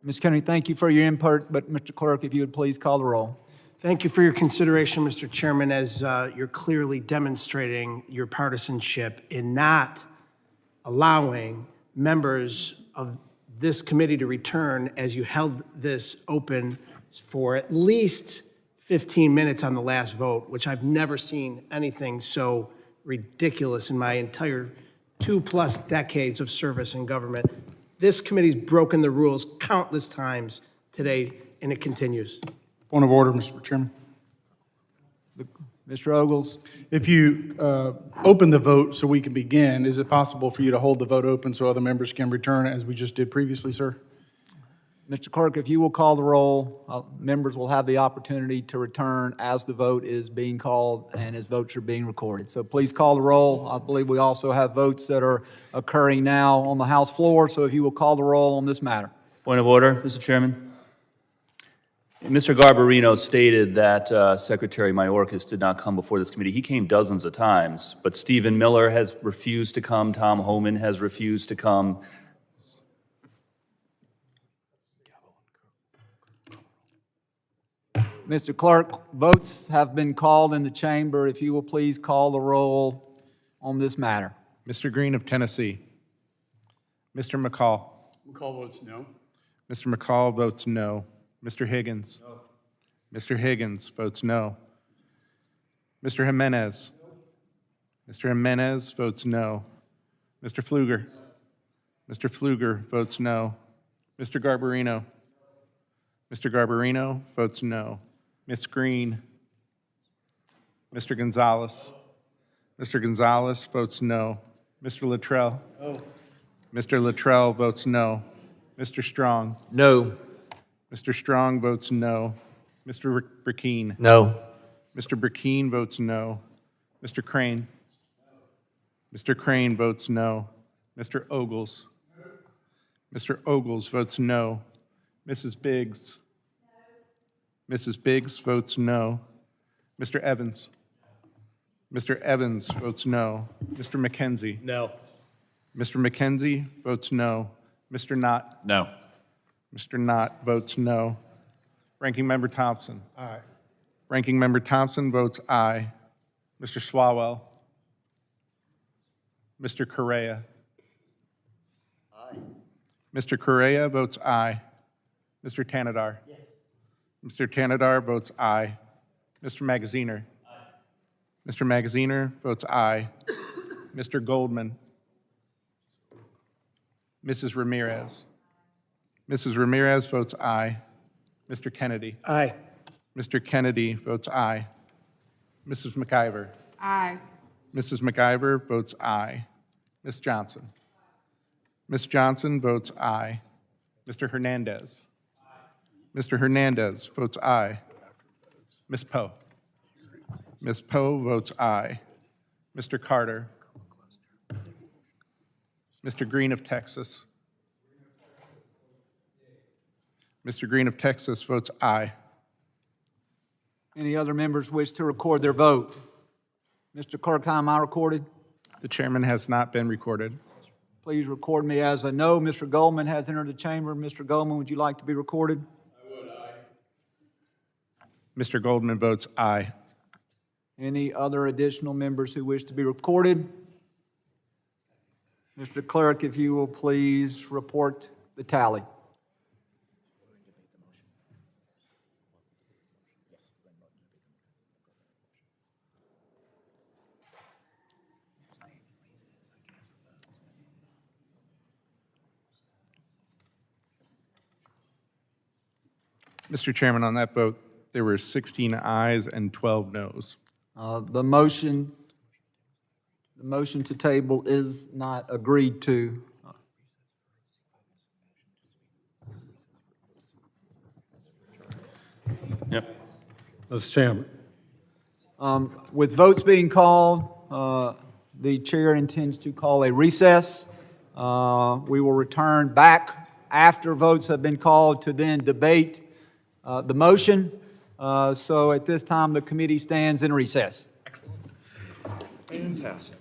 Ms. Kennedy, thank you for your input, but Mr. Clerk, if you would please call the roll. Thank you for your consideration, Mr. Chairman, as you're clearly demonstrating your partisanship in not allowing members of this committee to return as you held this open for at least 15 minutes on the last vote, which I've never seen anything so ridiculous in my entire 2+ decades of service in government. This committee's broken the rules countless times today, and it continues. Point of order, Mr. Chairman. Mr. Ogles. If you open the vote so we can begin, is it possible for you to hold the vote open so other members can return as we just did previously, sir? Mr. Clerk, if you will call the roll, members will have the opportunity to return as the vote is being called and as votes are being recorded. So please call the roll. I believe we also have votes that are occurring now on the House floor, so if you will call the roll on this matter. Point of order, Mr. Chairman. Mr. Garbarino stated that Secretary Mayorkas did not come before this committee. He came dozens of times, but Stephen Miller has refused to come. Tom Homan has refused to come. Mr. Clerk, votes have been called in the chamber. If you will please call the roll on this matter. Mr. Green of Tennessee. Mr. McCall. McCall votes no. Mr. McCall votes no. Mr. Higgins. No. Mr. Higgins votes no. Mr. Jimenez. Mr. Jimenez votes no. Mr. Pfluger. Mr. Pfluger votes no. Mr. Garbarino. Mr. Garbarino votes no. Ms. Green. Mr. Gonzalez. Mr. Gonzalez votes no. Mr. Luttrell. No. Mr. Luttrell votes no. Mr. Strong. No. Mr. Strong votes no. Mr. Burkeen. No. Mr. Burkeen votes no. Mr. Crane. Mr. Crane votes no. Mr. Ogles. Mr. Ogles votes no. Mrs. Biggs. Mrs. Biggs votes no. Mr. Evans. Mr. Evans votes no. Mr. McKenzie. No. Mr. McKenzie votes no. Mr. Knott. No. Mr. Knott votes no. Ranking Member Thompson. Aye. Ranking Member Thompson votes aye. Mr. Swalwell. Mr. Correa. Aye. Mr. Correa votes aye. Mr. Tanadar. Yes. Mr. Tanadar votes aye. Mr. Magaziner. Aye. Mr. Magaziner votes aye. Mr. Goldman. Mrs. Ramirez. Mrs. Ramirez votes aye. Mr. Kennedy. Aye. Mr. Kennedy votes aye. Mrs. McIver. Aye. Mrs. McIver votes aye. Ms. Johnson. Ms. Johnson votes aye. Mr. Hernandez. Mr. Hernandez votes aye. Ms. Poe. Ms. Poe votes aye. Mr. Carter. Mr. Green of Texas. Mr. Green of Texas votes aye. Any other members wish to record their vote? Mr. Clerk, how am I recorded? The chairman has not been recorded. Please record me as a no. Mr. Goldman has entered the chamber. Mr. Goldman, would you like to be recorded? I would, aye. Mr. Goldman votes aye. Any other additional members who wish to be recorded? Mr. Clerk, if you will please report the tally. Mr. Chairman, on that vote, there were 16 ayes and 12 noes. The motion to table is not agreed to. Yep. Mr. Chairman. With votes being called, the chair intends to call a recess. We will return back after votes have been called to then debate the motion. So at this time, the committee stands in recess. Fantastic.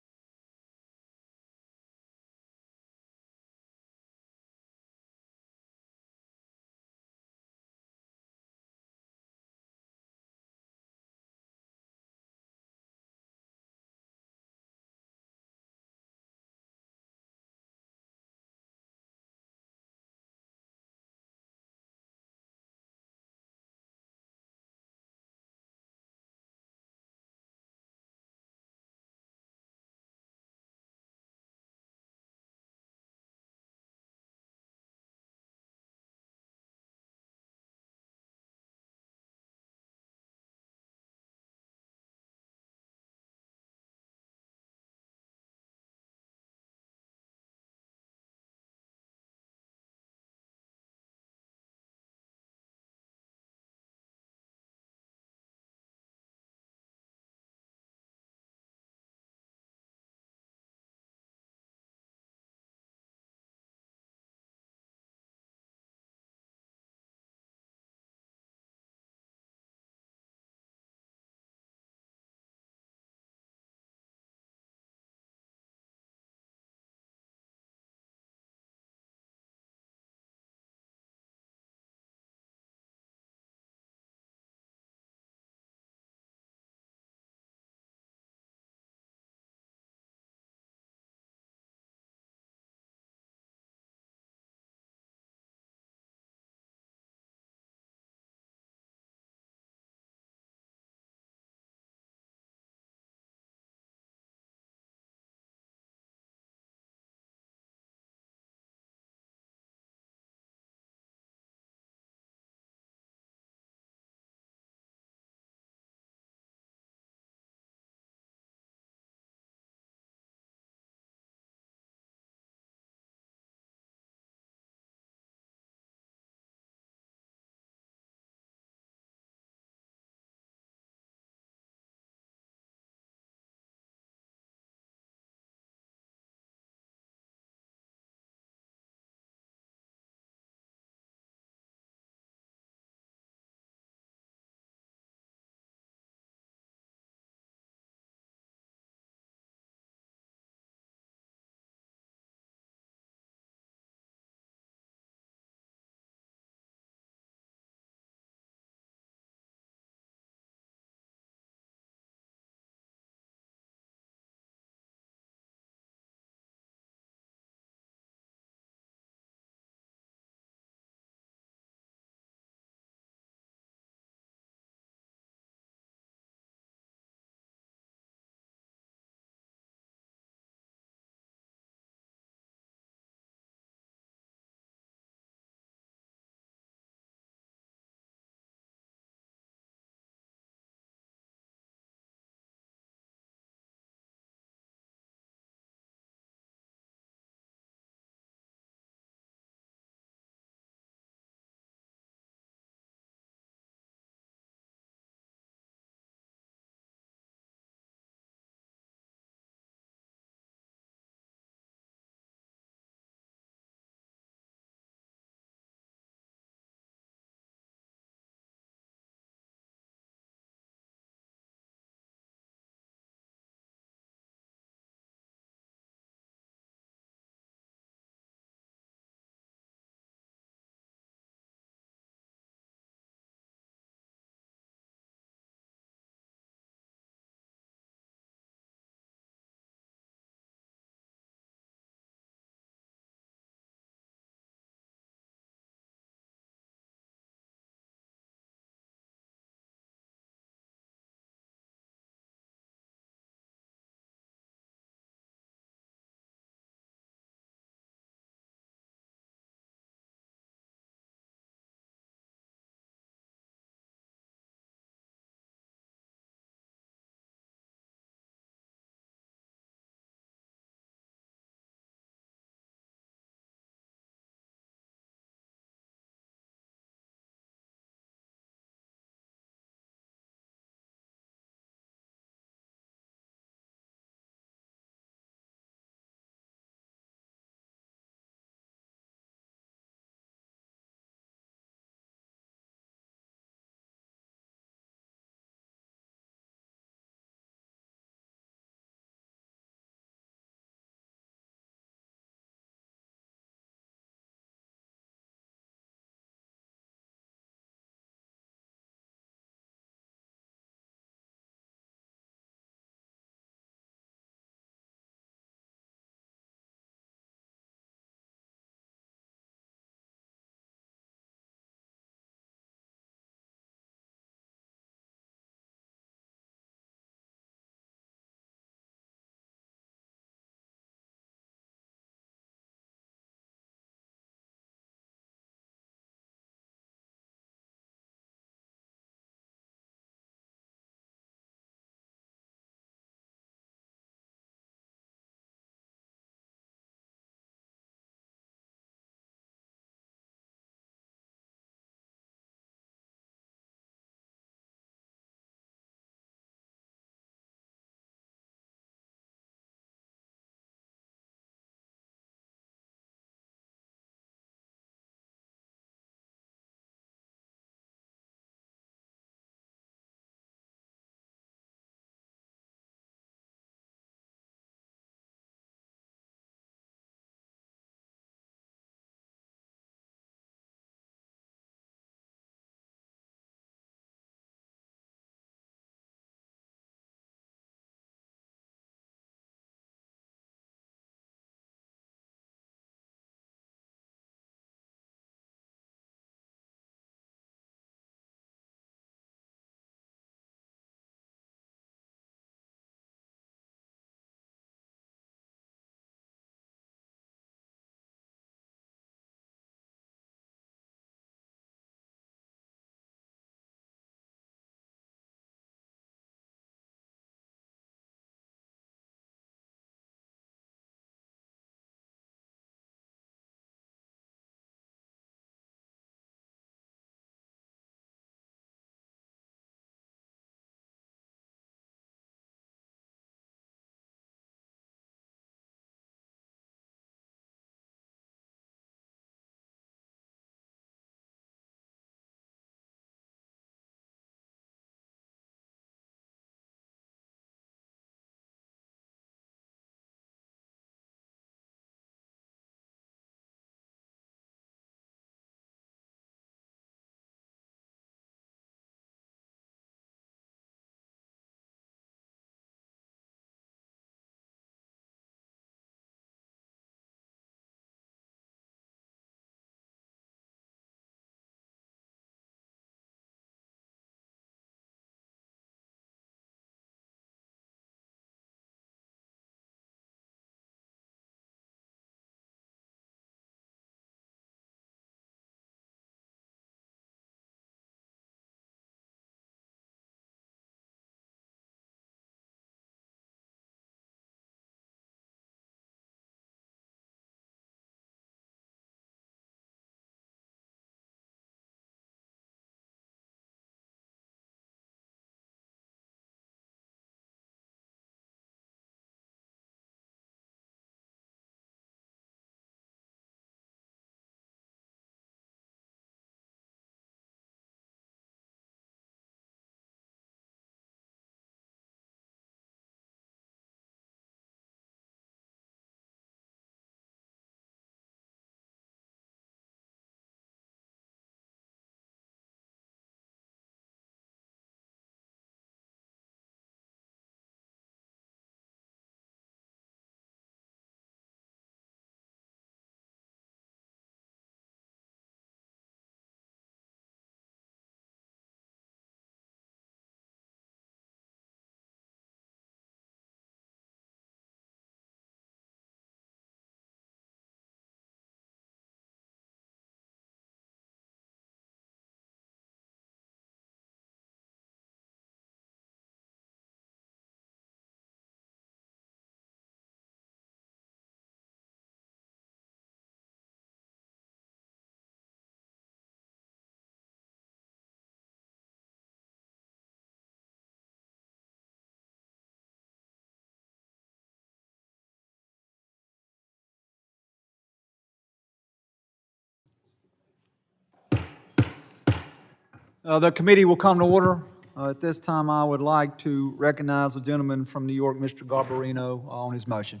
The committee will come to order. At this time, I would like to recognize the gentleman from New York, Mr. Garbarino, on his motion.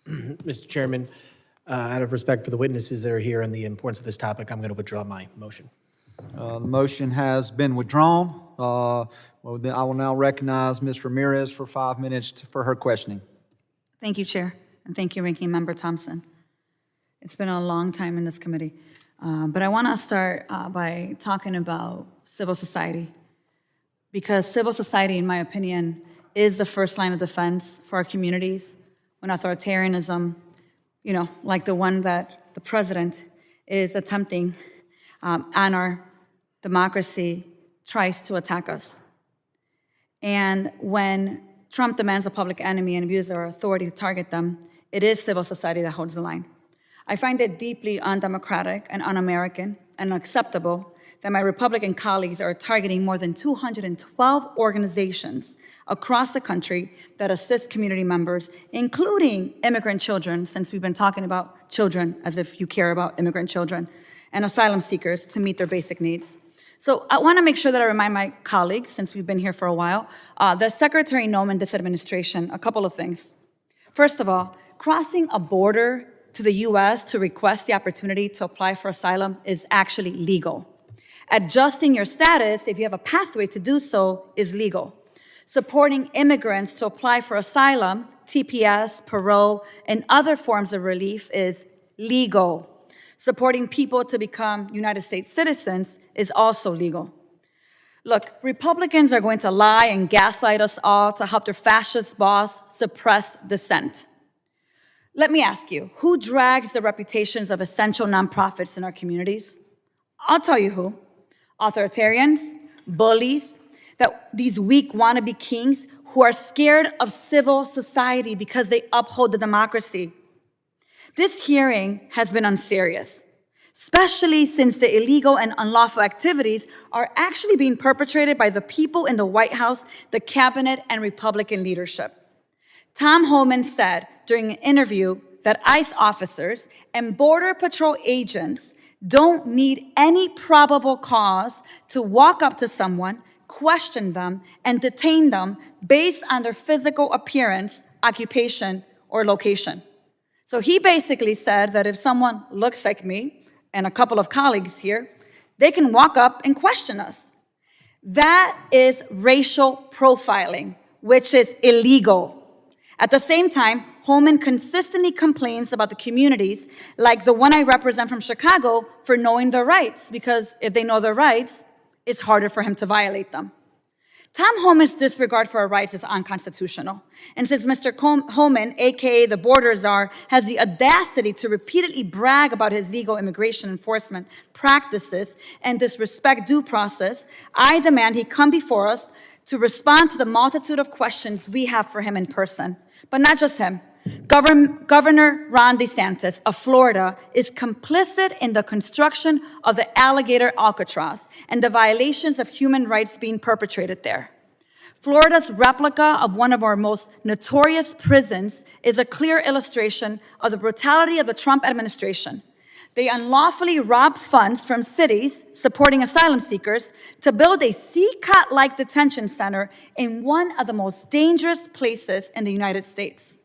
Mr. Chairman, out of respect for the witnesses that are here and the importance of this topic, I'm going to withdraw my motion. The motion has been withdrawn. Then I will now recognize Ms. Ramirez for 5 minutes for her questioning. Thank you, Chair, and thank you, Ranking Member Thompson. It's been a long time in this committee, but I want to start by talking about civil society, because civil society, in my opinion, is the first line of defense for our communities when authoritarianism, like the one that the president is attempting on our democracy, tries to attack us. And when Trump demands a public enemy and abuses our authority to target them, it is civil society that holds the line. I find it deeply undemocratic and un-American and unacceptable that my Republican colleagues are targeting more than 212 organizations across the country that assist community members, including immigrant children, since we've been talking about children as if you care about immigrant children, and asylum seekers to meet their basic needs. So I want to make sure that I remind my colleagues, since we've been here for a while, that Secretary Noem and this administration, a couple of things. First of all, crossing a border to the U.S. to request the opportunity to apply for asylum is actually legal. Adjusting your status, if you have a pathway to do so, is legal. Supporting immigrants to apply for asylum, TPS, parole, and other forms of relief is legal. Supporting people to become United States citizens is also legal. Look, Republicans are going to lie and gaslight us all to help their fascist boss suppress dissent. Let me ask you, who drags the reputations of essential nonprofits in our communities? I'll tell you who. Authoritarians, bullies, these weak wannabe kings who are scared of civil society because they uphold the democracy. This hearing has been unserious, especially since the illegal and unlawful activities are actually being perpetrated by the people in the White House, the cabinet, and Republican leadership. Tom Homan said during an interview that ICE officers and Border Patrol agents don't need any probable cause to walk up to someone, question them, and detain them based on their physical appearance, occupation, or location. So he basically said that if someone looks like me and a couple of colleagues here, they can walk up and question us. That is racial profiling, which is illegal. At the same time, Homan consistently complains about the communities, like the one I represent from Chicago, for knowing their rights, because if they know their rights, it's harder for him to violate them. Tom Homan's disregard for our rights is unconstitutional. And since Mr. Homan, AKA the border czar, has the audacity to repeatedly brag about his legal immigration enforcement practices and disrespect due process, I demand he come before us to respond to the multitude of questions we have for him in person. But not just him. Governor Ron DeSantis of Florida is complicit in the construction of the alligator Alcatraz and the violations of human rights being perpetrated there. Florida's replica of one of our most notorious prisons is a clear illustration of the brutality of the Trump administration. They unlawfully robbed funds from cities supporting asylum seekers to build a CCOT-like detention center in one of the most dangerous places in the United States.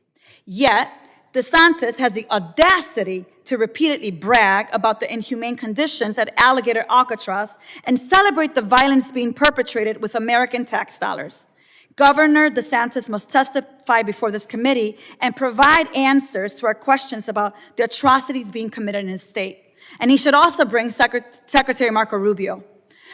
Yet, DeSantis has the audacity to repeatedly brag about the inhumane conditions at Alligator Alcatraz and celebrate the violence being perpetrated with American tax dollars. Governor DeSantis must testify before this committee and provide answers to our questions about the atrocities being committed in his state. And he should also bring Secretary Marco Rubio.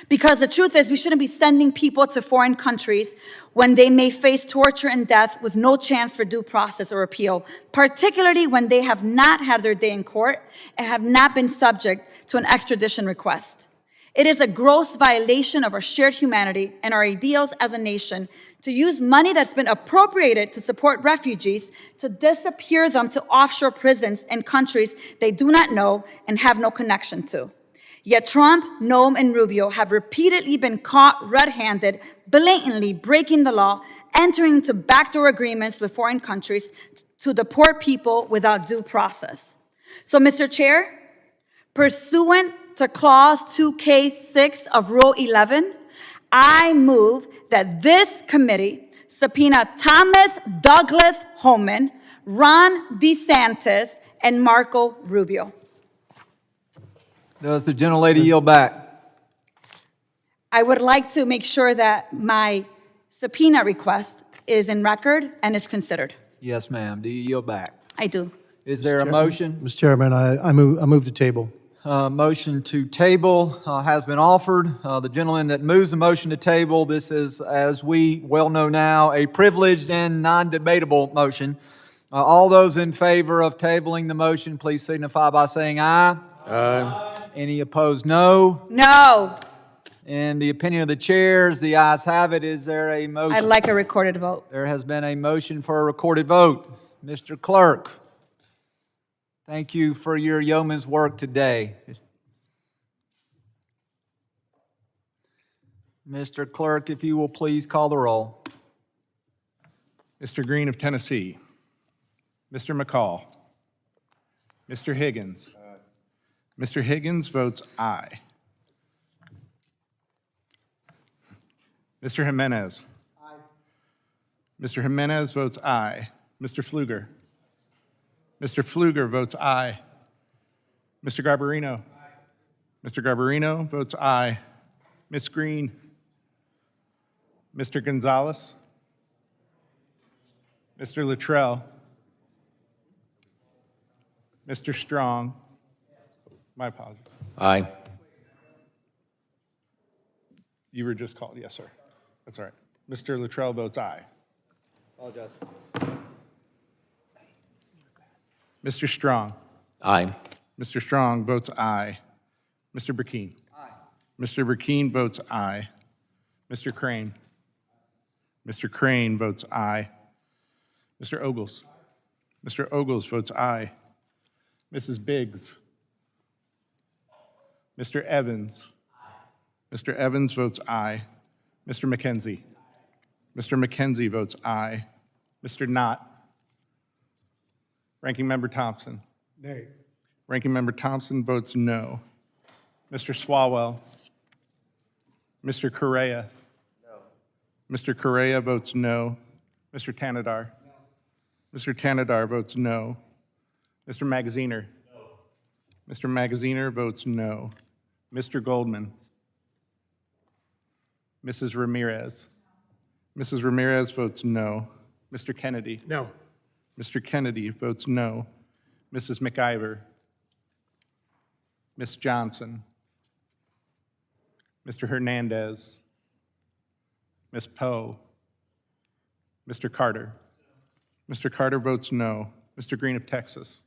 Because the truth is, we shouldn't be sending people to foreign countries when they may face torture and death with no chance for due process or appeal, particularly when they have not had their day in court and have not been subject to an extradition request. It is a gross violation of our shared humanity and our ideals as a nation to use money that's been appropriated to support refugees to disappear them to offshore prisons in countries they do not know and have no connection to. Yet Trump, Noem, and Rubio have repeatedly been caught red-handed, blatantly breaking the law, entering into backdoor agreements with foreign countries to deport people without due process. So, Mr. Chair, pursuant to Clause 2K6 of Rule 11, I move that this committee subpoena Thomas Douglas Homan, Ron DeSantis, and Marco Rubio. Does the gentlelady yield back? I would like to make sure that my subpoena request is in record and is considered. Yes, ma'am. Do you yield back? I do. Is there a motion? Mr. Chairman, I move to table. Motion to table has been offered. The gentleman that moves the motion to table, this is, as we well know now, a privileged and non-debatable motion. All those in favor of tabling the motion, please signify by saying aye. Aye. Any opposed, no. No. In the opinion of the chairs, the ayes have it. Is there a motion? I'd like a recorded vote. There has been a motion for a recorded vote. Mr. Clerk, thank you for your yeoman's work today. Mr. Clerk, if you will please call the roll. Mr. Green of Tennessee. Mr. McCall. Mr. Higgins. Mr. Higgins votes aye. Mr. Jimenez. Aye. Mr. Jimenez votes aye. Mr. Pfluger. Mr. Pfluger votes aye. Mr. Garbarino. Aye. Mr. Garbarino votes aye. Ms. Green. Mr. Gonzalez. Mr. Luttrell. Mr. Strong. My apologies. Aye. You were just called, yes, sir. That's all right. Mr. Luttrell votes aye. Apologize. Mr. Strong. Aye. Mr. Strong votes aye. Mr. Burkeen. Aye. Mr. Burkeen votes aye. Mr. Crane. Mr. Crane votes aye. Mr. Ogles. Mr. Ogles votes aye. Mrs. Biggs. Mr. Evans. Mr. Evans votes aye. Mr. McKenzie. Mr. McKenzie votes aye. Mr. Knott. Ranking Member Thompson. Nay. Ranking Member Thompson votes no. Mr. Swalwell. Mr. Correa. No. Mr. Correa votes no. Mr. Tanadar. No. Mr. Tanadar votes no. Mr. Magaziner. No. Mr. Magaziner votes no. Mr. Goldman. Mrs. Ramirez. Mrs. Ramirez votes no. Mr. Kennedy. No. Mr. Kennedy votes no. Mrs. McIver. Ms. Johnson. Mr. Hernandez. Ms. Poe. Mr. Carter. Mr. Carter votes no. Mr. Green of Texas.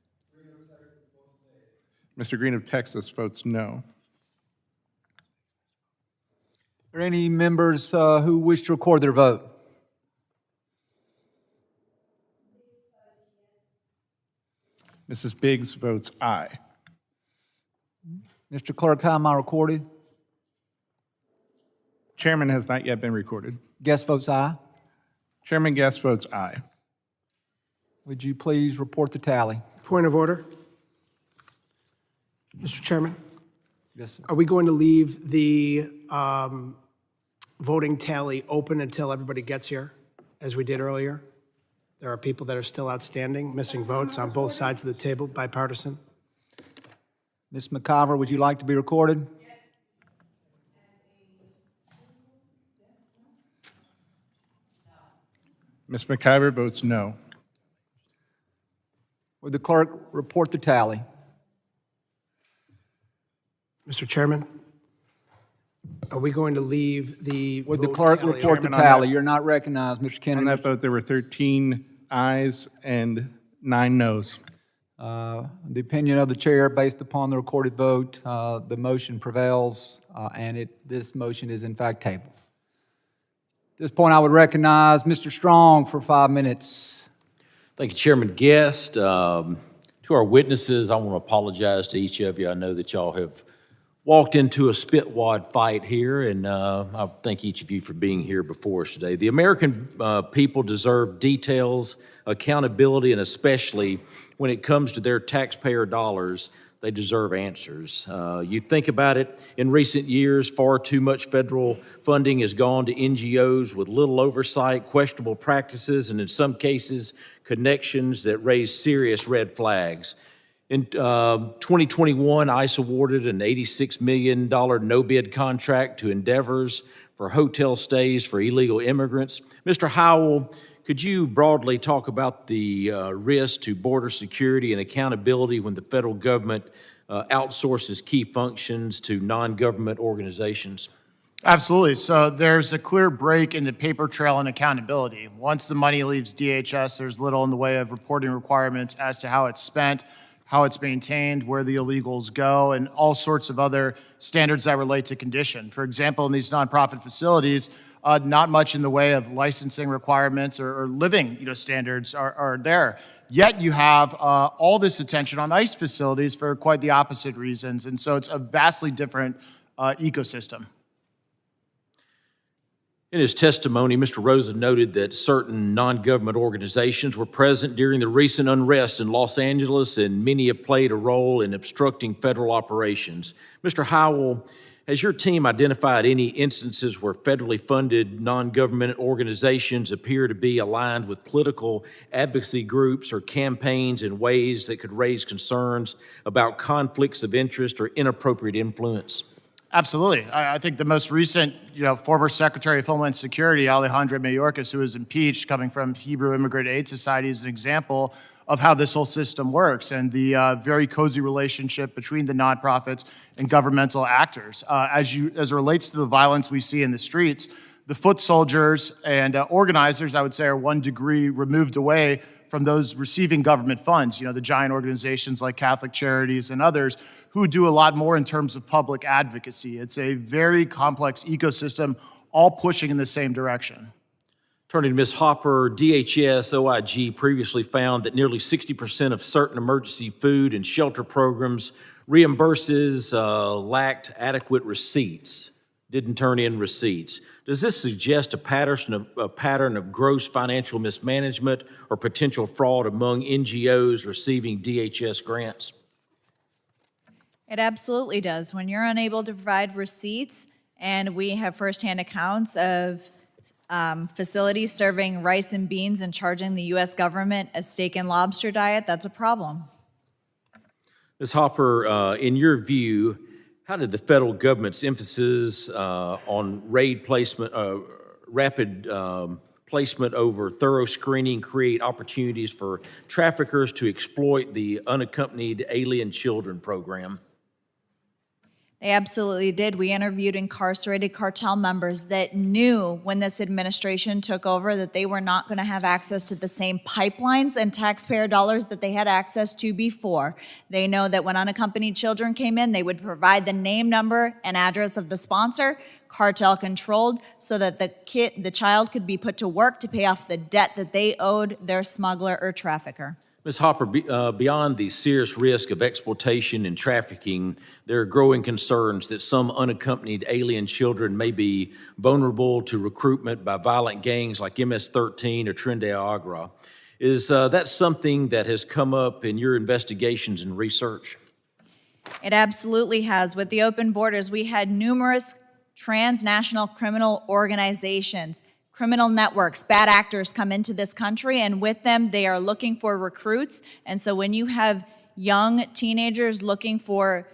Mr. Green of Texas votes no. Are there any members who wish to record their vote? Mrs. Biggs votes aye. Mr. Clerk, how am I recorded? Chairman has not yet been recorded. Guest votes aye. Chairman Guest votes aye. Would you please report the tally? Point of order. Mr. Chairman, Yes, sir. are we going to leave the voting tally open until everybody gets here, as we did earlier? There are people that are still outstanding, missing votes on both sides of the table, bipartisan. Ms. McIver, would you like to be recorded? Ms. McIver votes no. Would the clerk report the tally? Mr. Chairman, are we going to leave the Would the vote clerk tally report the Chairman, on tally? that- You're not recognized, Mr. On Kennedy. that vote, there were 13 ayes and 9 noes. The opinion of the chair, based upon the recorded vote, the motion prevails, and this motion is in fact tabled. At this point, I would recognize Mr. Strong for 5 minutes. Thank you, Chairman Guest. To our witnesses, I want to apologize to each of you. I know that y'all have walked into a spit-wad fight here, and I thank each of you for being here before us today. The American people deserve details, accountability, and especially when it comes to their taxpayer dollars, They deserve answers. You think about it, in recent years, far too much federal funding has gone to NGOs with little oversight, questionable practices, and in some cases, connections that raise serious red flags. In 2021, ICE awarded an $86 million no-bid contract to Endeavors for hotel stays for illegal immigrants. Mr. Howell, could you broadly talk about the risk to border security and accountability when the federal government outsources key functions to non-government organizations? Absolutely. So there's a clear break in the paper trail and accountability. Once the money leaves DHS, there's little in the way of reporting requirements as to how it's spent, how it's maintained, where the illegals go, and all sorts of other standards that relate to condition. For example, in these nonprofit facilities, not much in the way of licensing requirements or living standards are there. Yet you have all this attention on ICE facilities for quite the opposite reasons. And so it's a vastly different ecosystem. In his testimony, Mr. Rosa noted that certain non-government organizations were present during the recent unrest in Los Angeles, and many have played a role in obstructing federal operations. Mr. Howell, has your team identified any instances where federally funded non-government organizations appear to be aligned with political advocacy groups or campaigns in ways that could raise concerns about conflicts of interest or inappropriate influence? Absolutely. I think the most recent, former Secretary of Homeland Security, Alejandro Mayorkas, who was impeached, coming from Hebrew Immigrant Aid Society, is an example of how this whole system works and the very cozy relationship between the nonprofits and governmental actors. As it relates to the violence we see in the streets, the foot soldiers and organizers, I would say, are 1 degree removed away from those receiving government funds, the giant organizations like Catholic Charities and others who do a lot more in terms of public advocacy. It's a very complex ecosystem, all pushing in the same direction. Turning to Ms. Hopper, DHS OIG previously found that nearly 60% of certain emergency food and shelter programs reimburses lacked adequate receipts, didn't turn in receipts. Does this suggest a pattern of gross financial mismanagement or potential fraud among NGOs receiving DHS grants? It absolutely does. When you're unable to provide receipts, and we have firsthand accounts of facilities serving rice and beans and charging the U.S. government a steak and lobster diet, that's a problem. Ms. Hopper, in your view, how did the federal government's emphasis on rapid placement over thorough screening create opportunities for traffickers to exploit the unaccompanied alien children program? They absolutely did. We interviewed incarcerated cartel members that knew when this administration took over that they were not going to have access to the same pipelines and taxpayer dollars that they had access to before. They know that when unaccompanied children came in, they would provide the name, number, and address of the sponsor, cartel controlled, so that the child could be put to work to pay off the debt that they owed their smuggler or trafficker. Ms. Hopper, beyond the serious risk of exploitation and trafficking, there are growing concerns that some unaccompanied alien children may be vulnerable to recruitment by violent gangs like MS-13 or Tren de Agra. Is that something that has come up in your investigations and research? It absolutely has. With the open borders, we had numerous transnational criminal organizations, criminal networks, bad actors come into this country, and with them, they are looking for recruits. And so when you have young teenagers looking for,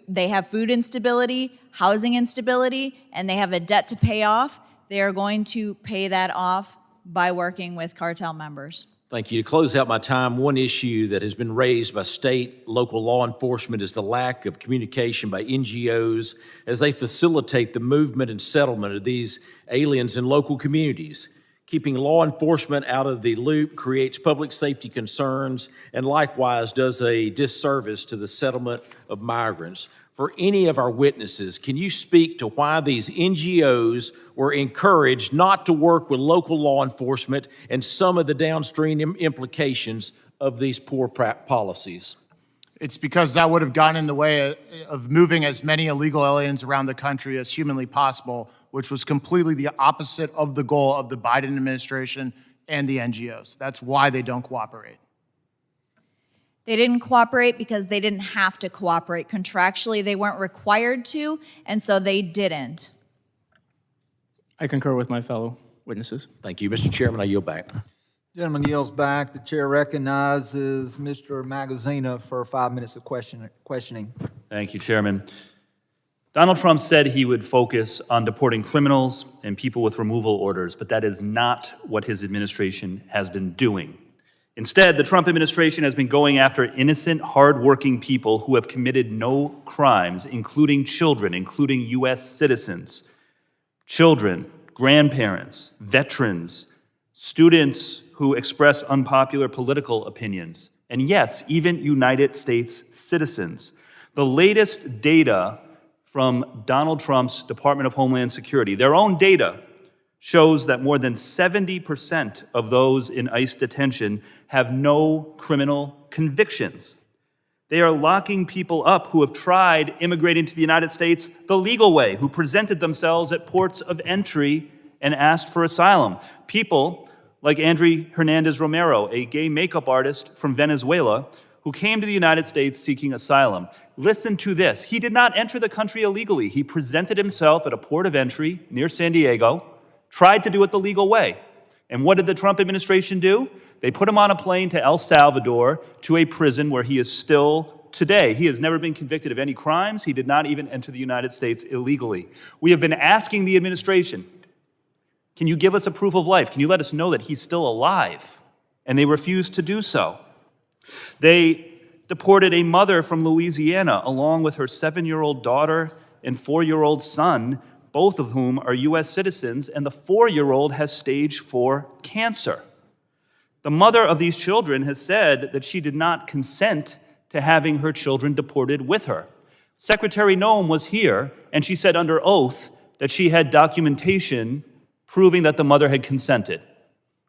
they have food instability, housing instability, and they have a debt to pay off, they are going to pay that off by working with cartel members. Thank you. To close out my time, one issue that has been raised by state, local law enforcement is the lack of communication by NGOs as they facilitate the movement and settlement of these aliens in local communities. Keeping law enforcement out of the loop creates public safety concerns and likewise does a disservice to the settlement of migrants. For any of our witnesses, can you speak to why these NGOs were encouraged not to work with local law enforcement and some of the downstream implications of these poor policies? It's because that would have gotten in the way of moving as many illegal aliens around the country as humanly possible, which was completely the opposite of the goal of the Biden administration and the NGOs. That's why they don't cooperate. They didn't cooperate because they didn't have to cooperate. Contractually, they weren't required to, and so they didn't. I concur with my fellow witnesses. Thank you. Mr. Chairman, I yield back. Gentleman yields back. The chair recognizes Mr. Magaziner for 5 minutes of questioning. Thank you, Chairman. Donald Trump said he would focus on deporting criminals and people with removal orders, but that is not what his administration has been doing. Instead, the Trump administration has been going after innocent, hardworking people who have committed no crimes, including children, including U.S. citizens, children, grandparents, veterans, students who express unpopular political opinions, and yes, even United States citizens. The latest data from Donald Trump's Department of Homeland Security, their own data, shows that more than 70% of those in ICE detention have no criminal convictions. They are locking people up who have tried immigrating to the United States the legal way, who presented themselves at ports of entry and asked for asylum. People like André Hernandez Romero, a gay makeup artist from Venezuela, who came to the United States seeking asylum. Listen to this. He did not enter the country illegally. He presented himself at a port of entry near San Diego, tried to do it the legal way. And what did the Trump administration do? They put him on a plane to El Salvador, to a prison where he is still today. He has never been convicted of any crimes. He did not even enter the United States illegally. We have been asking the administration, can you give us a proof of life? Can you let us know that he's still alive? And they refused to do so. They deported a mother from Louisiana along with her 7-year-old daughter and 4-year-old son, both of whom are U.S. citizens, and the 4-year-old has stage 4 cancer. The mother of these children has said that she did not consent to having her children deported with her. Secretary Noem was here, and she said under oath that she had documentation proving that the mother had consented.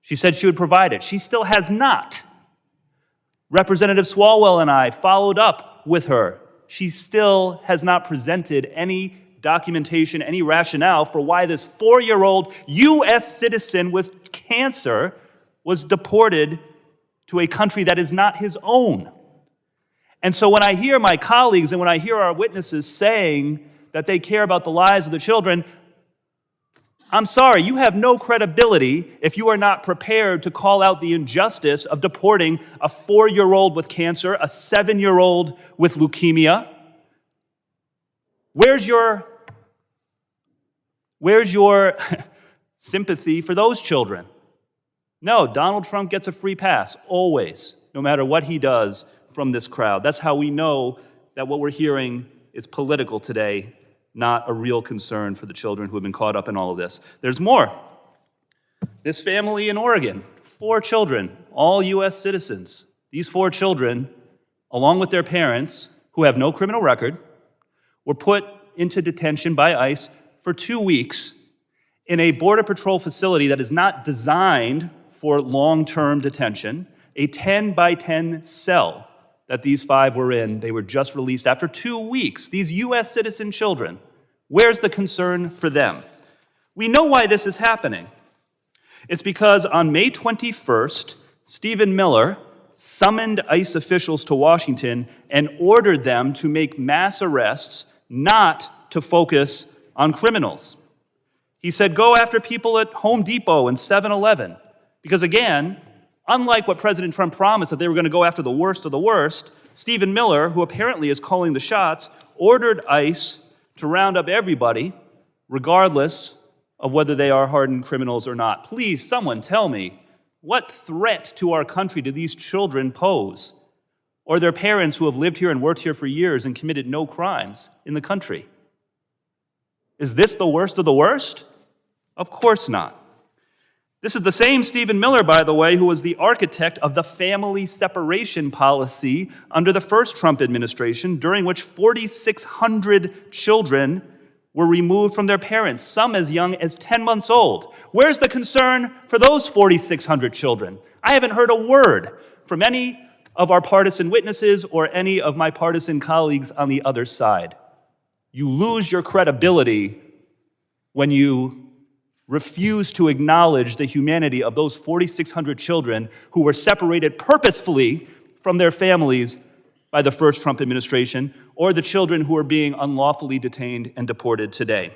She said she would provide it. She still has not. Representative Swalwell and I followed up with her. She still has not presented any documentation, any rationale for why this 4-year-old U.S. citizen with cancer was deported to a country that is not his own. And so when I hear my colleagues and when I hear our witnesses saying that they care about the lives of the children, I'm sorry, you have no credibility if you are not prepared to call out the injustice of deporting a 4-year-old with cancer, a 7-year-old with leukemia. Where's your sympathy for those children? No, Donald Trump gets a free pass, always, no matter what he does from this crowd. That's how we know that what we're hearing is political today, not a real concern for the children who have been caught up in all of this. There's more. This family in Oregon, 4 children, all U.S. citizens. These 4 children, along with their parents, who have no criminal record, were put into detention by ICE for 2 weeks in a Border Patrol facility that is not designed for long-term detention, a 10-by-10 cell that these 5 were in. They were just released after 2 weeks. These U.S. citizen children, where's the concern for them? We know why this is happening. It's because on May 21st, Stephen Miller summoned ICE officials to Washington and ordered them to make mass arrests, not to focus on criminals. He said, go after people at Home Depot and 7-Eleven. Because again, unlike what President Trump promised, that they were going to go after the worst of the worst, Stephen Miller, who apparently is calling the shots, ordered ICE to round up everybody, regardless of whether they are hardened criminals or not. Please, someone tell me, what threat to our country do these children pose? Or their parents who have lived here and worked here for years and committed no crimes in the country? Is this the worst of the worst? Of course not. This is the same Stephen Miller, by the way, who was the architect of the family separation policy under the first Trump administration, during which 4,600 children were removed from their parents, some as young as 10 months old. Where's the concern for those 4,600 children? I haven't heard a word from any of our partisan witnesses or any of my partisan colleagues on the other side. You lose your credibility when you refuse to acknowledge the humanity of those 4,600 children who were separated purposefully from their families by the first Trump administration, or the children who are being unlawfully detained and deported today.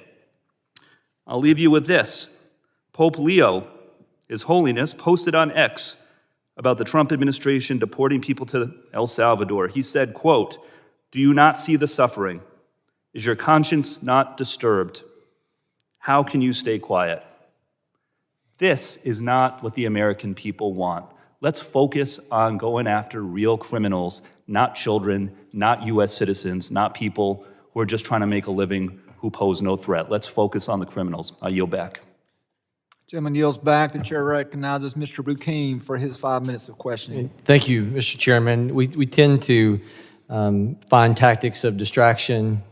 I'll leave you with this. Pope Leo, His Holiness, posted on X about the Trump administration deporting people to El Salvador. He said, quote, "Do you not see the suffering? Is your conscience not disturbed? How can you stay quiet?" This is not what the American people want. Let's focus on going after real criminals, not children, not U.S. citizens, not people who are just trying to make a living who pose no threat. Let's focus on the criminals. I yield back. Gentleman yields back. The chair recognizes Mr. Bucane for his 5 minutes of questioning. Thank you, Mr. Chairman. We tend to find tactics of distraction,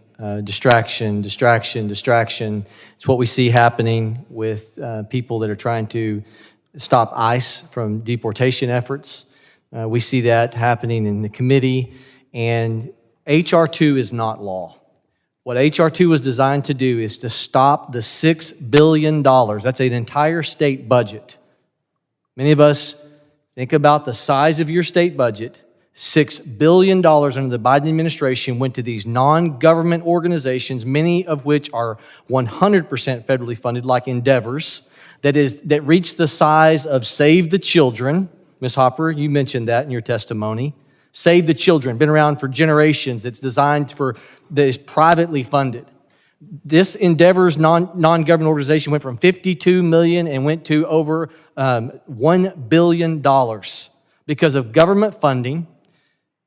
distraction. It's what we see happening with people that are trying to stop ICE from deportation efforts. We see that happening in the committee, and H.R. 2 is not law. What H.R. 2 was designed to do is to stop the $6 billion. That's an entire state budget. Many of us think about the size of your state budget. $6 billion under the Biden administration went to these non-government organizations, many of which are 100% federally funded, like Endeavors, that reach the size of Save the Children. Ms. Hopper, you mentioned that in your testimony. Save the Children, been around for generations. It's designed that is privately funded. This Endeavors non-government organization went from $52 million and went to over $1 billion because of government funding.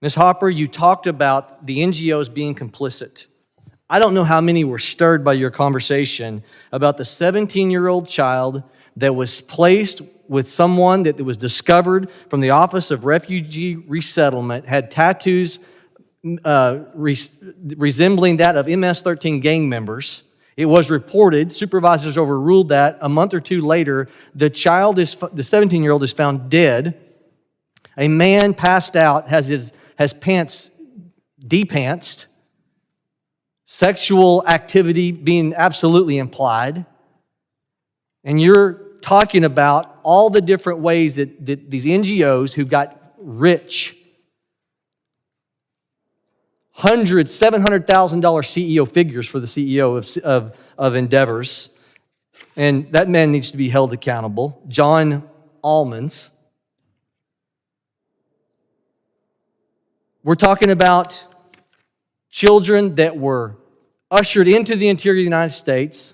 Ms. Hopper, you talked about the NGOs being complicit. I don't know how many were stirred by your conversation about the 17-year-old child that was placed with someone that was discovered from the Office of Refugee Resettlement, had tattoos resembling that of MS-13 gang members. It was reported, supervisors overruled that. A month or two later, the 17-year-old is found dead. A man passed out, has pants de-pantsed, sexual activity being absolutely implied, and you're talking about all the different ways that these NGOs who got rich, $700,000 CEO figures for the CEO of Endeavors, and that man needs to be held accountable, John Almonds. We're talking about children that were ushered into the interior of the United States.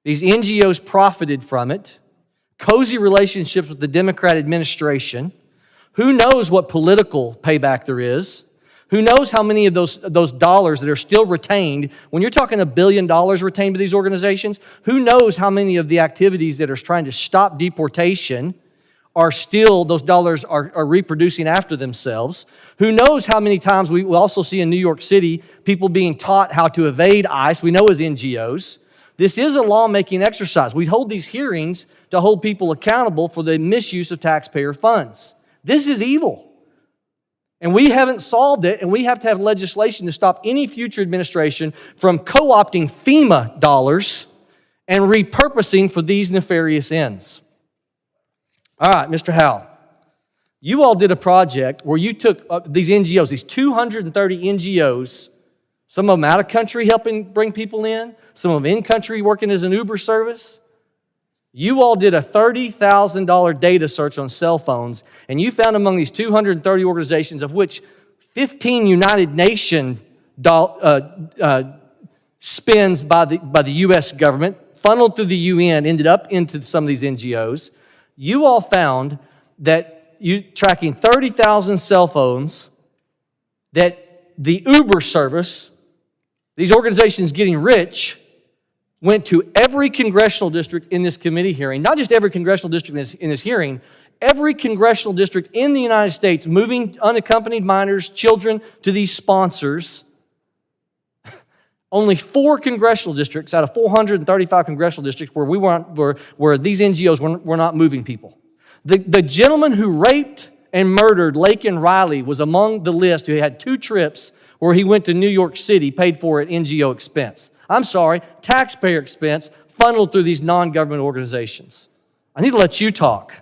These NGOs profited from it. Cozy relationships with the Democrat administration. Who knows what political payback there is? Who knows how many of those dollars that are still retained? When you're talking $1 billion retained by these organizations, who knows how many of the activities that are trying to stop deportation are still, those dollars are reproducing after themselves? Who knows how many times we will also see in New York City people being taught how to evade ICE, we know as NGOs. This is a lawmaking exercise. We hold these hearings to hold people accountable for the misuse of taxpayer funds. This is evil. And we haven't solved it, and we have to have legislation to stop any future administration from co-opting FEMA dollars and repurposing for these nefarious ends. All right, Mr. Howell, you all did a project where you took these NGOs, these 230 NGOs, some of them out of country helping bring people in, some of them in country working as an Uber service. You all did a $30,000 data search on cell phones, and you found among these 230 organizations, of which 15 United Nations spends by the U.S. government, funneled through the UN, ended up into some of these NGOs. You all found that you tracking 30,000 cell phones, that the Uber service, these organizations getting rich, went to every congressional district in this committee hearing, not just every congressional district in this hearing, every congressional district in the United States, moving unaccompanied minors, children to these sponsors. Only 4 congressional districts out of 435 congressional districts where these NGOs were not moving people. The gentleman who raped and murdered Laken Riley was among the list who had 2 trips where he went to New York City, paid for at NGO expense. I'm sorry, taxpayer expense funneled through these non-government organizations. I need to let you talk.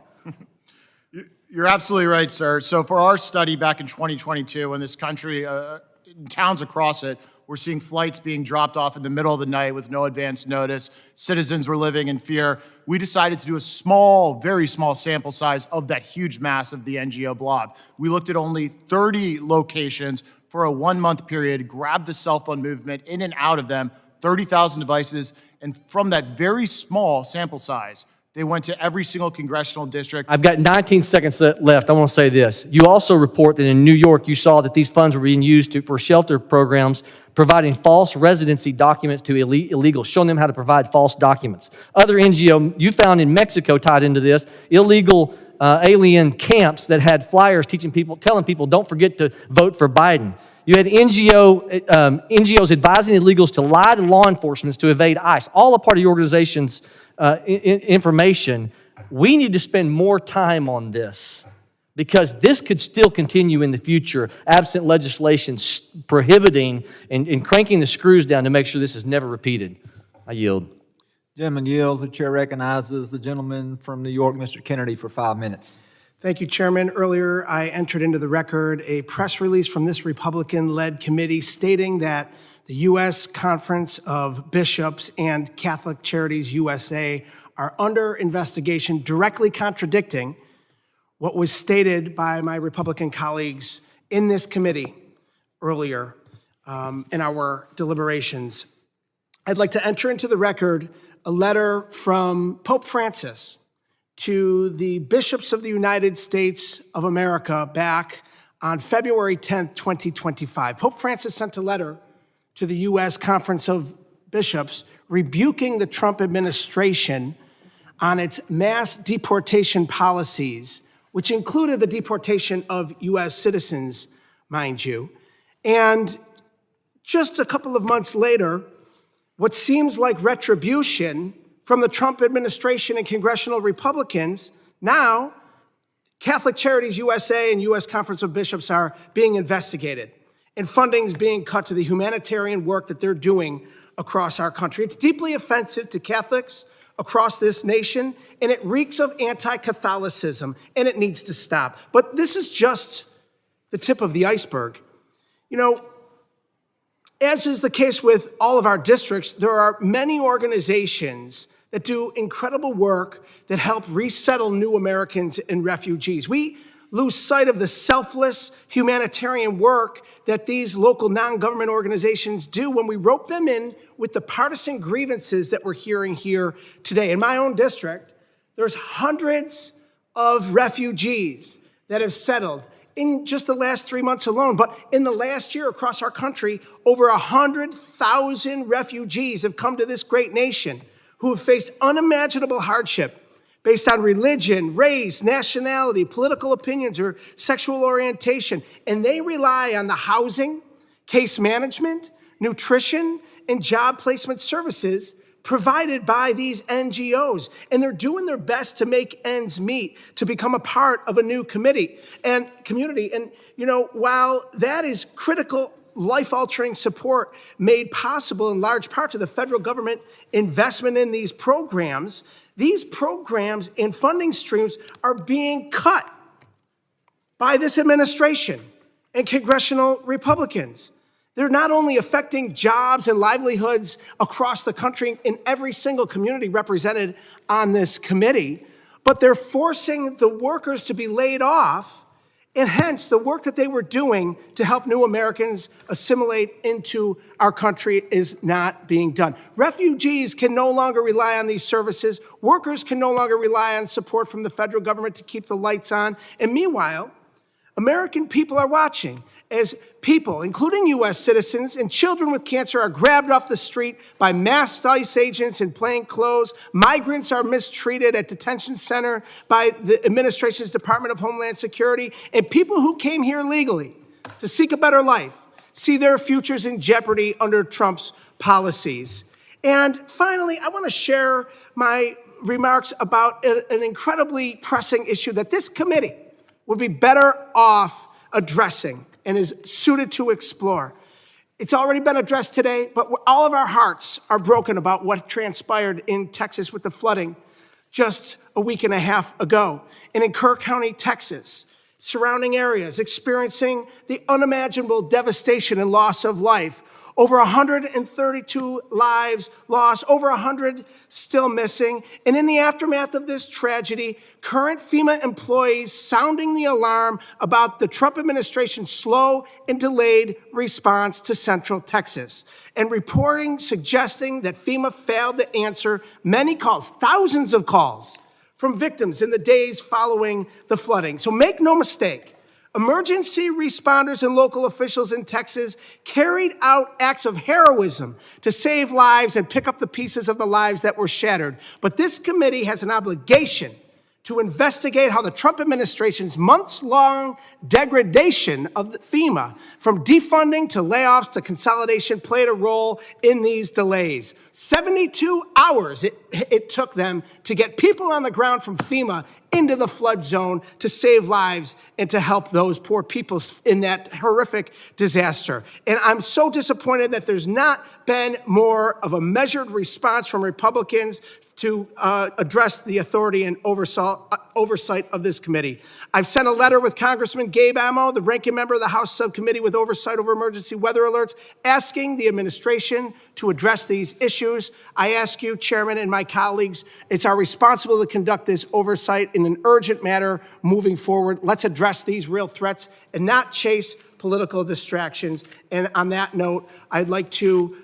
You're absolutely right, sir. So for our study back in 2022, in this country, in towns across it, we're seeing flights being dropped off in the middle of the night with no advance notice. Citizens were living in fear. We decided to do a small, very small sample size of that huge mass of the NGO blob. We looked at only 30 locations for a 1-month period, grabbed the cell phone movement in and out of them, 30,000 devices, and from that very small sample size, they went to every single congressional district. I've got 19 seconds left. I want to say this. You also report that in New York, you saw that these funds were being used for shelter programs, providing false residency documents to illegals, showing them how to provide false documents. Other NGO, you found in Mexico tied into this, illegal alien camps that had flyers telling people, don't forget to vote for Biden. You had NGOs advising illegals to lie to law enforcement to evade ICE, all a part of your organization's information. We need to spend more time on this because this could still continue in the future, absent legislation prohibiting and cranking the screws down to make sure this is never repeated. I yield. Gentleman yields. The chair recognizes the gentleman from New York, Mr. Kennedy, for 5 minutes. Thank you, Chairman. Earlier, I entered into the record a press release from this Republican-led committee stating that the U.S. Conference of Bishops and Catholic Charities USA are under investigation, directly contradicting what was stated by my Republican colleagues in this committee earlier in our deliberations. I'd like to enter into the record a letter from Pope Francis to the bishops of the United States of America back on February 10th, 2025. Pope Francis sent a letter to the U.S. Conference of Bishops rebuking the Trump administration on its mass deportation policies, which included the deportation of U.S. citizens, mind you. And just a couple of months later, what seems like retribution from the Trump administration and congressional Republicans, now Catholic Charities USA and U.S. Conference of Bishops are being investigated, and funding is being cut to the humanitarian work that they're doing across our country. It's deeply offensive to Catholics across this nation, and it reeks of anti-Catholicism, and it needs to stop. But this is just the tip of the iceberg. You know, as is the case with all of our districts, there are many organizations that do incredible work that help resettle new Americans and refugees. We lose sight of the selfless humanitarian work that these local non-government organizations do when we rope them in with the partisan grievances that we're hearing here today. In my own district, there's hundreds of refugees that have settled in just the last 3 months alone. But in the last year across our country, over 100,000 refugees have come to this great nation who have faced unimaginable hardship based on religion, race, nationality, political opinions, or sexual orientation. And they rely on the housing, case management, nutrition, and job placement services provided by these NGOs. And they're doing their best to make ends meet, to become a part of a new community. And you know, while that is critical, life-altering support made possible in large part to the federal government investment in these programs and funding streams are being cut by this administration and congressional Republicans. They're not only affecting jobs and livelihoods across the country in every single community represented on this committee, but they're forcing the workers to be laid off, and hence the work that they were doing to help new Americans assimilate into our country is not being done. Refugees can no longer rely on these services. Workers can no longer rely on support from the federal government to keep the lights on. And meanwhile, American people are watching as people, including U.S. citizens and children with cancer, are grabbed off the street by masked ICE agents in plain clothes. Migrants are mistreated at detention center by the administration's Department of Homeland Security. And people who came here legally to seek a better life see their futures in jeopardy under Trump's policies. And finally, I want to share my remarks about an incredibly pressing issue that this committee would be better off addressing and is suited to explore. It's already been addressed today, but all of our hearts are broken about what transpired in Texas with the flooding. just a week and a half ago. And in Kerr County, Texas, surrounding areas experiencing the unimaginable devastation and loss of life. Over 132 lives lost, over 100 still missing. And in the aftermath of this tragedy, current FEMA employees sounding the alarm about the Trump administration's slow and delayed response to Central Texas, and reporting suggesting that FEMA failed to answer many calls, thousands of calls from victims in the days following the flooding. So make no mistake, emergency responders and local officials in Texas carried out acts of heroism to save lives and pick up the pieces of the lives that were shattered. But this committee has an obligation to investigate how the Trump administration's months-long degradation of FEMA, from defunding to layoffs to consolidation, played a role in these delays. 72 hours it took them to get people on the ground from FEMA into the flood zone to save lives and to help those poor people in that horrific disaster. And I'm so disappointed that there's not been more of a measured response from Republicans to address the authority and oversight of this committee. I've sent a letter with Congressman Gabe Amo, the ranking member of the House Subcommittee with Oversight over Emergency Weather Alerts, asking the administration to address these issues. I ask you, Chairman, and my colleagues, it's our responsibility to conduct this oversight in an urgent manner moving forward. Let's address these real threats and not chase political distractions. And on that note, I'd like to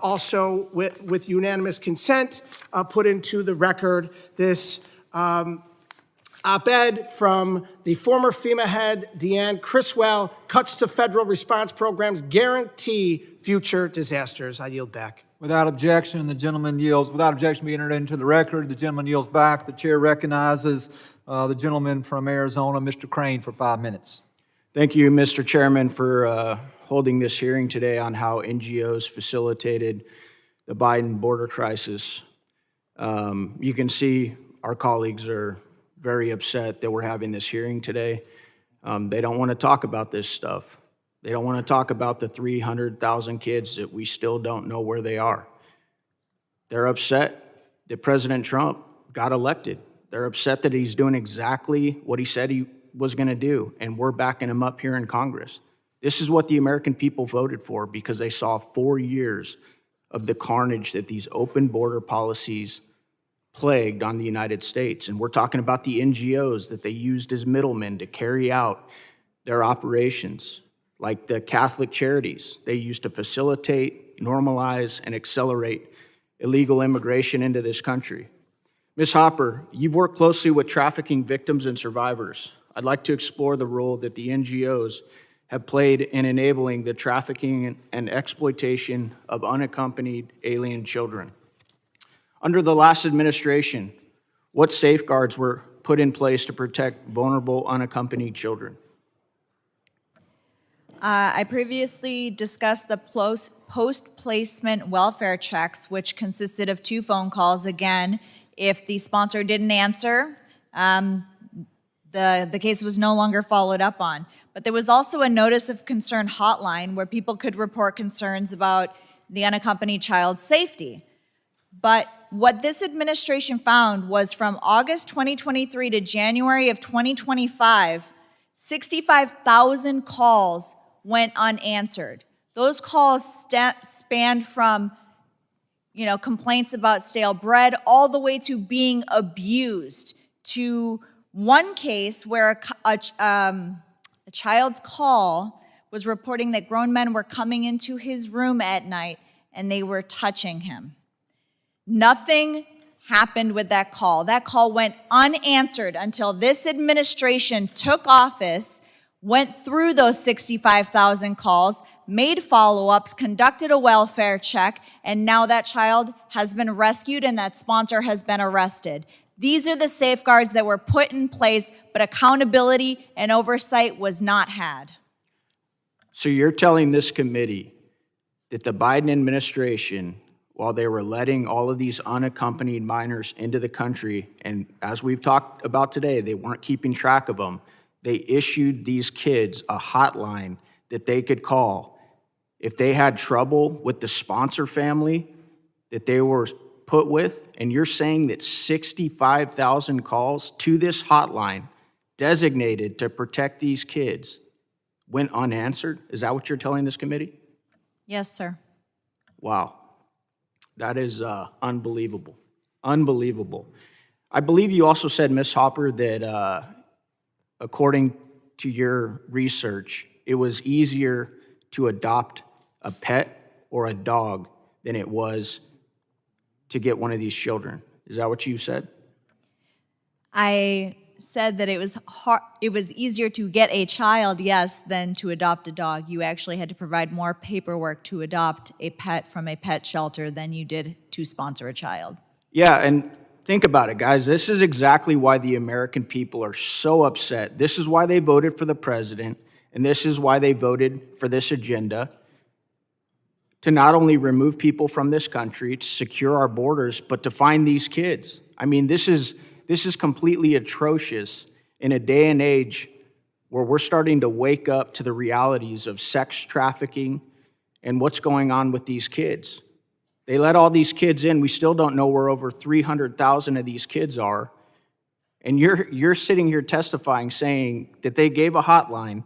also, with unanimous consent, put into the record this op-ed from the former FEMA head, Deanne Criswell. Cuts to federal response programs guarantee future disasters. I yield back. Without objection, the gentleman yields. Without objection, be entered into the record. The gentleman yields back. The chair recognizes the gentleman from Arizona, Mr. Crane, for 5 minutes. Thank you, Mr. Chairman, for holding this hearing today on how NGOs facilitated the Biden border crisis. You can see our colleagues are very upset that we're having this hearing today. They don't want to talk about this stuff. They don't want to talk about the 300,000 kids that we still don't know where they are. They're upset that President Trump got elected. They're upset that he's doing exactly what he said he was going to do, and we're backing him up here in Congress. This is what the American people voted for because they saw 4 years of the carnage that these open border policies plagued on the United States. And we're talking about the NGOs that they used as middlemen to carry out their operations, like the Catholic charities they used to facilitate, normalize, and accelerate illegal immigration into this country. Ms. Hopper, you've worked closely with trafficking victims and survivors. I'd like to explore the role that the NGOs have played in enabling the trafficking and exploitation of unaccompanied alien children. Under the last administration, what safeguards were put in place to protect vulnerable unaccompanied children? I previously discussed the post-placement welfare checks, which consisted of 2 phone calls. Again, if the sponsor didn't answer, the case was no longer followed up on. But there was also a notice of concern hotline where people could report concerns about the unaccompanied child's safety. But what this administration found was from August 2023 to January of 2025, 65,000 calls went unanswered. Those calls spanned from, complaints about stale bread all the way to being abused, to one case where a child's call was reporting that grown men were coming into his room at night and they were touching him. Nothing happened with that call. That call went unanswered until this administration took office, went through those 65,000 calls, made follow-ups, conducted a welfare check, and now that child has been rescued and that sponsor has been arrested. These are the safeguards that were put in place, but accountability and oversight was not had. So you're telling this committee that the Biden administration, while they were letting all of these unaccompanied minors into the country, and as we've talked about today, they weren't keeping track of them, they issued these kids a hotline that they could call if they had trouble with the sponsor family, that they were put with, and you're saying that 65,000 calls to this hotline designated to protect these kids went unanswered? Is that what you're telling this committee? Yes, sir. Wow. That is unbelievable. Unbelievable. I believe you also said, Ms. Hopper, that according to your research, it was easier to adopt a pet or a dog than it was to get one of these children. Is that what you said? I said that it was easier to get a child, yes, than to adopt a dog. You actually had to provide more paperwork to adopt a pet from a pet shelter than you did to sponsor a child. Yeah, and think about it, guys. This is exactly why the American people are so upset. This is why they voted for the president, and this is why they voted for this agenda, to not only remove people from this country, to secure our borders, but to find these kids. I mean, this is completely atrocious in a day and age where we're starting to wake up to the realities of sex trafficking and what's going on with these kids. They let all these kids in. We still don't know where over 300,000 of these kids are. And you're sitting here testifying, saying that they gave a hotline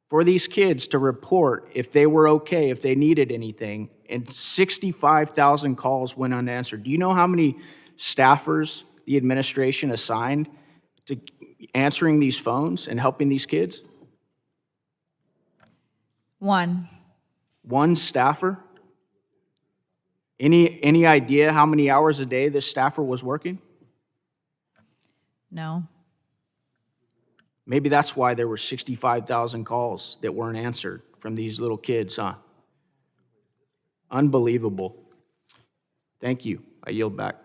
for these kids to report if they were okay, if they needed anything, and 65,000 calls went unanswered. Do you know how many staffers the administration assigned to answering these phones and helping these kids? One. One staffer? Any idea how many hours a day this staffer was working? No. Maybe that's why there were 65,000 calls that weren't answered from these little kids, huh? Unbelievable. Thank you. I yield back.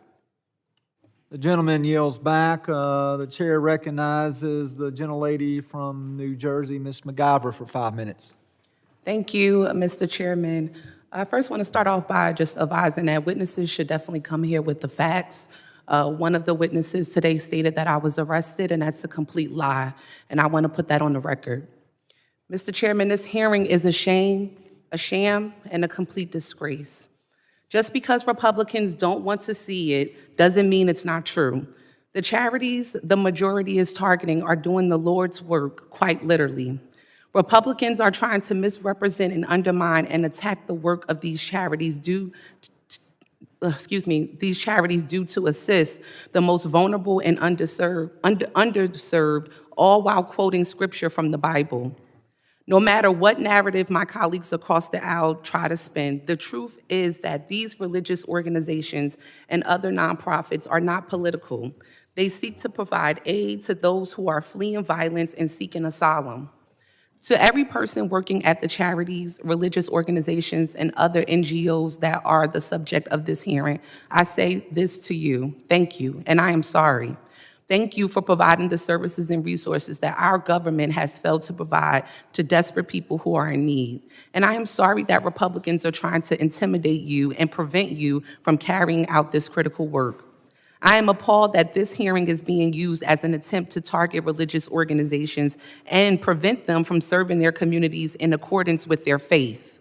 The gentleman yields back. The chair recognizes the gentlelady from New Jersey, Ms. McGyver, for 5 minutes. Thank you, Mr. Chairman. I first want to start off by just advising that witnesses should definitely come here with the facts. One of the witnesses today stated that I was arrested, and that's a complete lie, and I want to put that on the record. Mr. Chairman, this hearing is a shame, a sham, and a complete disgrace. Just because Republicans don't want to see it doesn't mean it's not true. The charities the majority is targeting are doing the Lord's work, quite literally. Republicans are trying to misrepresent and undermine and attack the work of these charities due to assist the most vulnerable and underserved, all while quoting scripture from the Bible. No matter what narrative my colleagues across the aisle try to spin, the truth is that these religious organizations and other nonprofits are not political. They seek to provide aid to those who are fleeing violence and seeking asylum. To every person working at the charities, religious organizations, and other NGOs that are the subject of this hearing, I say this to you: thank you, and I am sorry. Thank you for providing the services and resources that our government has failed to provide to desperate people who are in need. And I am sorry that Republicans are trying to intimidate you and prevent you from carrying out this critical work. I am appalled that this hearing is being used as an attempt to target religious organizations and prevent them from serving their communities in accordance with their faith.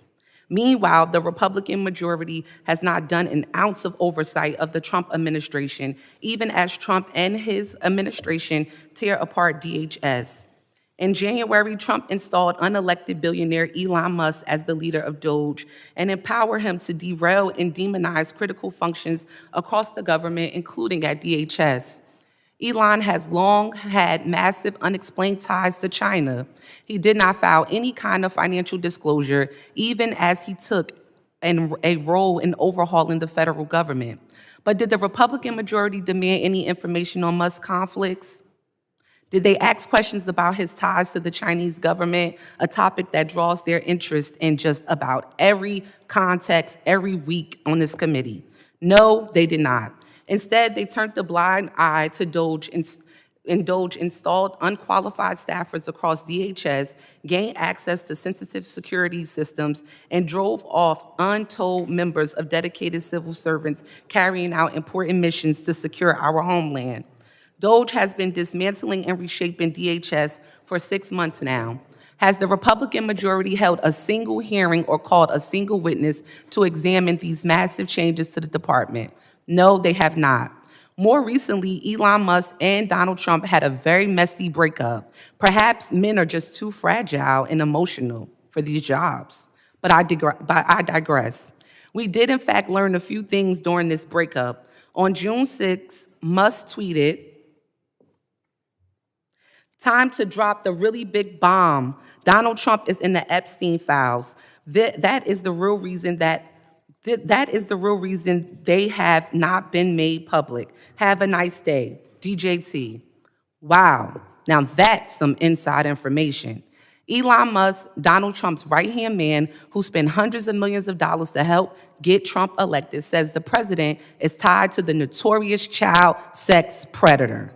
Meanwhile, the Republican majority has not done an ounce of oversight of the Trump administration, even as Trump and his administration tear apart DHS. In January, Trump installed unelected billionaire Elon Musk as the leader of Doge and empowered him to derail and demonize critical functions across the government, including at DHS. Elon has long had massive unexplained ties to China. He did not file any kind of financial disclosure, even as he took a role in overhauling the federal government. But did the Republican majority demand any information on Musk's conflicts? Did they ask questions about his ties to the Chinese government, a topic that draws their interest in just about every context every week on this committee? No, they did not. Instead, they turned a blind eye to Doge, and Doge installed unqualified staffers across DHS, gained access to sensitive security systems, and drove off untold members of dedicated civil servants carrying out important missions to secure our homeland. Doge has been dismantling and reshaping DHS for 6 months now. Has the Republican majority held a single hearing or called a single witness to examine these massive changes to the department? No, they have not. More recently, Elon Musk and Donald Trump had a very messy breakup. Perhaps men are just too fragile and emotional for these jobs. But I digress. We did, in fact, learn a few things during this breakup. On June 6, Musk tweeted, "Time to drop the really big bomb. Donald Trump is in the Epstein files. That is the real reason they have not been made public. Have a nice day. DJT." Wow, now that's some inside information. Elon Musk, Donald Trump's right-hand man, who spent hundreds of millions of dollars to help get Trump elected, says the president is tied to the notorious child sex predator.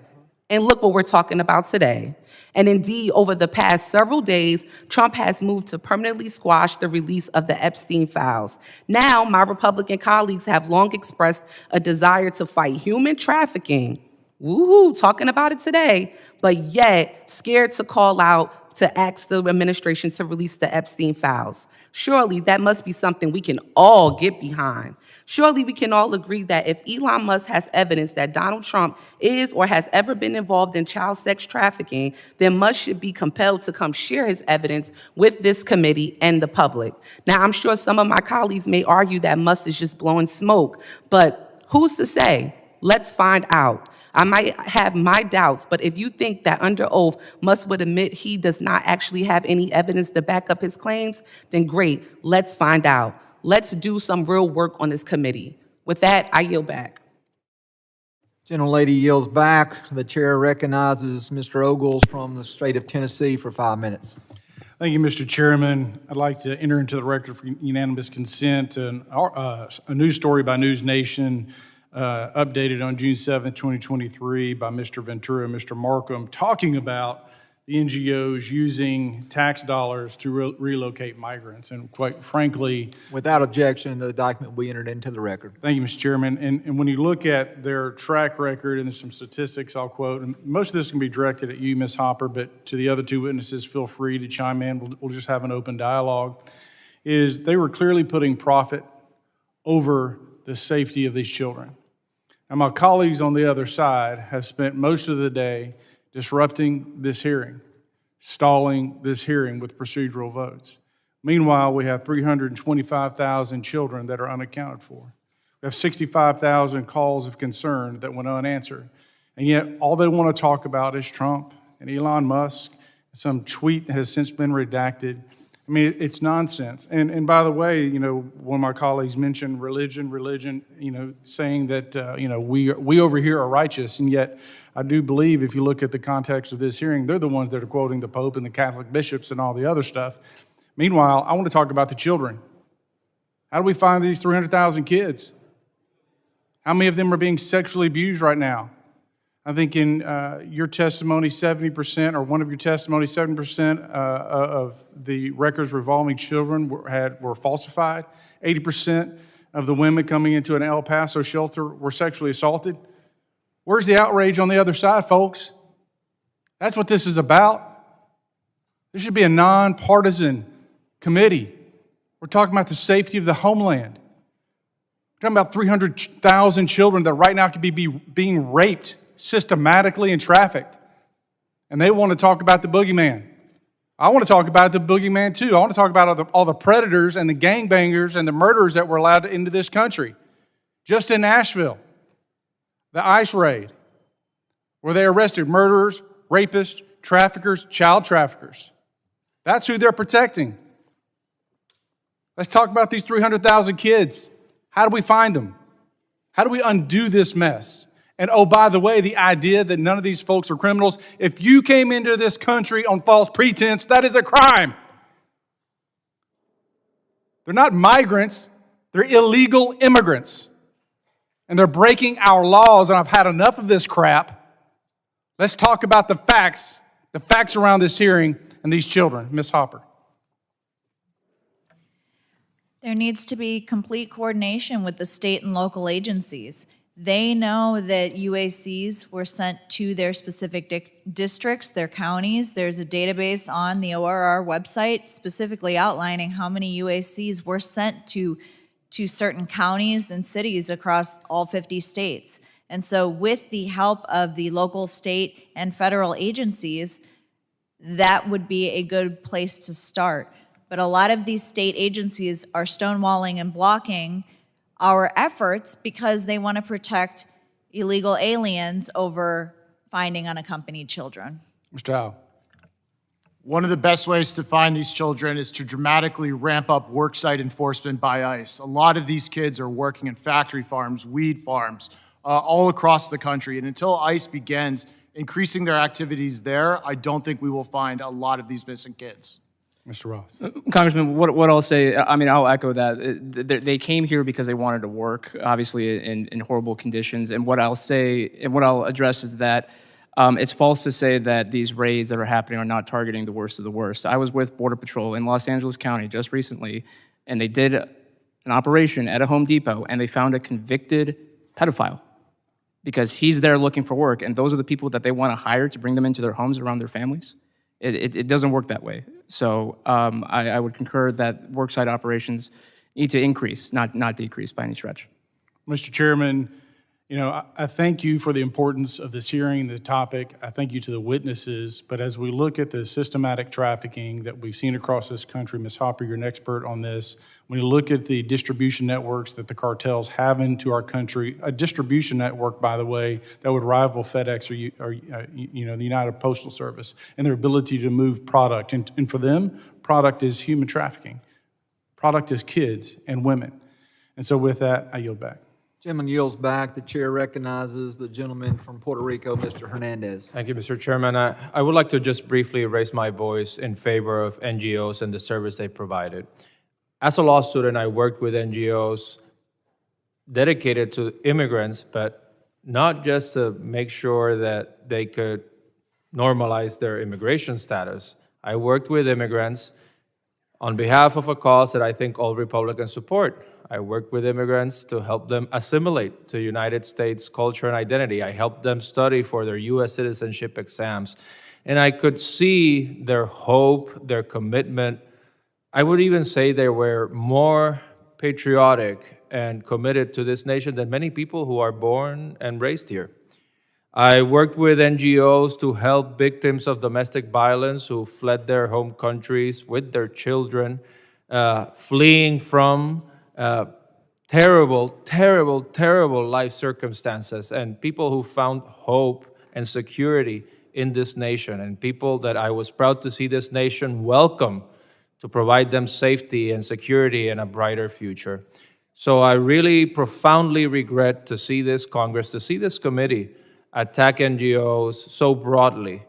And look what we're talking about today. And indeed, over the past several days, Trump has moved to permanently squash the release of the Epstein files. Now, my Republican colleagues have long expressed a desire to fight human trafficking. Woohoo, talking about it today, but yet scared to call out to ask the administration to release the Epstein files. Surely that must be something we can all get behind. Surely we can all agree that if Elon Musk has evidence that Donald Trump is or has ever been involved in child sex trafficking, then Musk should be compelled to come share his evidence with this committee and the public. Now, I'm sure some of my colleagues may argue that Musk is just blowing smoke, but who's to say? Let's find out. I might have my doubts, but if you think that under oath Musk would admit he does not actually have any evidence to back up his claims, then great, let's find out. Let's do some real work on this committee. With that, I yield back. Gentlelady yields back. The chair recognizes Mr. Ogles from the state of Tennessee for 5 minutes. Thank you, Mr. Chairman. I'd like to enter into the record for unanimous consent a news story by News Nation updated on June 7th, 2023 by Mr. Ventura and Mr. Markham, talking about the NGOs using tax dollars to relocate migrants. And quite frankly, without objection, the document we entered into the record. Thank you, Mr. Chairman. And when you look at their track record, and there's some statistics I'll quote, and most of this can be directed at you, Ms. Hopper, but to the other two witnesses, feel free to chime in. We'll just have an open dialogue, is they were clearly putting profit over the safety of these children. And my colleagues on the other side have spent most of the day disrupting this hearing, stalling this hearing with procedural votes. Meanwhile, we have 325,000 children that are unaccounted for. We have 65,000 calls of concern that went unanswered. And yet, all they want to talk about is Trump and Elon Musk, some tweet that has since been redacted. I mean, it's nonsense. And by the way, you know, one of my colleagues mentioned religion, you know, saying that, you know, we over here are righteous. And yet, I do believe if you look at the context of this hearing, they're the ones that are quoting the Pope and the Catholic bishops and all the other stuff. Meanwhile, I want to talk about the children. How do we find these 300,000 kids? How many of them are being sexually abused right now? I think in your testimony, 70%, or one of your testimonies, 70% of the records revolving children were falsified. 80% of the women coming into an El Paso shelter were sexually assaulted. Where's the outrage on the other side, folks? That's what this is about. This should be a nonpartisan committee. We're talking about the safety of the homeland. We're talking about 300,000 children that right now could be being raped systematically and trafficked. And they want to talk about the boogeyman. I want to talk about the boogeyman too. I want to talk about all the predators and the gangbangers and the murderers that were allowed into this country. Just in Nashville, the ICE raid, where they arrested murderers, rapists, traffickers, child traffickers. That's who they're protecting. Let's talk about these 300,000 kids. How do we find them? How do we undo this mess? And oh, by the way, the idea that none of these folks are criminals, if you came into this country on false pretense, that is a crime. They're not migrants, they're illegal immigrants. And they're breaking our laws, and I've had enough of this crap. Let's talk about the facts around this hearing and these children. Ms. Hopper. There needs to be complete coordination with the state and local agencies. They know that UACs were sent to their specific districts, their counties. There's a database on the ORR website specifically outlining how many UACs were sent to to certain counties and cities across all 50 states. And so with the help of the local, state, and federal agencies, that would be a good place to start. But a lot of these state agencies are stonewalling and blocking our efforts because they want to protect illegal aliens over finding unaccompanied children. Mr. Howe. One of the best ways to find these children is to dramatically ramp up worksite enforcement by ICE. A lot of these kids are working in factory farms, weed farms, all across the country. And until ICE begins increasing their activities there, I don't think we will find a lot of these missing kids. Mr. Ross. Congressman, what I'll say, I mean, I'll echo that. They came here because they wanted to work, obviously in horrible conditions. And what I'll say, and what I'll address is that it's false to say that these raids that are happening are not targeting the worst of the worst. I was with Border Patrol in Los Angeles County just recently, and they did an operation at a Home Depot, and they found a convicted pedophile because he's there looking for work, and those are the people that they want to hire to bring them into their homes around their families. It doesn't work that way. So I would concur that worksite operations need to increase, not decrease by any stretch. Mr. Chairman, you know, I thank you for the importance of this hearing, the topic. I thank you to the witnesses. But as we look at the systematic trafficking that we've seen across this country, Ms. Hopper, you're an expert on this. When you look at the distribution networks that the cartels have into our country, a distribution network, by the way, that would rival FedEx or the United Postal Service, and their ability to move product. And for them, product is human trafficking. Product is kids and women. And so with that, I yield back. Gentleman yields back. The chair recognizes the gentleman from Puerto Rico, Mr. Hernandez. Thank you, Mr. Chairman. I would like to just briefly raise my voice in favor of NGOs and the service they provided. As a law student, I worked with NGOs dedicated to immigrants, but not just to make sure that they could normalize their immigration status. I worked with immigrants on behalf of a cause that I think all Republicans support. I worked with immigrants to help them assimilate to United States culture and identity. I helped them study for their U.S. citizenship exams. And I could see their hope, their commitment. I would even say they were more patriotic and committed to this nation than many people who are born and raised here. I worked with NGOs to help victims of domestic violence who fled their home countries with their children, fleeing from terrible, terrible, terrible life circumstances, and people who found hope and security in this nation, and people that I was proud to see this nation welcome to provide them safety and security and a brighter future. So I really profoundly regret to see this Congress, to see this committee attack NGOs so broadly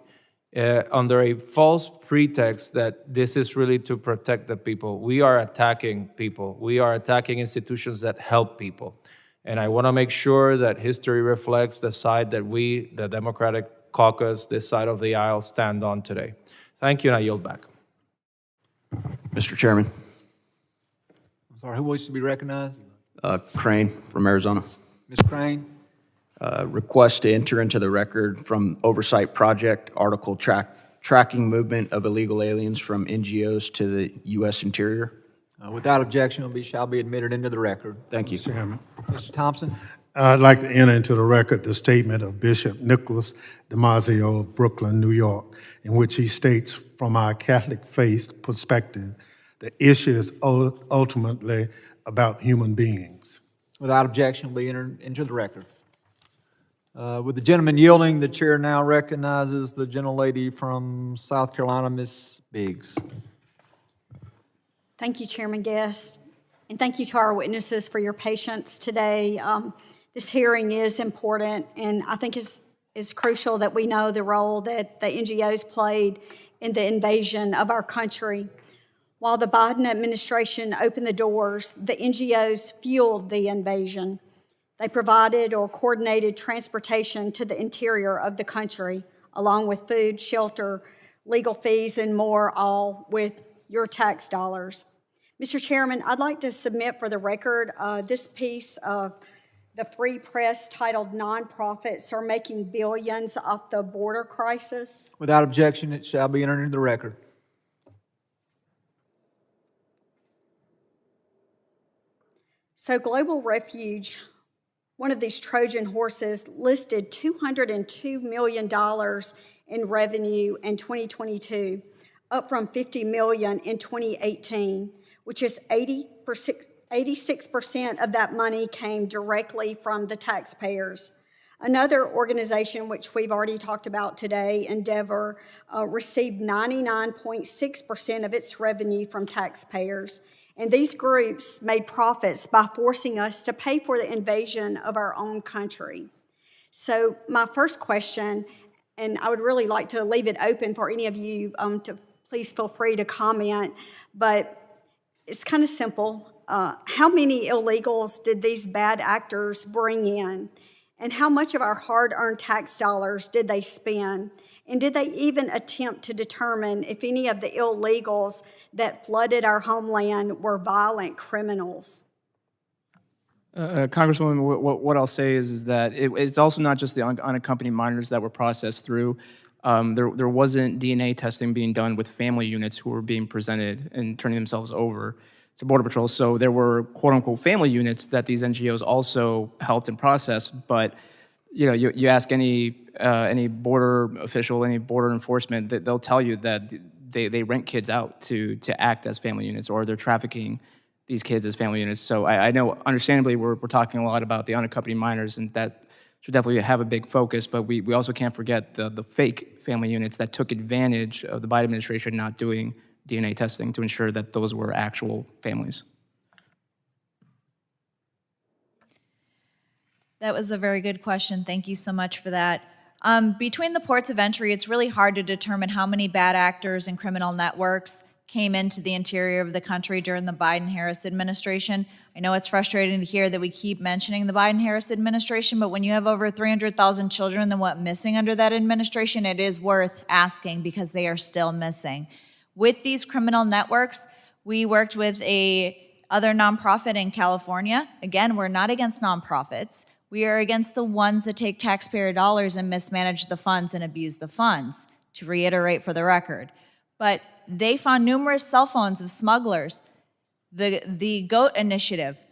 under a false pretext that this is really to protect the people. We are attacking people. We are attacking institutions that help people. And I want to make sure that history reflects the side that we, the Democratic caucus, this side of the aisle, stand on today. Thank you, and I yield back. Mr. Chairman. I'm sorry, who wishes to be recognized? Crane from Arizona. Ms. Crane. Request to enter into the record from Oversight Project article tracking movement of illegal aliens from NGOs to the U.S. Interior. Without objection, shall be admitted into the record. Thank you. Mr. Chairman. Mr. Thompson. I'd like to enter into the record the statement of Bishop Nicholas DiMaggio of Brooklyn, New York, in which he states, from our Catholic faith perspective, the issue is ultimately about human beings. Without objection, will be entered into the record. With the gentleman yielding, the chair now recognizes the gentlelady from South Carolina, Ms. Biggs. Thank you, Chairman Guest, and thank you to our witnesses for your patience today. This hearing is important, and I think it's crucial that we know the role that the NGOs played in the invasion of our country. While the Biden administration opened the doors, the NGOs fueled the invasion. They provided or coordinated transportation to the interior of the country, along with food, shelter, legal fees, and more, all with your tax dollars. Mr. Chairman, I'd like to submit for the record this piece of the Free Press titled "Nonprofits Are Making Billions Off the Border Crisis." Without objection, it shall be entered into the record. So Global Refuge, one of these Trojan horses, listed $202 million in revenue in 2022, up from $50 million in 2018, which is 86% of that money came directly from the taxpayers. Another organization, which we've already talked about today, Endeavor, received 99.6% of its revenue from taxpayers. And these groups made profits by forcing us to pay for the invasion of our own country. So my first question, and I would really like to leave it open for any of you to please feel free to comment, but it's kind of simple. How many illegals did these bad actors bring in? And how much of our hard-earned tax dollars did they spend? And did they even attempt to determine if any of the illegals that flooded our homeland were violent criminals? Congresswoman, what I'll say is that it's also not just the unaccompanied minors that were processed through. There wasn't DNA testing being done with family units who were being presented and turning themselves over to Border Patrol. So there were quote-unquote family units that these NGOs also helped and processed. But you ask any border official, any border enforcement, that they'll tell you that they rent kids out to act as family units, or they're trafficking these kids as family units. So I know, understandably, we're talking a lot about the unaccompanied minors, and that should definitely have a big focus, but we also can't forget the fake family units that took advantage of the Biden administration not doing DNA testing to ensure that those were actual families. That was a very good question. Thank you so much for that. Between the ports of entry, it's really hard to determine how many bad actors and criminal networks came into the interior of the country during the Biden-Harris administration. I know it's frustrating to hear that we keep mentioning the Biden-Harris administration, but when you have over 300,000 children that went missing under that administration, it is worth asking because they are still missing. With these criminal networks, we worked with other nonprofit in California. Again, we're not against nonprofits. We are against the ones that take taxpayer dollars and mismanage the funds and abuse the funds, to reiterate for the record. But they found numerous cell phones of smugglers. The GOAT initiative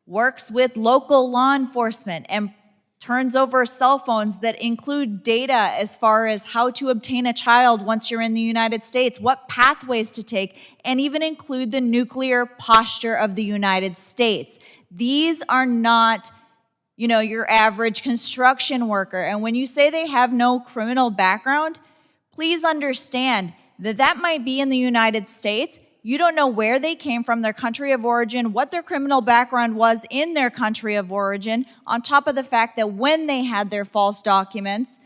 works with local law enforcement and turns over cell phones that include data as far as how to obtain a child once you're in the United States, what pathways to take, and even include the nuclear posture of the United States. These are not, your average construction worker. And when you say they have no criminal background, please understand that might be in the United States. You don't know where they came from, their country of origin, what their criminal background was in their country of origin, on top of the fact that when they had their false documents,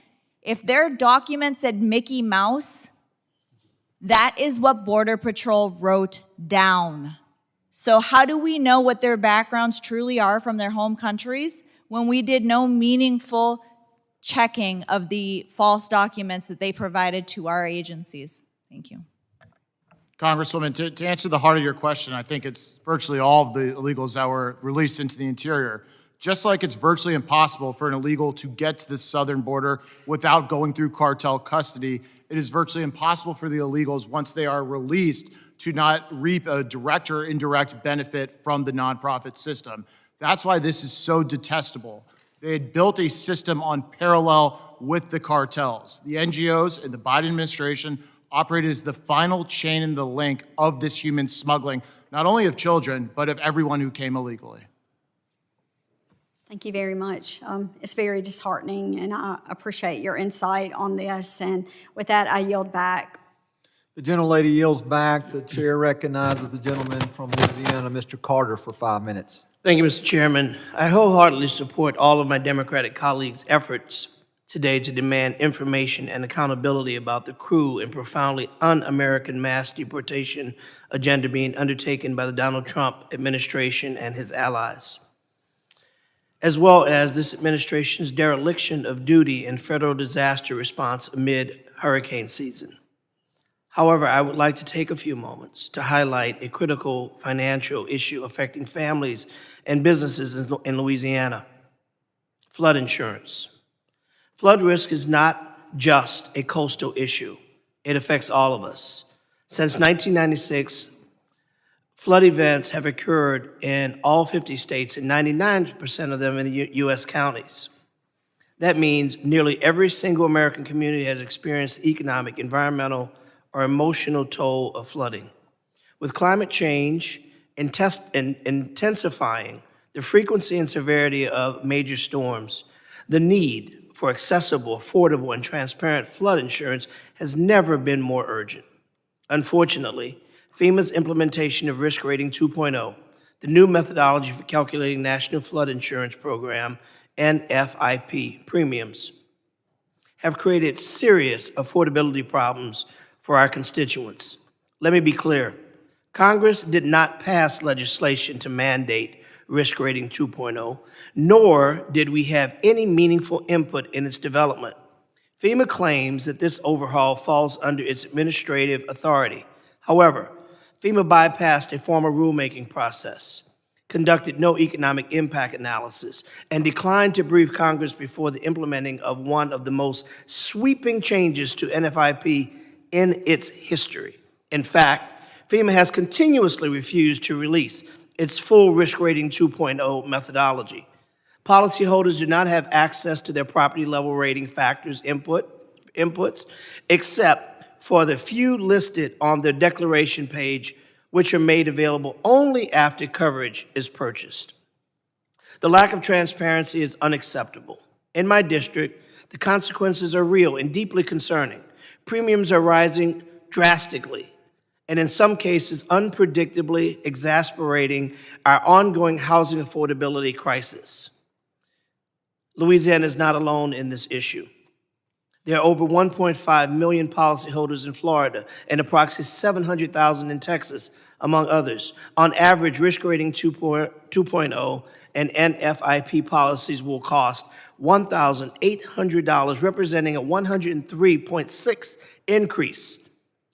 if their documents said Mickey Mouse, that is what Border Patrol wrote down. So how do we know what their backgrounds truly are from their home countries when we did no meaningful checking of the false documents that they provided to our agencies? Thank you. Congresswoman, to answer the heart of your question, I think it's virtually all of the illegals that were released into the interior. Just like it's virtually impossible for an illegal to get to the southern border without going through cartel custody, it is virtually impossible for the illegals, once they are released, to not reap a direct or indirect benefit from the nonprofit system. That's why this is so detestable. They had built a system on parallel with the cartels. The NGOs and the Biden administration operated as the final chain in the link of this human smuggling, not only of children, but of everyone who came illegally. Thank you very much. It's very disheartening, and I appreciate your insight on this. And with that, I yield back. The gentlelady yields back. The chair recognizes the gentleman from Louisiana, Mr. Carter, for 5 minutes. Thank you, Mr. Chairman. I wholeheartedly support all of my Democratic colleagues' efforts today to demand information and accountability about the cruel and profoundly un-American mass deportation agenda being undertaken by the Donald Trump administration and his allies, as well as this administration's dereliction of duty in federal disaster response amid hurricane season. However, I would like to take a few moments to highlight a critical financial issue affecting families and businesses in Louisiana: flood insurance. Flood risk is not just a coastal issue. It affects all of us. Since 1996, Flood events have occurred in all 50 states and 99% of them in the U.S. counties. That means nearly every single American community has experienced the economic, environmental, or emotional toll of flooding. With climate change intensifying the frequency and severity of major storms, the need for accessible, affordable, and transparent flood insurance has never been more urgent. Unfortunately, FEMA's implementation of Risk Rating 2.0, the new methodology for calculating National Flood Insurance Program, NFIP premiums, have created serious affordability problems for our constituents. Let me be clear. Congress did not pass legislation to mandate Risk Rating 2.0, nor did we have any meaningful input in its development. FEMA claims that this overhaul falls under its administrative authority. However, FEMA bypassed a formal rulemaking process, conducted no economic impact analysis, and declined to brief Congress before the implementing of one of the most sweeping changes to NFIP in its history. In fact, FEMA has continuously refused to release its full Risk Rating 2.0 methodology. Policyholders do not have access to their property level rating factors inputs, except for the few listed on their declaration page, which are made available only after coverage is purchased. The lack of transparency is unacceptable. In my district, the consequences are real and deeply concerning. Premiums are rising drastically, and in some cases, unpredictably exasperating our ongoing housing affordability crisis. Louisiana is not alone in this issue. There are over 1.5 million policyholders in Florida and approximately 700,000 in Texas, among others. On average, Risk Rating 2.0 and NFIP policies will cost $1,800, representing a 103.6% increase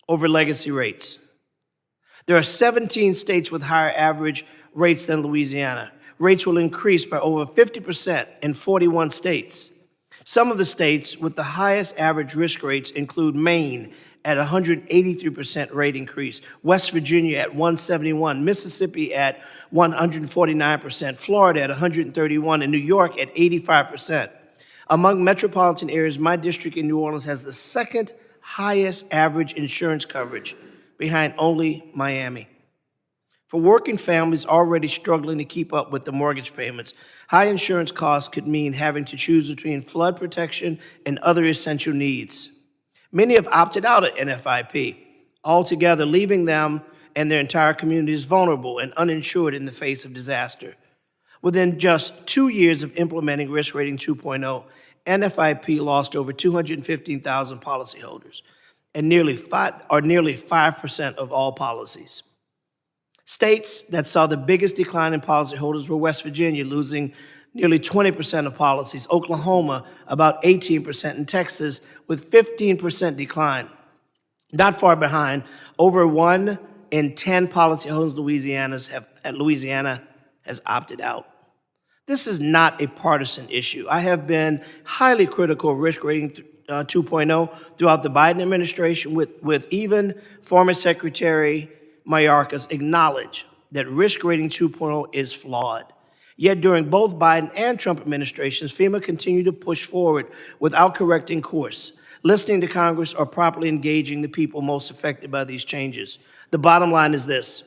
over legacy rates. There are 17 states with higher average rates than Louisiana. Rates will increase by over 50% in 41 states. Some of the states with the highest average risk rates include Maine at 183% rate increase, West Virginia at 171%, Mississippi at 149%, Florida at 131%, and New York at 85%. Among metropolitan areas, my district in New Orleans has the second highest average insurance coverage, behind only Miami. For working families already struggling to keep up with the mortgage payments, high insurance costs could mean having to choose between flood protection and other essential needs. Many have opted out of NFIP altogether, leaving them and their entire communities vulnerable and uninsured in the face of disaster. Within just 2 years of implementing Risk Rating 2.0, NFIP lost over 215,000 policyholders, and nearly 5% of all policies. States that saw the biggest decline in policyholders were West Virginia, losing nearly 20% of policies, Oklahoma about 18%, and Texas with 15% decline. Not far behind, over 1 in 10 policyholders in Louisiana has opted out. This is not a partisan issue. I have been highly critical of Risk Rating 2.0 throughout the Biden administration, with even former Secretary Mayorkas acknowledge that Risk Rating 2.0 is flawed. Yet during both Biden and Trump administrations, FEMA continued to push forward without correcting course, listening to Congress, or properly engaging the people most affected by these changes. The bottom line is this: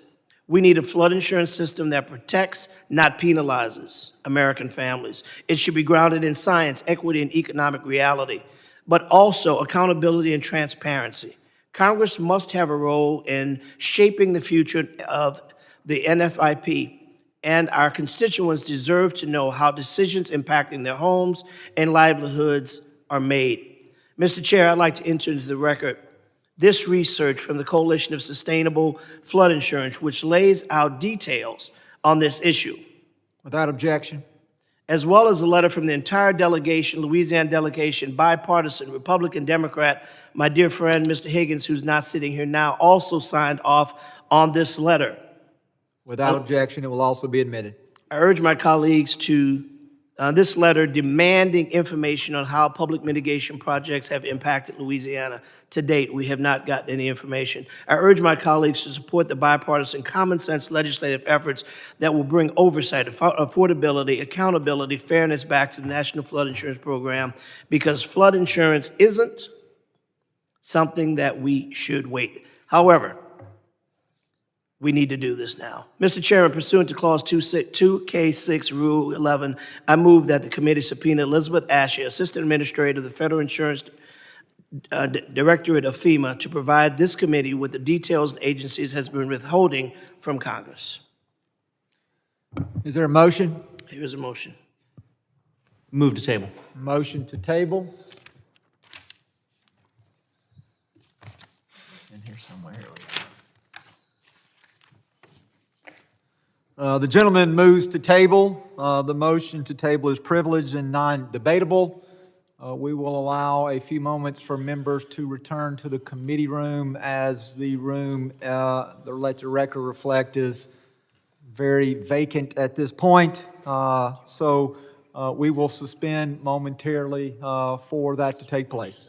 we need a flood insurance system that protects, not penalizes, American families. It should be grounded in science, equity, and economic reality, but also accountability and transparency. Congress must have a role in shaping the future of the NFIP, and our constituents deserve to know how decisions impacting their homes and livelihoods are made. Mr. Chair, I'd like to enter into the record this research from the Coalition of Sustainable Flood Insurance, which lays out details on this issue. Without objection. As well as a letter from the entire delegation, Louisiana delegation, bipartisan, Republican, Democrat. My dear friend, Mr. Higgins, who's not sitting here now, also signed off on this letter. Without objection, it will also be admitted. I urge my colleagues to This letter demanding information on how public mitigation projects have impacted Louisiana. To date, we have not gotten any information. I urge my colleagues to support the bipartisan, common-sense legislative efforts that will bring oversight, affordability, accountability, fairness back to the National Flood Insurance Program, because flood insurance isn't something that we should wait. However, we need to do this now. Mr. Chairman, pursuant to Clause 2K6, Rule 11, I move that the committee subpoena Elizabeth Asher, Assistant Administrator of the Federal Insurance Directorate of FEMA, to provide this committee with the details and agencies has been withholding from Congress. Is there a motion? Here is a motion. Move to table. Motion to table. It's in here somewhere. Here we go. The gentleman moves to table. The motion to table is privileged and non-debatable. We will allow a few moments for members to return to the committee room, as the room, let the record reflect, is very vacant at this point. So we will suspend momentarily for that to take place.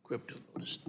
Crypto notice.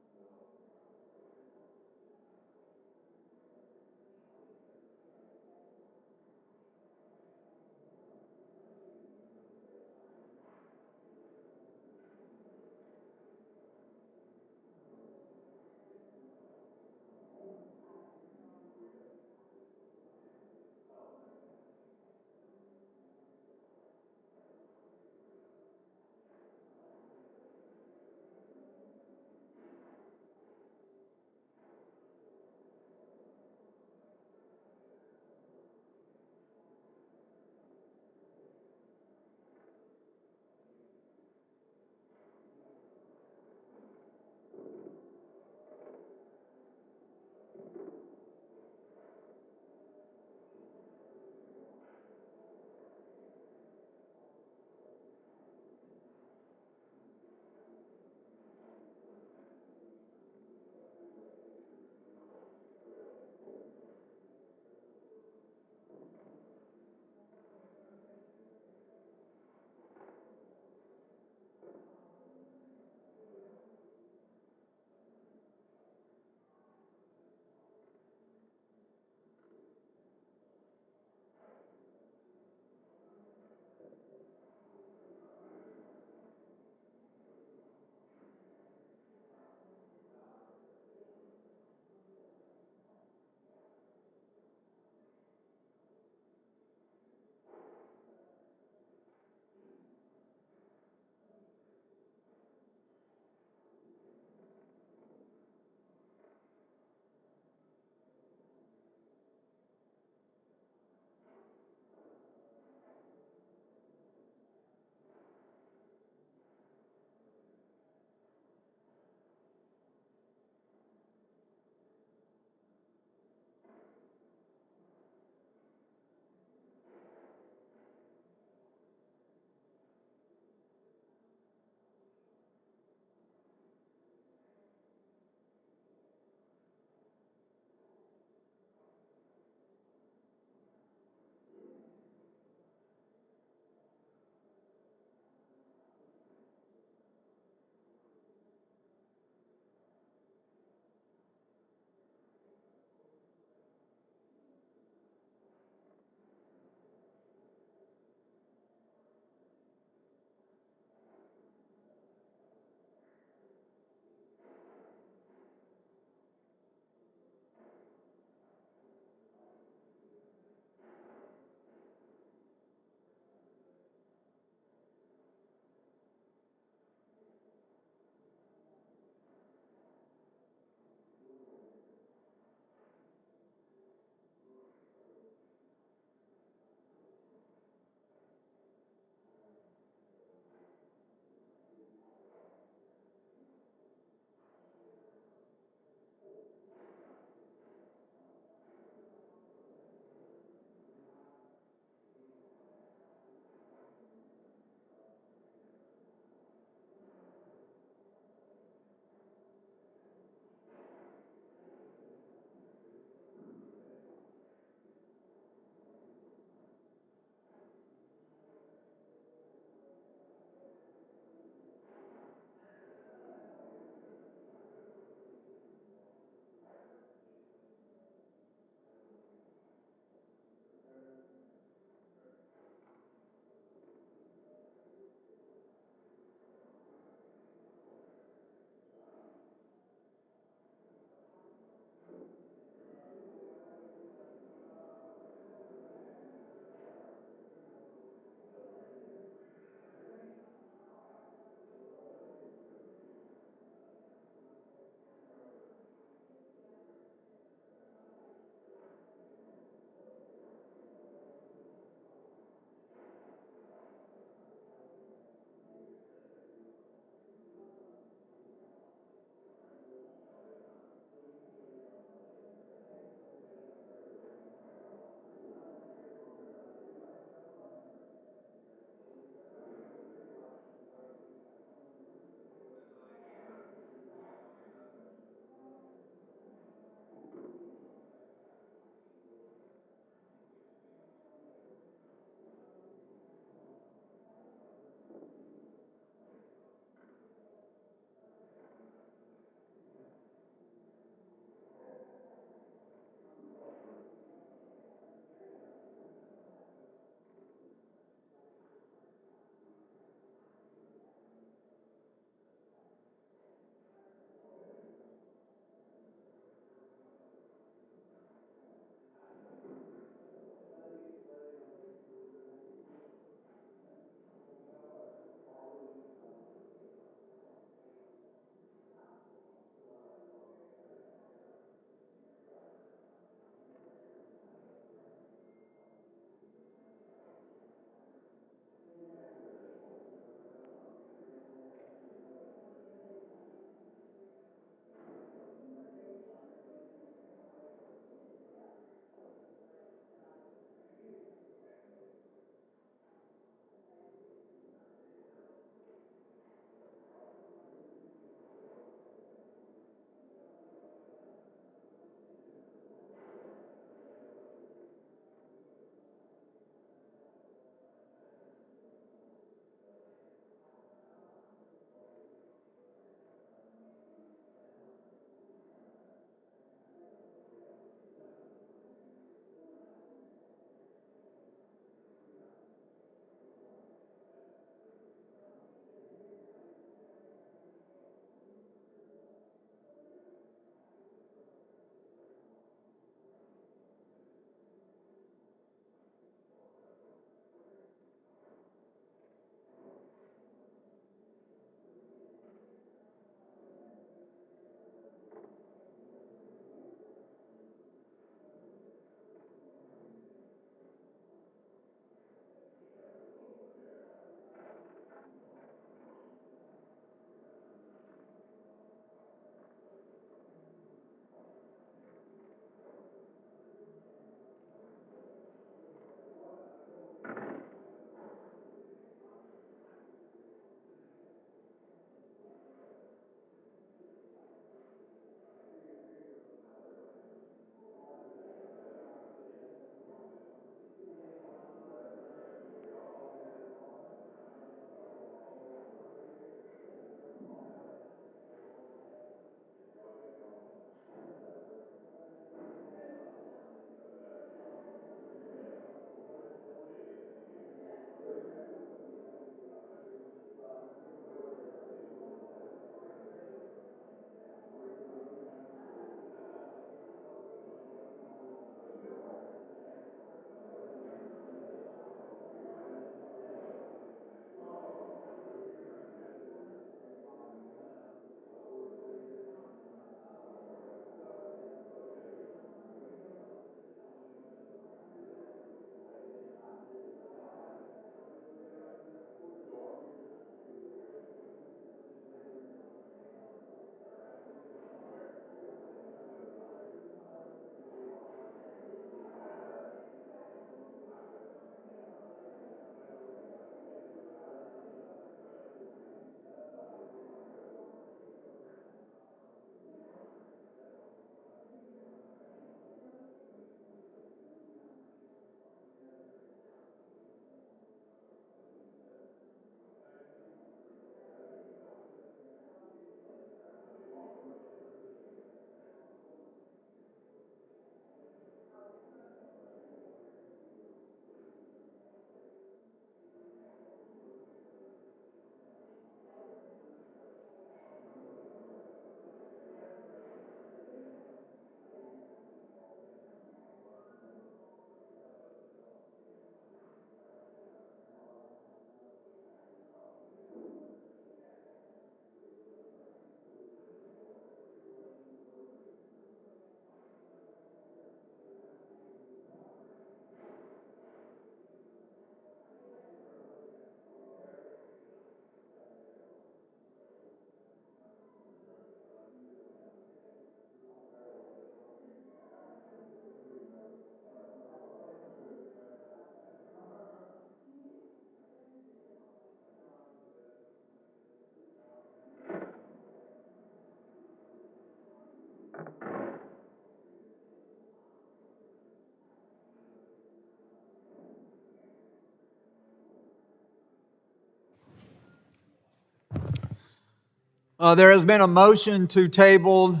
There has been a motion to table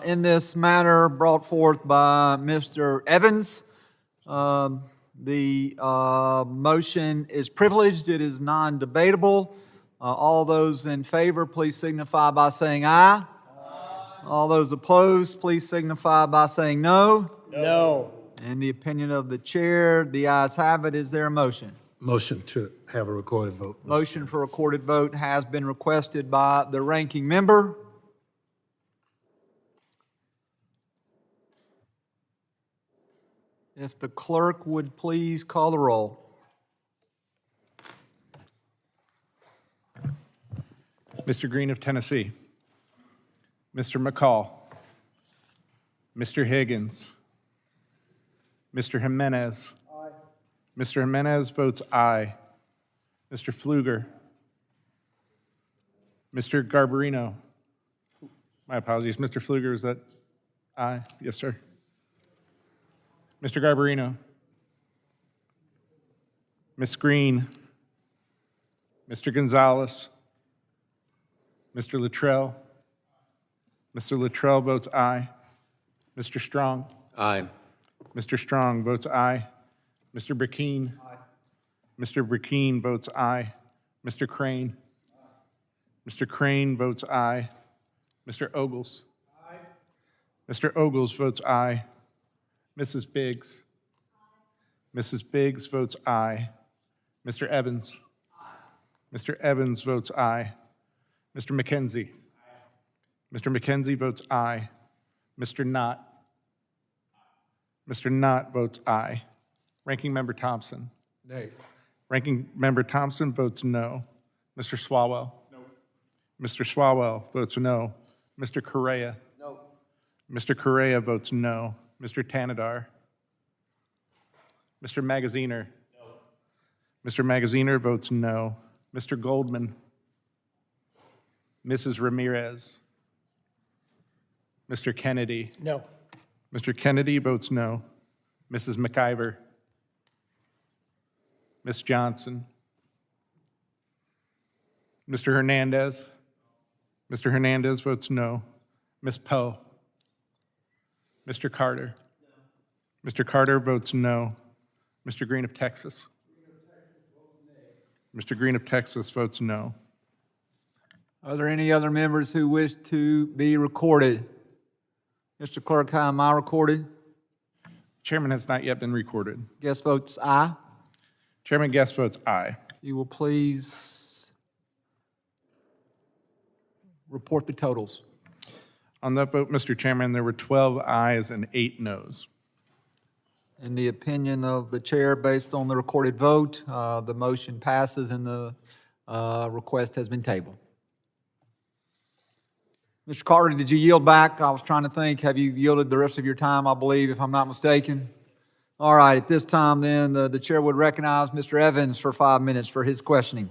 in this manner brought forth by Mr. Evans. The motion is privileged. It is non-debatable. All those in favor, please signify by saying aye. All those opposed, please signify by saying no. No. In the opinion of the chair, the ayes have it. Is there a motion? Motion to have a recorded vote. Mr. Motion for recorded vote has been requested by the ranking member. If the clerk would please call the roll. Mr. Green of Tennessee. Mr. McCall. Mr. Higgins. Mr. Jimenez. Aye. Mr. Jimenez votes aye. Mr. Pfluger. Mr. Garbarino. My apologies. Mr. Pfluger, is that aye? Yes, sir. Mr. Garbarino. Ms. Green. Mr. Gonzalez. Mr. Luttrell. Mr. Luttrell votes aye. Mr. Strong. Aye. Mr. Strong votes aye. Mr. Burkeen. Aye. Mr. Burkeen votes aye. Mr. Crane. Aye. Mr. Crane votes aye. Mr. Ogles. Aye. Mr. Ogles votes aye. Mrs. Biggs. Aye. Mrs. Biggs votes aye. Mr. Evans. Aye. Mr. Evans votes aye. Mr. McKenzie. Aye. Mr. McKenzie votes aye. Mr. Knott. Mr. Knott votes aye. Ranking Member Thompson. Nay. Ranking Member Thompson votes no. Mr. Swalwell. No. Mr. Swalwell votes no. Mr. Correa. No. Mr. Correa votes no. Mr. Tanadar. Mr. Magaziner. No. Mr. Magaziner votes no. Mr. Goldman. Mrs. Ramirez. Mr. Kennedy. No. Mr. Kennedy votes no. Mrs. McIver. Ms. Johnson. Mr. Hernandez. Mr. Hernandez votes no. Ms. Poe. Mr. Carter. Mr. Carter votes no. Mr. Green of Texas. Mr. Green of Texas votes no. Are there any other members who wish to be recorded? Mr. Clerk, how am I recorded? Chairman has not yet been recorded. Guest votes aye. Chairman Guest votes aye. You will please report the totals. On that vote, Mr. Chairman, there were 12 ayes and 8 noes. In the opinion of the chair, based on the recorded vote, the motion passes and the request has been tabled. Mr. Carter, did you yield back? I was trying to think. Have you yielded the rest of your time, I believe, if I'm not mistaken? All right, at this time then, the chair would recognize Mr. Evans for 5 minutes for his questioning.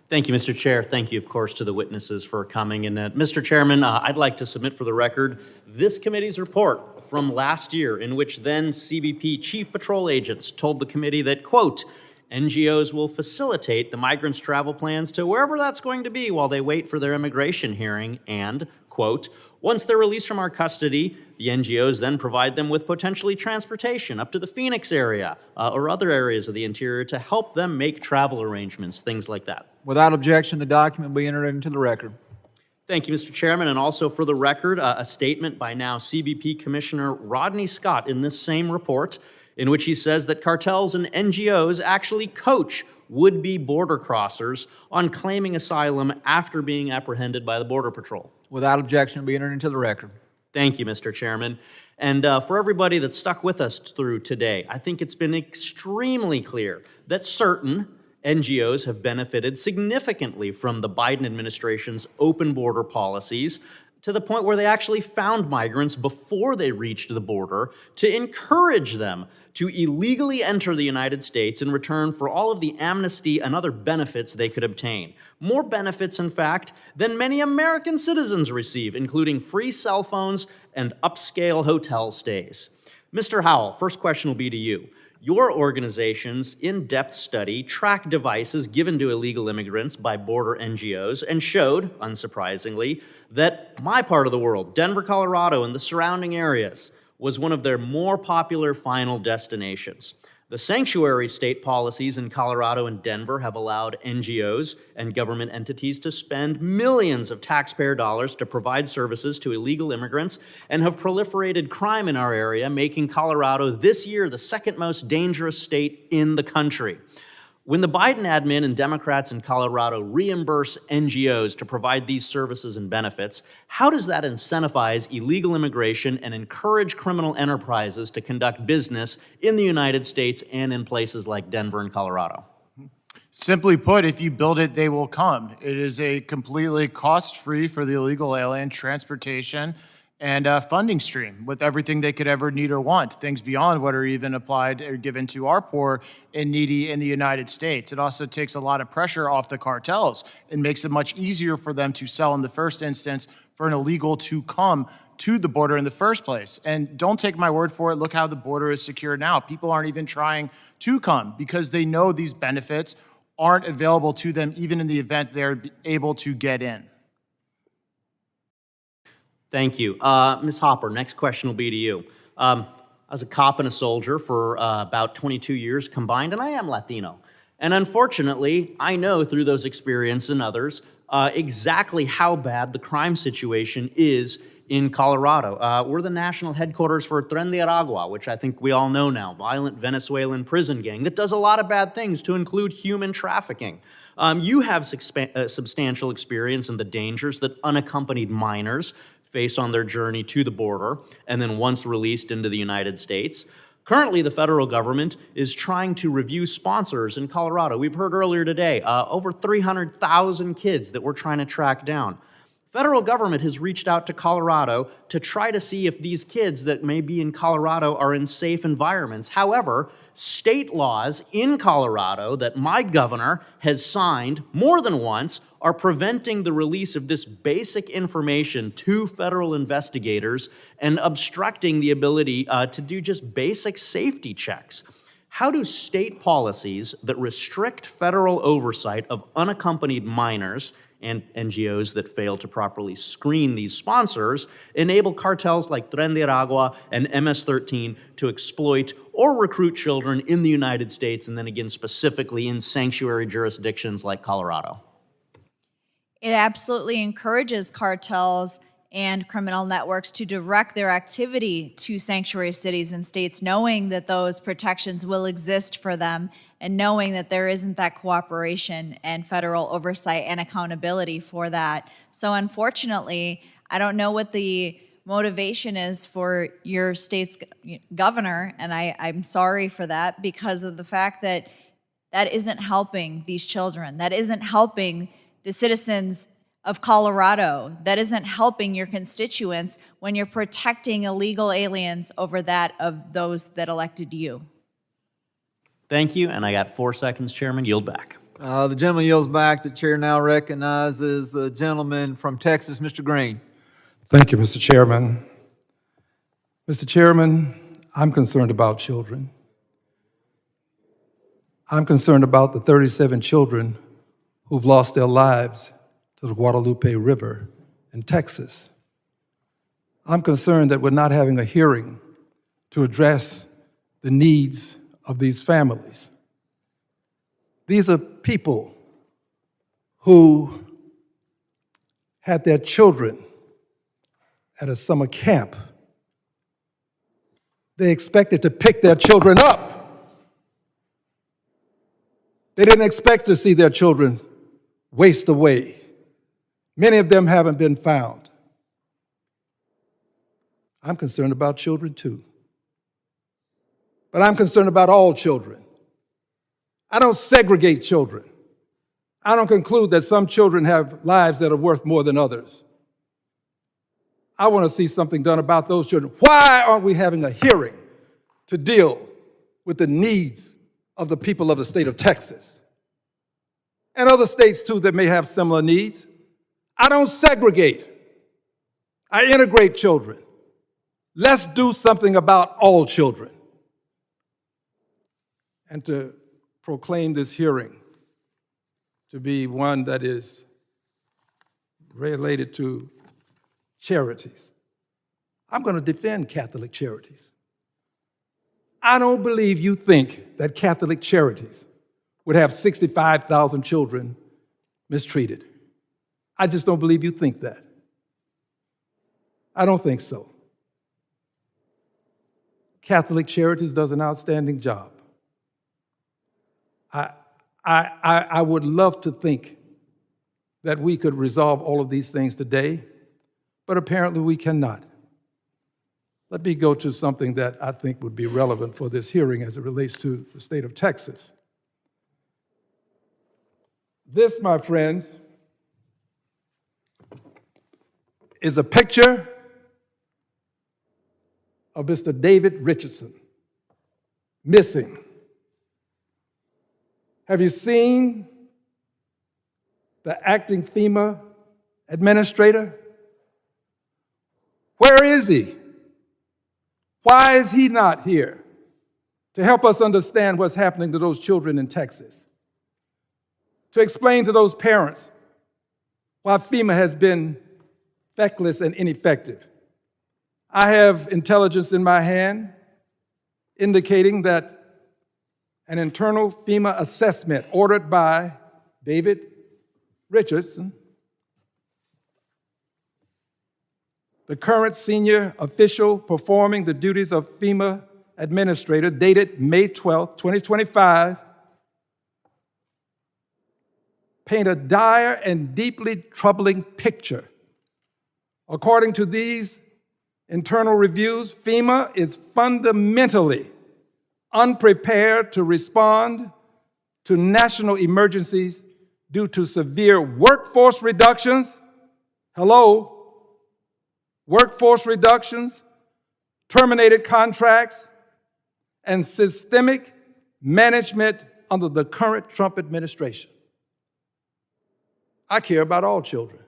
Thank you, Mr. Chair. Thank you, of course, to the witnesses for coming. And Mr. Chairman, I'd like to submit for the record this committee's report from last year in which then CBP Chief Patrol agents told the committee that, quote, NGOs will facilitate the migrants' travel plans to wherever that's going to be while they wait for their immigration hearing and, quote, once they're released from our custody, the NGOs then provide them with potentially transportation up to the Phoenix area or other areas of the interior to help them make travel arrangements, things like that. Without objection, the document will be entered into the record. Thank you, Mr. Chairman. And also for the record, a statement by now CBP Commissioner Rodney Scott in this same report in which he says that cartels and NGOs actually coach would-be border crossers on claiming asylum after being apprehended by the Border Patrol. Without objection, it will be entered into the record. Thank you, Mr. Chairman. And for everybody that stuck with us through today, I think it's been extremely clear that certain NGOs have benefited significantly from the Biden administration's open border policies, to the point where they actually found migrants before they reached the border to encourage them to illegally enter the United States in return for all of the amnesty and other benefits they could obtain. More benefits, in fact, than many American citizens receive, including free cell phones and upscale hotel stays. Mr. Howell, first question will be to you. Your organization's in-depth study tracked devices given to illegal immigrants by border NGOs and showed, unsurprisingly, that my part of the world, Denver, Colorado, and the surrounding areas, was one of their more popular final destinations. The sanctuary state policies in Colorado and Denver have allowed NGOs and government entities to spend millions of taxpayer dollars to provide services to illegal immigrants and have proliferated crime in our area, making Colorado this year the second most dangerous state in the country. When the Biden admin and Democrats in Colorado reimburse NGOs to provide these services and benefits, how does that incentivize illegal immigration and encourage criminal enterprises to conduct business in the United States and in places like Denver and Colorado? Simply put, if you build it, they will come. It is a completely cost-free for the illegal alien transportation and funding stream with everything they could ever need or want, things beyond what are even applied or given to our poor and needy in the United States. It also takes a lot of pressure off the cartels and makes it much easier for them to sell in the first instance for an illegal to come to the border in the first place. And don't take my word for it, look how the border is secure now. People aren't even trying to come because they know these benefits aren't available to them even in the event they're able to get in. Thank you. Ms. Hopper, next question will be to you. I was a cop and a soldier for about 22 years combined, and I am Latino. And unfortunately, I know through those experiences and others exactly how bad the crime situation is in Colorado. We're the national headquarters for Tren de Aragua, which I think we all know now, violent Venezuelan prison gang that does a lot of bad things to include human trafficking. You have substantial experience in the dangers that unaccompanied minors face on their journey to the border and then once released into the United States. Currently, the federal government is trying to review sponsors in Colorado. We've heard earlier today, over 300,000 kids that we're trying to track down. Federal government has reached out to Colorado to try to see if these kids that may be in Colorado are in safe environments. However, state laws in Colorado that my governor has signed more than once are preventing the release of this basic information to federal investigators and obstructing the ability to do just basic safety checks. How do state policies that restrict federal oversight of unaccompanied minors and NGOs that fail to properly screen these sponsors enable cartels like Tren de Aragua and MS-13 to exploit or recruit children in the United States and then again specifically in sanctuary jurisdictions like Colorado? It absolutely encourages cartels and criminal networks to direct their activity to sanctuary cities and states, knowing that those protections will exist for them and knowing that there isn't that cooperation and federal oversight and accountability for that. So unfortunately, I don't know what the motivation is for your state's governor, and I'm sorry for that because of the fact that that isn't helping these children. That isn't helping the citizens of Colorado. That isn't helping your constituents when you're protecting illegal aliens over that of those that elected you. Thank you, and I got 4 seconds, Chairman. Yield back. The gentleman yields back. The chair now recognizes the gentleman from Texas, Mr. Green. Thank you, Mr. Chairman. Mr. Chairman, I'm concerned about children. I'm concerned about the 37 children who've lost their lives to the Guadalupe River in Texas. I'm concerned that we're not having a hearing to address the needs of these families. These are people who had their children at a summer camp. They expected to pick their children up. They didn't expect to see their children waste away. Many of them haven't been found. I'm concerned about children too. But I'm concerned about all children. I don't segregate children. I don't conclude that some children have lives that are worth more than others. I want to see something done about those children. Why aren't we having a hearing to deal with the needs of the people of the state of Texas? And other states, too, that may have similar needs. I don't segregate. I integrate children. Let's do something about all children. And to proclaim this hearing to be one that is related to charities. I'm going to defend Catholic charities. I don't believe you think that Catholic charities would have 65,000 children mistreated. I just don't believe you think that. I don't think so. Catholic Charities does an outstanding job. I would love to think that we could resolve all of these things today, but apparently we cannot. Let me go to something that I think would be relevant for this hearing as it relates to the state of Texas. This, my friends, is a picture of Mr. David Richardson, missing. Have you seen the acting FEMA administrator? Where is he? Why is he not here to help us understand what's happening to those children in Texas? To explain to those parents why FEMA has been feckless and ineffective. I have intelligence in my hand indicating that an internal FEMA assessment ordered by David Richardson, the current senior official performing the duties of FEMA administrator, dated May 12, 2025, paint a dire and deeply troubling picture. According to these internal reviews, FEMA is fundamentally unprepared to respond to national emergencies due to severe workforce reductions, workforce reductions, terminated contracts, and systemic management under the current Trump administration. I care about all children.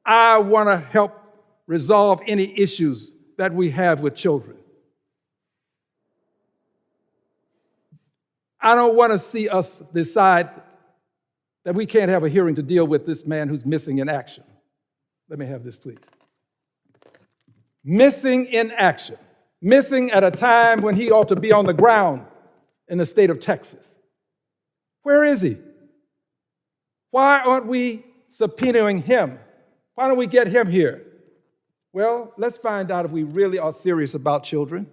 I want to help resolve any issues that we have with children. I don't want to see us decide that we can't have a hearing to deal with this man who's missing in action. Let me have this, please. Missing in action. Missing at a time when he ought to be on the ground in the state of Texas. Where is he? Why aren't we subpoenaing him? Why don't we get him here? Well, let's find out if we really are serious about children.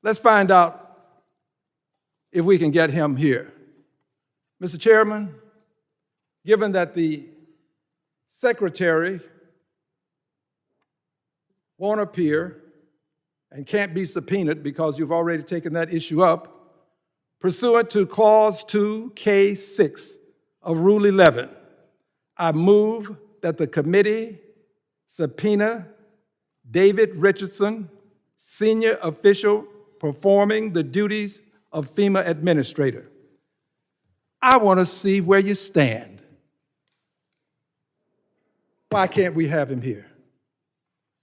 Let's find out if we can get him here. Mr. Chairman, given that the secretary won't appear and can't be subpoenaed because you've already taken that issue up, pursuant to Clause 2K6 of Rule 11, I move that the committee subpoena David Richardson, senior official performing the duties of FEMA administrator. I want to see where you stand. Why can't we have him here?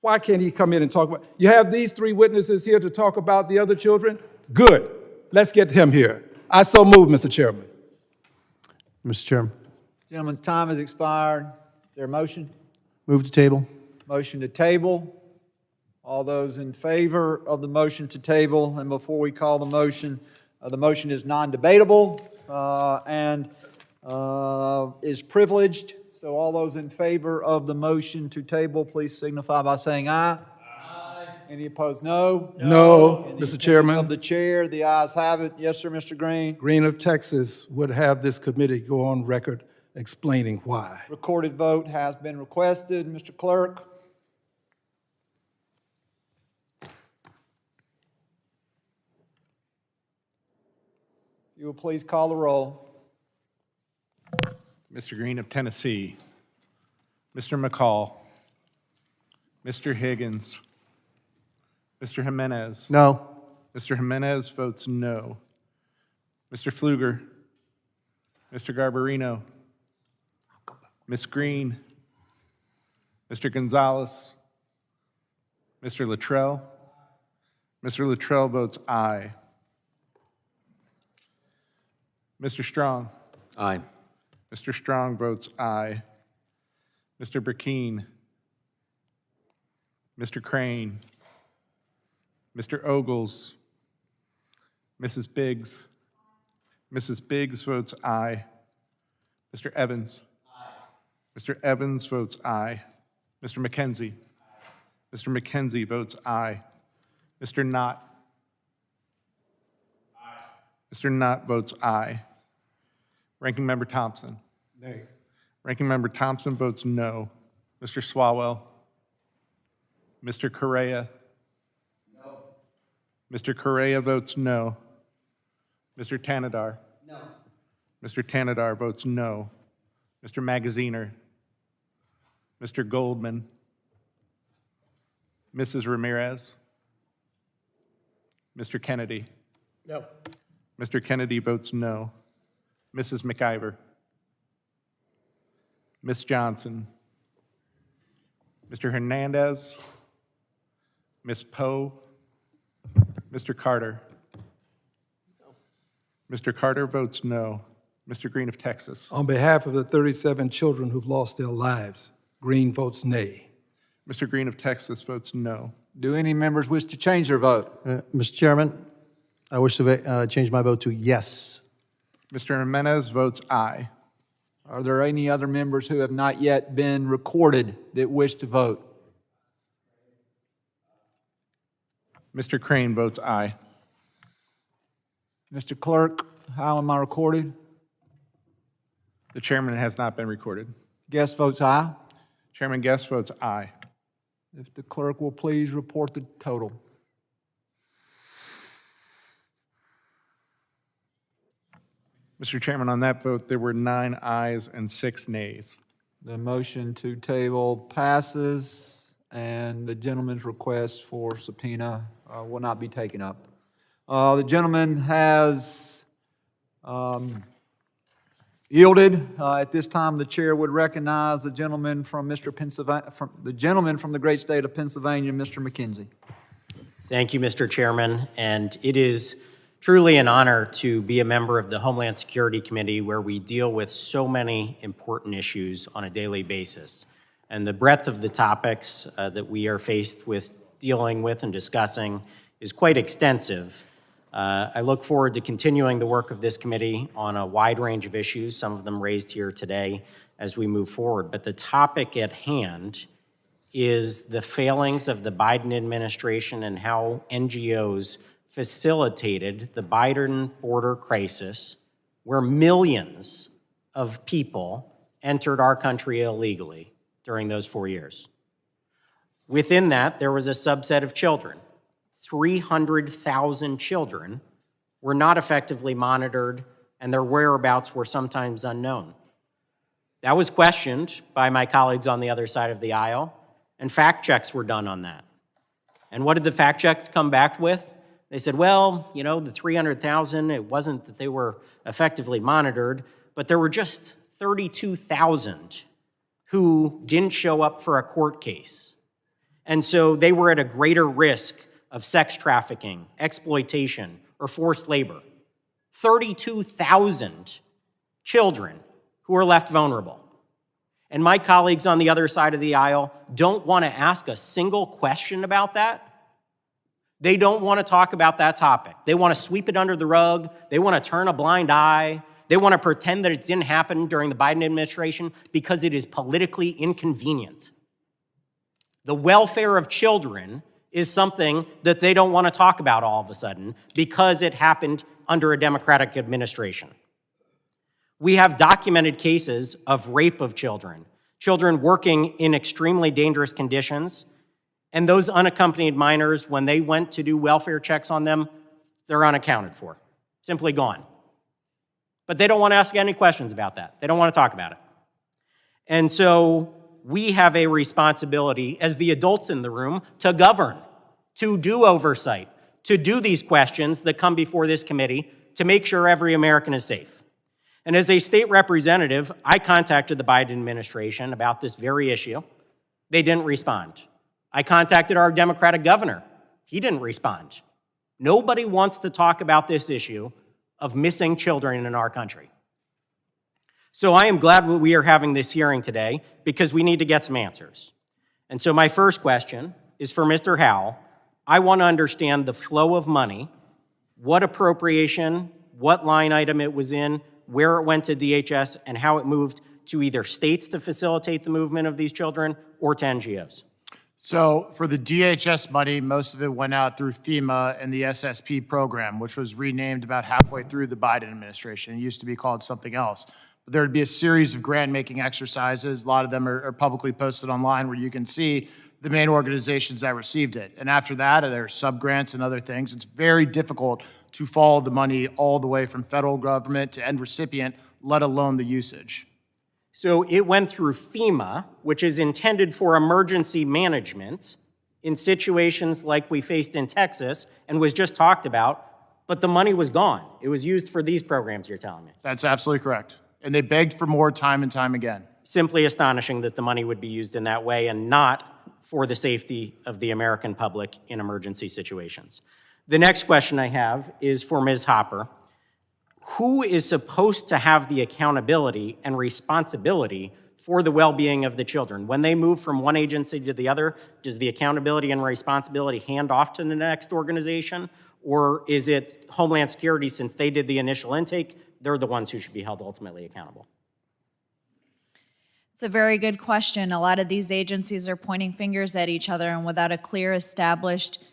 Why can't he come in and talk about? You have these three witnesses here to talk about the other children? Good. Let's get him here. I so move, Mr. Chairman. Mr. Chairman. Gentleman's time has expired. Is there a motion? Move to table. Motion to table. All those in favor of the motion to table, and before we call the motion is non-debatable and is privileged. So all those in favor of the motion to table, please signify by saying aye. Aye. Any opposed, no? No, In the Mr. opinion Chairman. of the chair, the ayes have it. Yes, sir, Mr. Green. Green of Texas would have this committee go on record explaining why. Recorded vote has been requested. Mr. Clerk. You will please call the roll. Mr. Green of Tennessee, Mr. McCall, Mr. Higgins. Mr. Jimenez. No. Mr. Jimenez votes no. Mr. Pfluger. Mr. Garbarino. Ms. Green. Mr. Gonzalez. Mr. Luttrell. Mr. Luttrell votes aye. Mr. Strong. Aye. Mr. Strong votes aye. Mr. Burkeen. Mr. Crane. Mr. Ogles. Mrs. Biggs. Mrs. Biggs votes aye. Mr. Evans. Mr. Evans votes aye. Mr. McKenzie. Mr. McKenzie votes aye. Mr. Knott. Mr. Knott votes aye. Ranking Member Thompson. Nay. Ranking Member Thompson votes no. Mr. Swalwell. Mr. Correa. No. Mr. Correa votes no. Mr. Tanadar. No. Mr. Tanadar votes no. Mr. Magaziner. Mr. Goldman. Mrs. Ramirez. Mr. Kennedy. No. Mr. Kennedy votes no. Mrs. McIver. Ms. Johnson. Mr. Hernandez. Ms. Poe. Mr. Carter. Mr. Carter votes no. Mr. Green of Texas. On behalf of the 37 children who've lost their lives, Green votes nay. Mr. Green of Texas votes no. Do any members wish to change their vote? Mr. Chairman, I wish to change my vote to yes. Mr. Jimenez votes aye. Are there any other members who have not yet been recorded that wish to vote? Mr. Crane votes aye. Mr. Clerk, how am I recorded? The chairman has not been recorded. Guest votes aye. Chairman Guest votes aye. If the clerk will please report the total. Mr. Chairman, on that vote, there were 9 ayes and 6 nays. The motion to table passes, and the gentleman's request for subpoena will not be taken up. The gentleman has yielded. At this time, the chair would recognize the gentleman from the great state of Pennsylvania, Mr. McKenzie. Thank you, Mr. Chairman, and it is truly an honor to be a member of the Homeland Security Committee, where we deal with so many important issues on a daily basis. And the breadth of the topics that we are faced with dealing with and discussing is quite extensive. I look forward to continuing the work of this committee on a wide range of issues, some of them raised here today, as we move forward. But the topic at hand is the failings of the Biden administration and how NGOs facilitated the Biden border crisis, where millions of people entered our country illegally during those 4 years. Within that, there was a subset of children. 300,000 children were not effectively monitored, and their whereabouts were sometimes unknown. That was questioned by my colleagues on the other side of the aisle, and fact checks were done on that. And what did the fact checks come back with? They said, well, you know, the 300,000, it wasn't that they were effectively monitored, but there were just 32,000 who didn't show up for a court case. And so they were at a greater risk of sex trafficking, exploitation, or forced labor. 32,000 children who are left vulnerable. And my colleagues on the other side of the aisle don't want to ask a single question about that. They don't want to talk about that topic. They want to sweep it under the rug. They want to turn a blind eye. They want to pretend that it didn't happen during the Biden administration because it is politically inconvenient. The welfare of children is something that they don't want to talk about all of a sudden because it happened under a Democratic administration. We have documented cases of rape of children, children working in extremely dangerous conditions, and those unaccompanied minors, when they went to do welfare checks on them, they're unaccounted for, simply gone. But they don't want to ask any questions about that. They don't want to talk about it. And so We have a responsibility as the adults in the room to govern, to do oversight, to do these questions that come before this committee to make sure every American is safe. And as a state representative, I contacted the Biden administration about this very issue. They didn't respond. I contacted our Democratic governor. He didn't respond. Nobody wants to talk about this issue of missing children in our country. So I am glad that we are having this hearing today because we need to get some answers. And so my first question is for Mr. Howell. I want to understand the flow of money, what appropriation, what line item it was in, where it went to DHS, and how it moved to either states to facilitate the movement of these children or to NGOs. So for the DHS money, most of it went out through FEMA and the SSP program, which was renamed about halfway through the Biden administration. It used to be called something else. But there would be a series of grant-making exercises. A lot of them are publicly posted online where you can see the main organizations that received it. And after that, there are sub-grants and other things. It's very difficult to follow the money all the way from federal government to end recipient, let alone the usage. So it went through FEMA, which is intended for emergency management in situations like we faced in Texas and was just talked about, but the money was gone. It was used for these programs, you're telling me. That's absolutely correct. And they begged for more time and time again. Simply astonishing that the money would be used in that way and not for the safety of the American public in emergency situations. The next question I have is for Ms. Hopper. Who is supposed to have the accountability and responsibility for the well-being of the children? When they move from one agency to the other, does the accountability and responsibility hand off to the next organization? Or is it Homeland Security, since they did the initial intake, they're the ones who should be held ultimately accountable? It's a very good question. A lot of these agencies are pointing fingers at each other, and without a clear established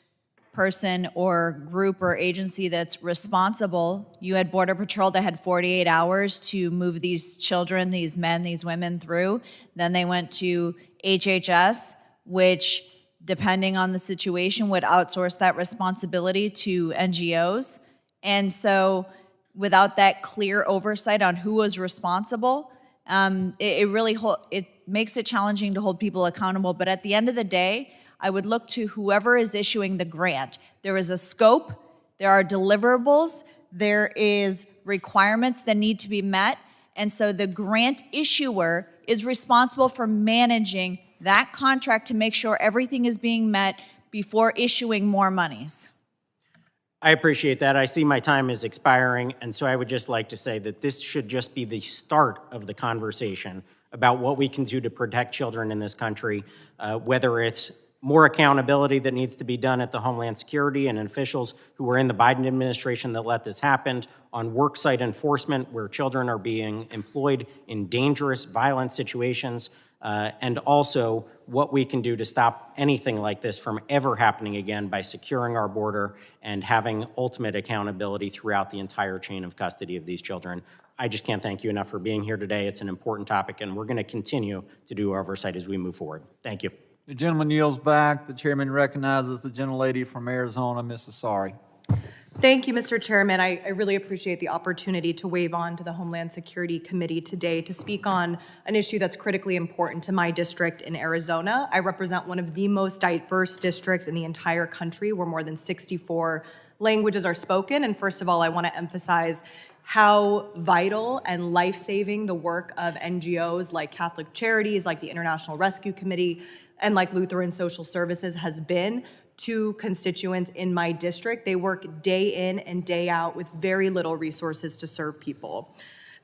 person or group or agency that's responsible. You had Border Patrol that had 48 hours to move these children, these men, these women through. Then they went to HHS, which, depending on the situation, would outsource that responsibility to NGOs. And so without that clear oversight on who was responsible, it makes it challenging to hold people accountable. But at the end of the day, I would look to whoever is issuing the grant. There is a scope, there are deliverables, there is requirements that need to be met, and so the grant issuer is responsible for managing that contract to make sure everything is being met before issuing more monies. I appreciate that. I see my time is expiring, and so I would just like to say that this should just be the start of the conversation about what we can do to protect children in this country, whether it's more accountability that needs to be done at the Homeland Security and officials who were in the Biden administration that let this happen, on worksite enforcement where children are being employed in dangerous, violent situations, and also what we can do to stop anything like this from ever happening again by securing our border and having ultimate accountability throughout the entire chain of custody of these children. I just can't thank you enough for being here today. It's an important topic, and we're going to continue to do oversight as we move forward. Thank you. The gentleman yields back. The chairman recognizes the gentlelady from Arizona, Ms. Asari. Thank you, Mr. Chairman. I really appreciate the opportunity to wave on to the Homeland Security Committee today to speak on an issue that's critically important to my district in Arizona. I represent one of the most diverse districts in the entire country where more than 64 languages are spoken. And first of all, I want to emphasize how vital and life-saving the work of NGOs like Catholic Charities, like the International Rescue Committee, and like Lutheran Social Services has been to constituents in my district. They work day in and day out with very little resources to serve people.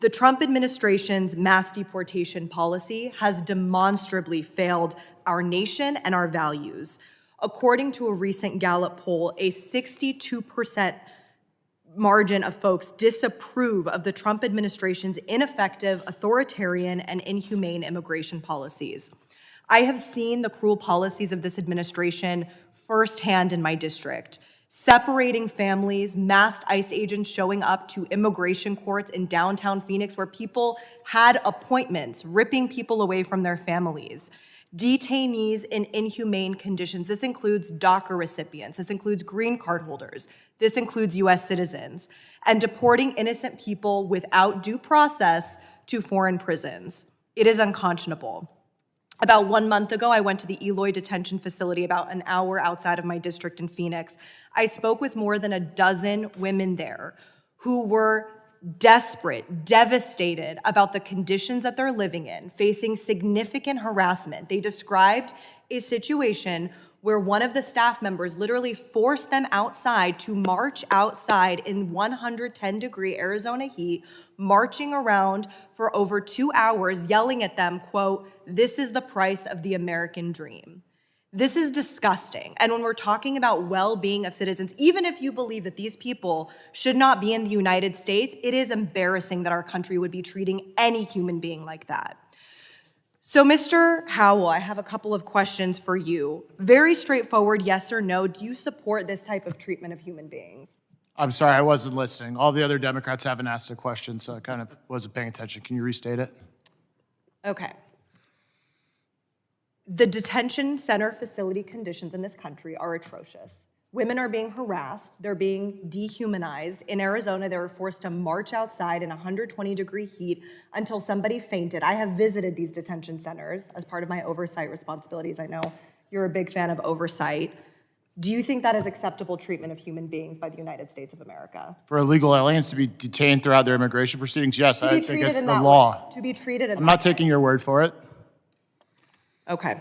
The Trump administration's mass deportation policy has demonstrably failed our nation and our values. According to a recent Gallup poll, a 62% margin of folks disapprove of the Trump administration's ineffective, authoritarian, and inhumane immigration policies. I have seen the cruel policies of this administration firsthand in my district. Separating families, masked ICE agents showing up to immigration courts in downtown Phoenix where people had appointments, ripping people away from their families. Detainees in inhumane conditions. This includes DACA recipients. This includes green card holders. This includes US citizens. And deporting innocent people without due process to foreign prisons. It is unconscionable. About 1 month ago, I went to the Eloy Detention Facility about an hour outside of my district in Phoenix. I spoke with more than a dozen women there who were desperate, devastated about the conditions that they're living in, facing significant harassment. They described a situation where one of the staff members literally forced them outside to march outside in 110-degree Arizona heat, marching around for over 2 hours, yelling at them, quote, "This is the price of the American dream." This is disgusting. And when we're talking about well-being of citizens, even if you believe that these people should not be in the United States, it is embarrassing that our country would be treating any human being like that. So, Mr. Howell, I have a couple of questions for you. Very straightforward, yes or no. Do you support this type of treatment of human beings? I'm sorry, I wasn't listening. All the other Democrats haven't asked a question, so I kind of wasn't paying attention. Can you restate it? Okay. The detention center facility conditions in this country are atrocious. Women are being harassed, they're being dehumanized. In Arizona, they were forced to march outside in 120-degree heat until somebody fainted. I have visited these detention centers as part of my oversight responsibilities. I know you're a big fan of oversight. Do you think that is acceptable treatment of human beings by the United States of America? For illegal aliens to be detained throughout their immigration proceedings, yes, To I be think treated it's in the that law. way. To be treated in I'm that not taking your word for it. Okay.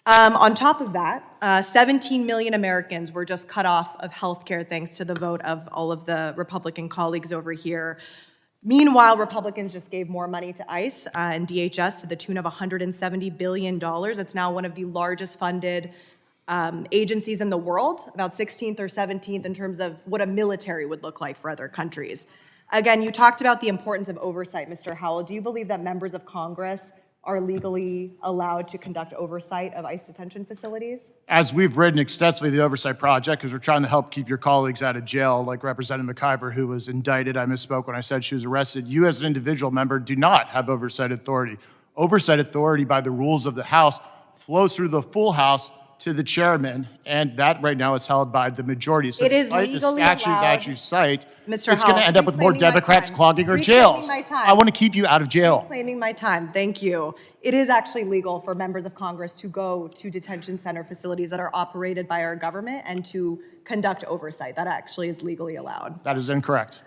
On top of that, 17 million Americans were just cut off of health care thanks to the vote of all of the Republican colleagues over here. Meanwhile, Republicans just gave more money to ICE and DHS to the tune of $170 billion. It's now one of the largest funded agencies in the world, about 16th or 17th in terms of what a military would look like for other countries. Again, you talked about the importance of oversight, Mr. Howell. Do you believe that members of Congress are legally allowed to conduct oversight of ICE detention facilities? As we've written extensively the Oversight Project, because we're trying to help keep your colleagues out of jail, like Representative McIver, who was indicted, I misspoke when I said she was arrested, you as an individual member do not have oversight authority. Oversight authority by the rules of the House flows through the full House to the chairman, and that right now is held by the majority. So It is despite the legally statute allowed. that you cite, Mr. it's going to Howell, end up with more reclaiming my Democrats time. clogging our Reclaiming jails. my time. I want to keep you out of jail. Claiming my time, thank you. It is actually legal for members of Congress to go to detention center facilities that are operated by our government and to conduct oversight. That actually is legally allowed. That is incorrect.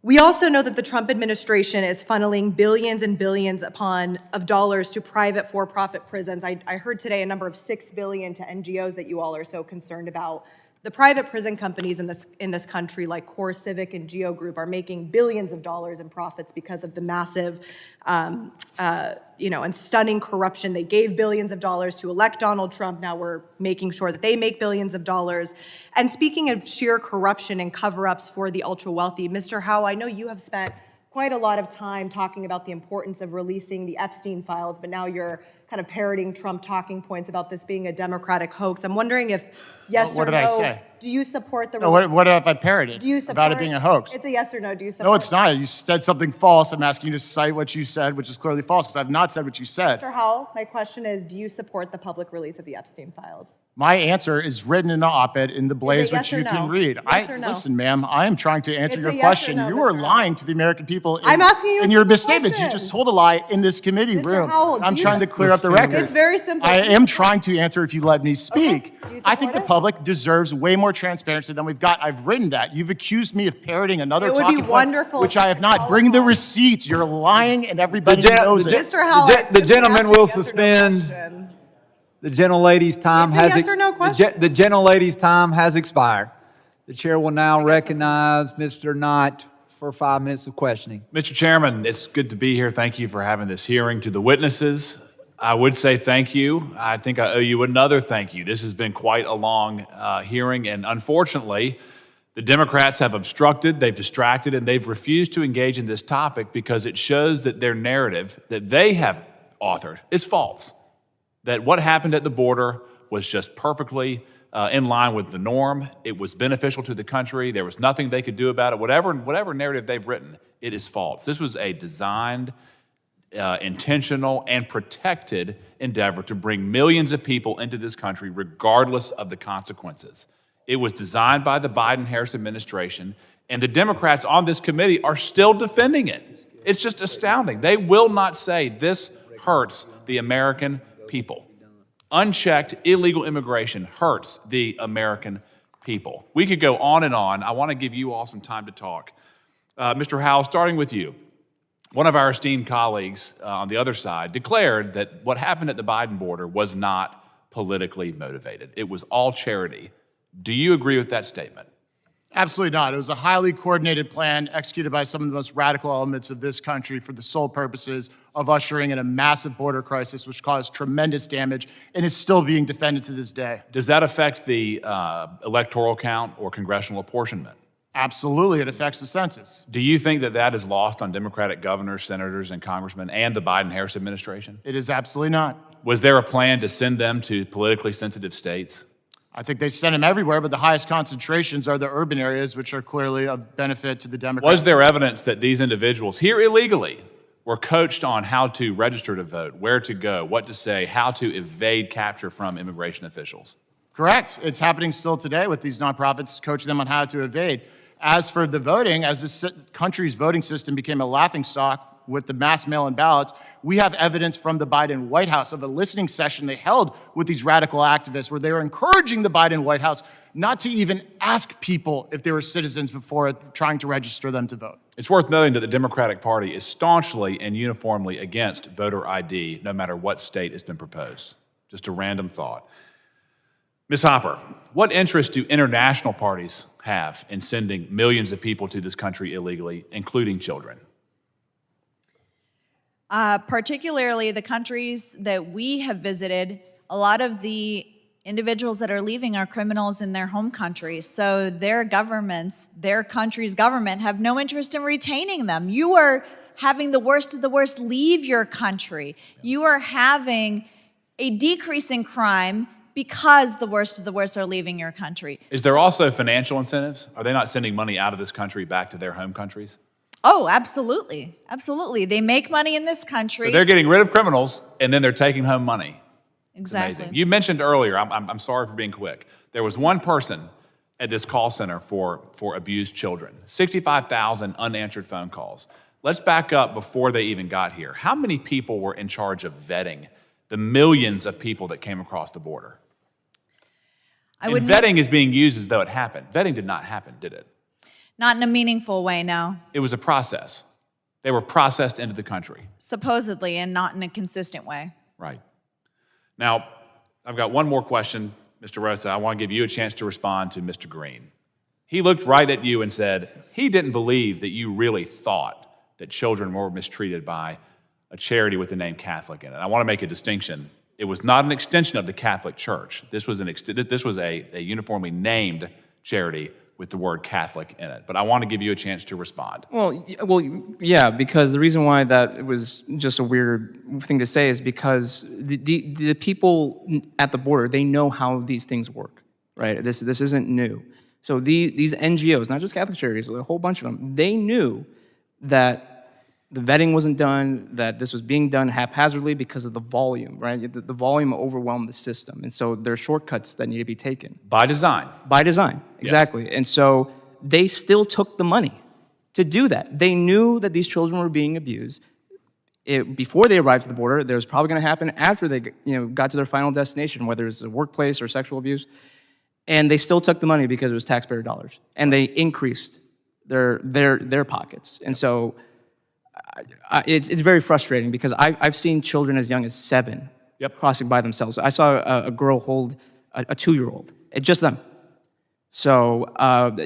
We also know that the Trump administration is funneling billions and billions of dollars to private for-profit prisons. I heard today a number of $6 billion to NGOs that you all are so concerned about. The private prison companies in this country, like Core Civic and Geo Group, are making billions of dollars in profits because of the massive, and stunning corruption. They gave billions of dollars to elect Donald Trump. Now we're making sure that they make billions of dollars. And speaking of sheer corruption and cover-ups for the ultra-wealthy, Mr. Howell, I know you have spent quite a lot of time talking about the importance of releasing the Epstein files, but now you're kind of parroting Trump talking points about this being a Democratic hoax. I'm wondering if yes What or did I no, say? do you support the No, what have I parroted do you support, about it being a hoax? It's a yes or no. Do you support? No, it's not. You said something false. I'm asking you to cite what you said, which is clearly false, because I've not said what you said. Mr. Howell, my question is, do you support the public release of the Epstein files? My answer is written in an op-ed in the Blaze, yes which or you no? can read. Yes or no? Listen, ma'am, I am trying to answer It's your a yes or question. no, You are Mr. lying to the American people in, I'm asking you in a your simple misstatements. You question. just told a lie in this committee Mr. room. Howell, I'm do you- trying to clear up the record. It's very simple. I am trying to answer if you let me speak. Do you I think the support it? public deserves way more transparency than we've got. I've written that. You've accused me of parroting another It would be talking point, wonderful which if I have you not. followed Bring the up. receipts. You're lying, and everybody gen- knows the it. gen- Mr. Howell, The I gen- the simply gentleman asked you a will yes or no suspend. question. The gentlelady's time It's a has yes or no question. the gentlelady's time has expired. The chair will now recognize Mr. Knight for 5 minutes of questioning. Mr. Chairman, it's good to be here. Thank you for having this hearing. To the witnesses, I would say thank you. I think I owe you another thank you. This has been quite a long hearing, and unfortunately, the Democrats have obstructed, they've distracted, and they've refused to engage in this topic because it shows that their narrative that they have authored is false. That what happened at the border was just perfectly in line with the norm. It was beneficial to the country. There was nothing they could do about it. Whatever narrative they've written, it is false. This was a designed, intentional, and protected endeavor to bring millions of people into this country regardless of the consequences. It was designed by the Biden-Harris administration, and the Democrats on this committee are still defending it. It's just astounding. They will not say this hurts the American people. Unchecked illegal immigration hurts the American people. We could go on and on. I want to give you all some time to talk. Mr. Howell, starting with you. One of our esteemed colleagues on the other side declared that what happened at the Biden border was not politically motivated. It was all charity. Do you agree with that statement? Absolutely not. It was a highly coordinated plan executed by some of the most radical elements of this country for the sole purposes of ushering in a massive border crisis, which caused tremendous damage and is still being defended to this day. Does that affect the electoral count or congressional apportionment? Absolutely, it affects the census. Do you think that that is lost on Democratic governors, senators, and congressmen and the Biden-Harris administration? It is absolutely not. Was there a plan to send them to politically sensitive states? I think they send them everywhere, but the highest concentrations are the urban areas, which are clearly of benefit to the Democrats. Was there evidence that these individuals here illegally were coached on how to register to vote, where to go, what to say, how to evade capture from immigration officials? Correct. It's happening still today with these nonprofits coaching them on how to evade. As for the voting, as this country's voting system became a laughingstock with the mass mail-in ballots, we have evidence from the Biden White House of a listening session they held with these radical activists where they were encouraging the Biden White House not to even ask people if they were citizens before trying to register them to vote. It's worth noting that the Democratic Party is staunchly and uniformly against voter ID, no matter what state has been proposed. Just a random thought. Ms. Hopper, what interest do international parties have in sending millions of people to this country illegally, including children? Particularly the countries that we have visited, a lot of the individuals that are leaving are criminals in their home countries. So their governments, their country's government, have no interest in retaining them. You are having the worst of the worst leave your country. You are having a decrease in crime because the worst of the worst are leaving your country. Is there also financial incentives? Are they not sending money out of this country back to their home countries? Oh, absolutely. Absolutely. They make money in this country. So they're getting rid of criminals, and then they're taking home money. Exactly. Amazing. You mentioned earlier, I'm sorry for being quick, there was one person at this call center for abused children, 65,000 unanswered phone calls. Let's back up before they even got here. How many people were in charge of vetting the millions of people that came across the border? And vetting is being used as though it happened. Vetting did not happen, did it? Not in a meaningful way, no. It was a process. They were processed into the country. Supposedly, and not in a consistent way. Right. Now, I've got one more question, Mr. Rosa. I want to give you a chance to respond to Mr. Green. He looked right at you and said he didn't believe that you really thought that children were mistreated by a charity with the name Catholic in it. I want to make a distinction. It was not an extension of the Catholic Church. This was a uniformly named charity with the word Catholic in it. But I want to give you a chance to respond. Well, yeah, because the reason why that was just a weird thing to say is because the people at the border, they know how these things work, right? This isn't new. So these NGOs, not just Catholic charities, a whole bunch of them, they knew that the vetting wasn't done, that this was being done haphazardly because of the volume, right? The volume overwhelmed the system. And so there are shortcuts that need to be taken. By design. By design, exactly. Yes. And so they still took the money to do that. They knew that these children were being abused. Before they arrived to the border, there was probably gonna happen after they got to their final destination, whether it's a workplace or sexual abuse. And they still took the money because it was taxpayer dollars. And they increased their pockets. And so, it's very frustrating because I've seen children as young as 7 crossing by themselves. I saw a girl hold a 2-year-old, just them. So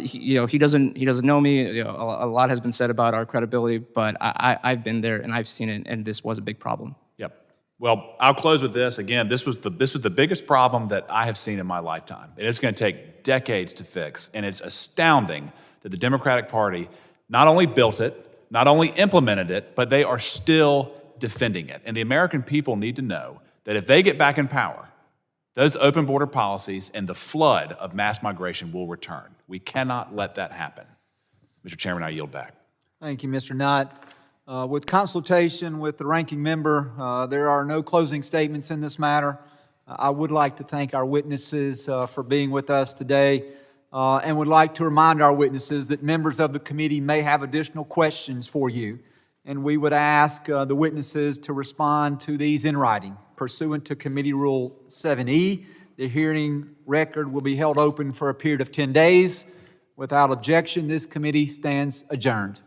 he doesn't know me. A lot has been said about our credibility, but I've been there and I've seen it, and this was a big problem. Yep. Well, I'll close with this. Again, this was the biggest problem that I have seen in my lifetime, and it's going to take decades to fix. And it's astounding that the Democratic Party not only built it, not only implemented it, but they are still defending it. And the American people need to know that if they get back in power, those open border policies and the flood of mass migration will return. We cannot let that happen. Mr. Chairman, I yield back. Thank you, Mr. Nutt. With consultation with the ranking member, there are no closing statements in this matter. I would like to thank our witnesses for being with us today. And would like to remind our witnesses that members of the committee may have additional questions for you. and we would ask the witnesses to respond to these in writing. Pursuant to Committee Rule 7E, the hearing record will be held open for a period of 10 days. Without objection, this committee stands adjourned.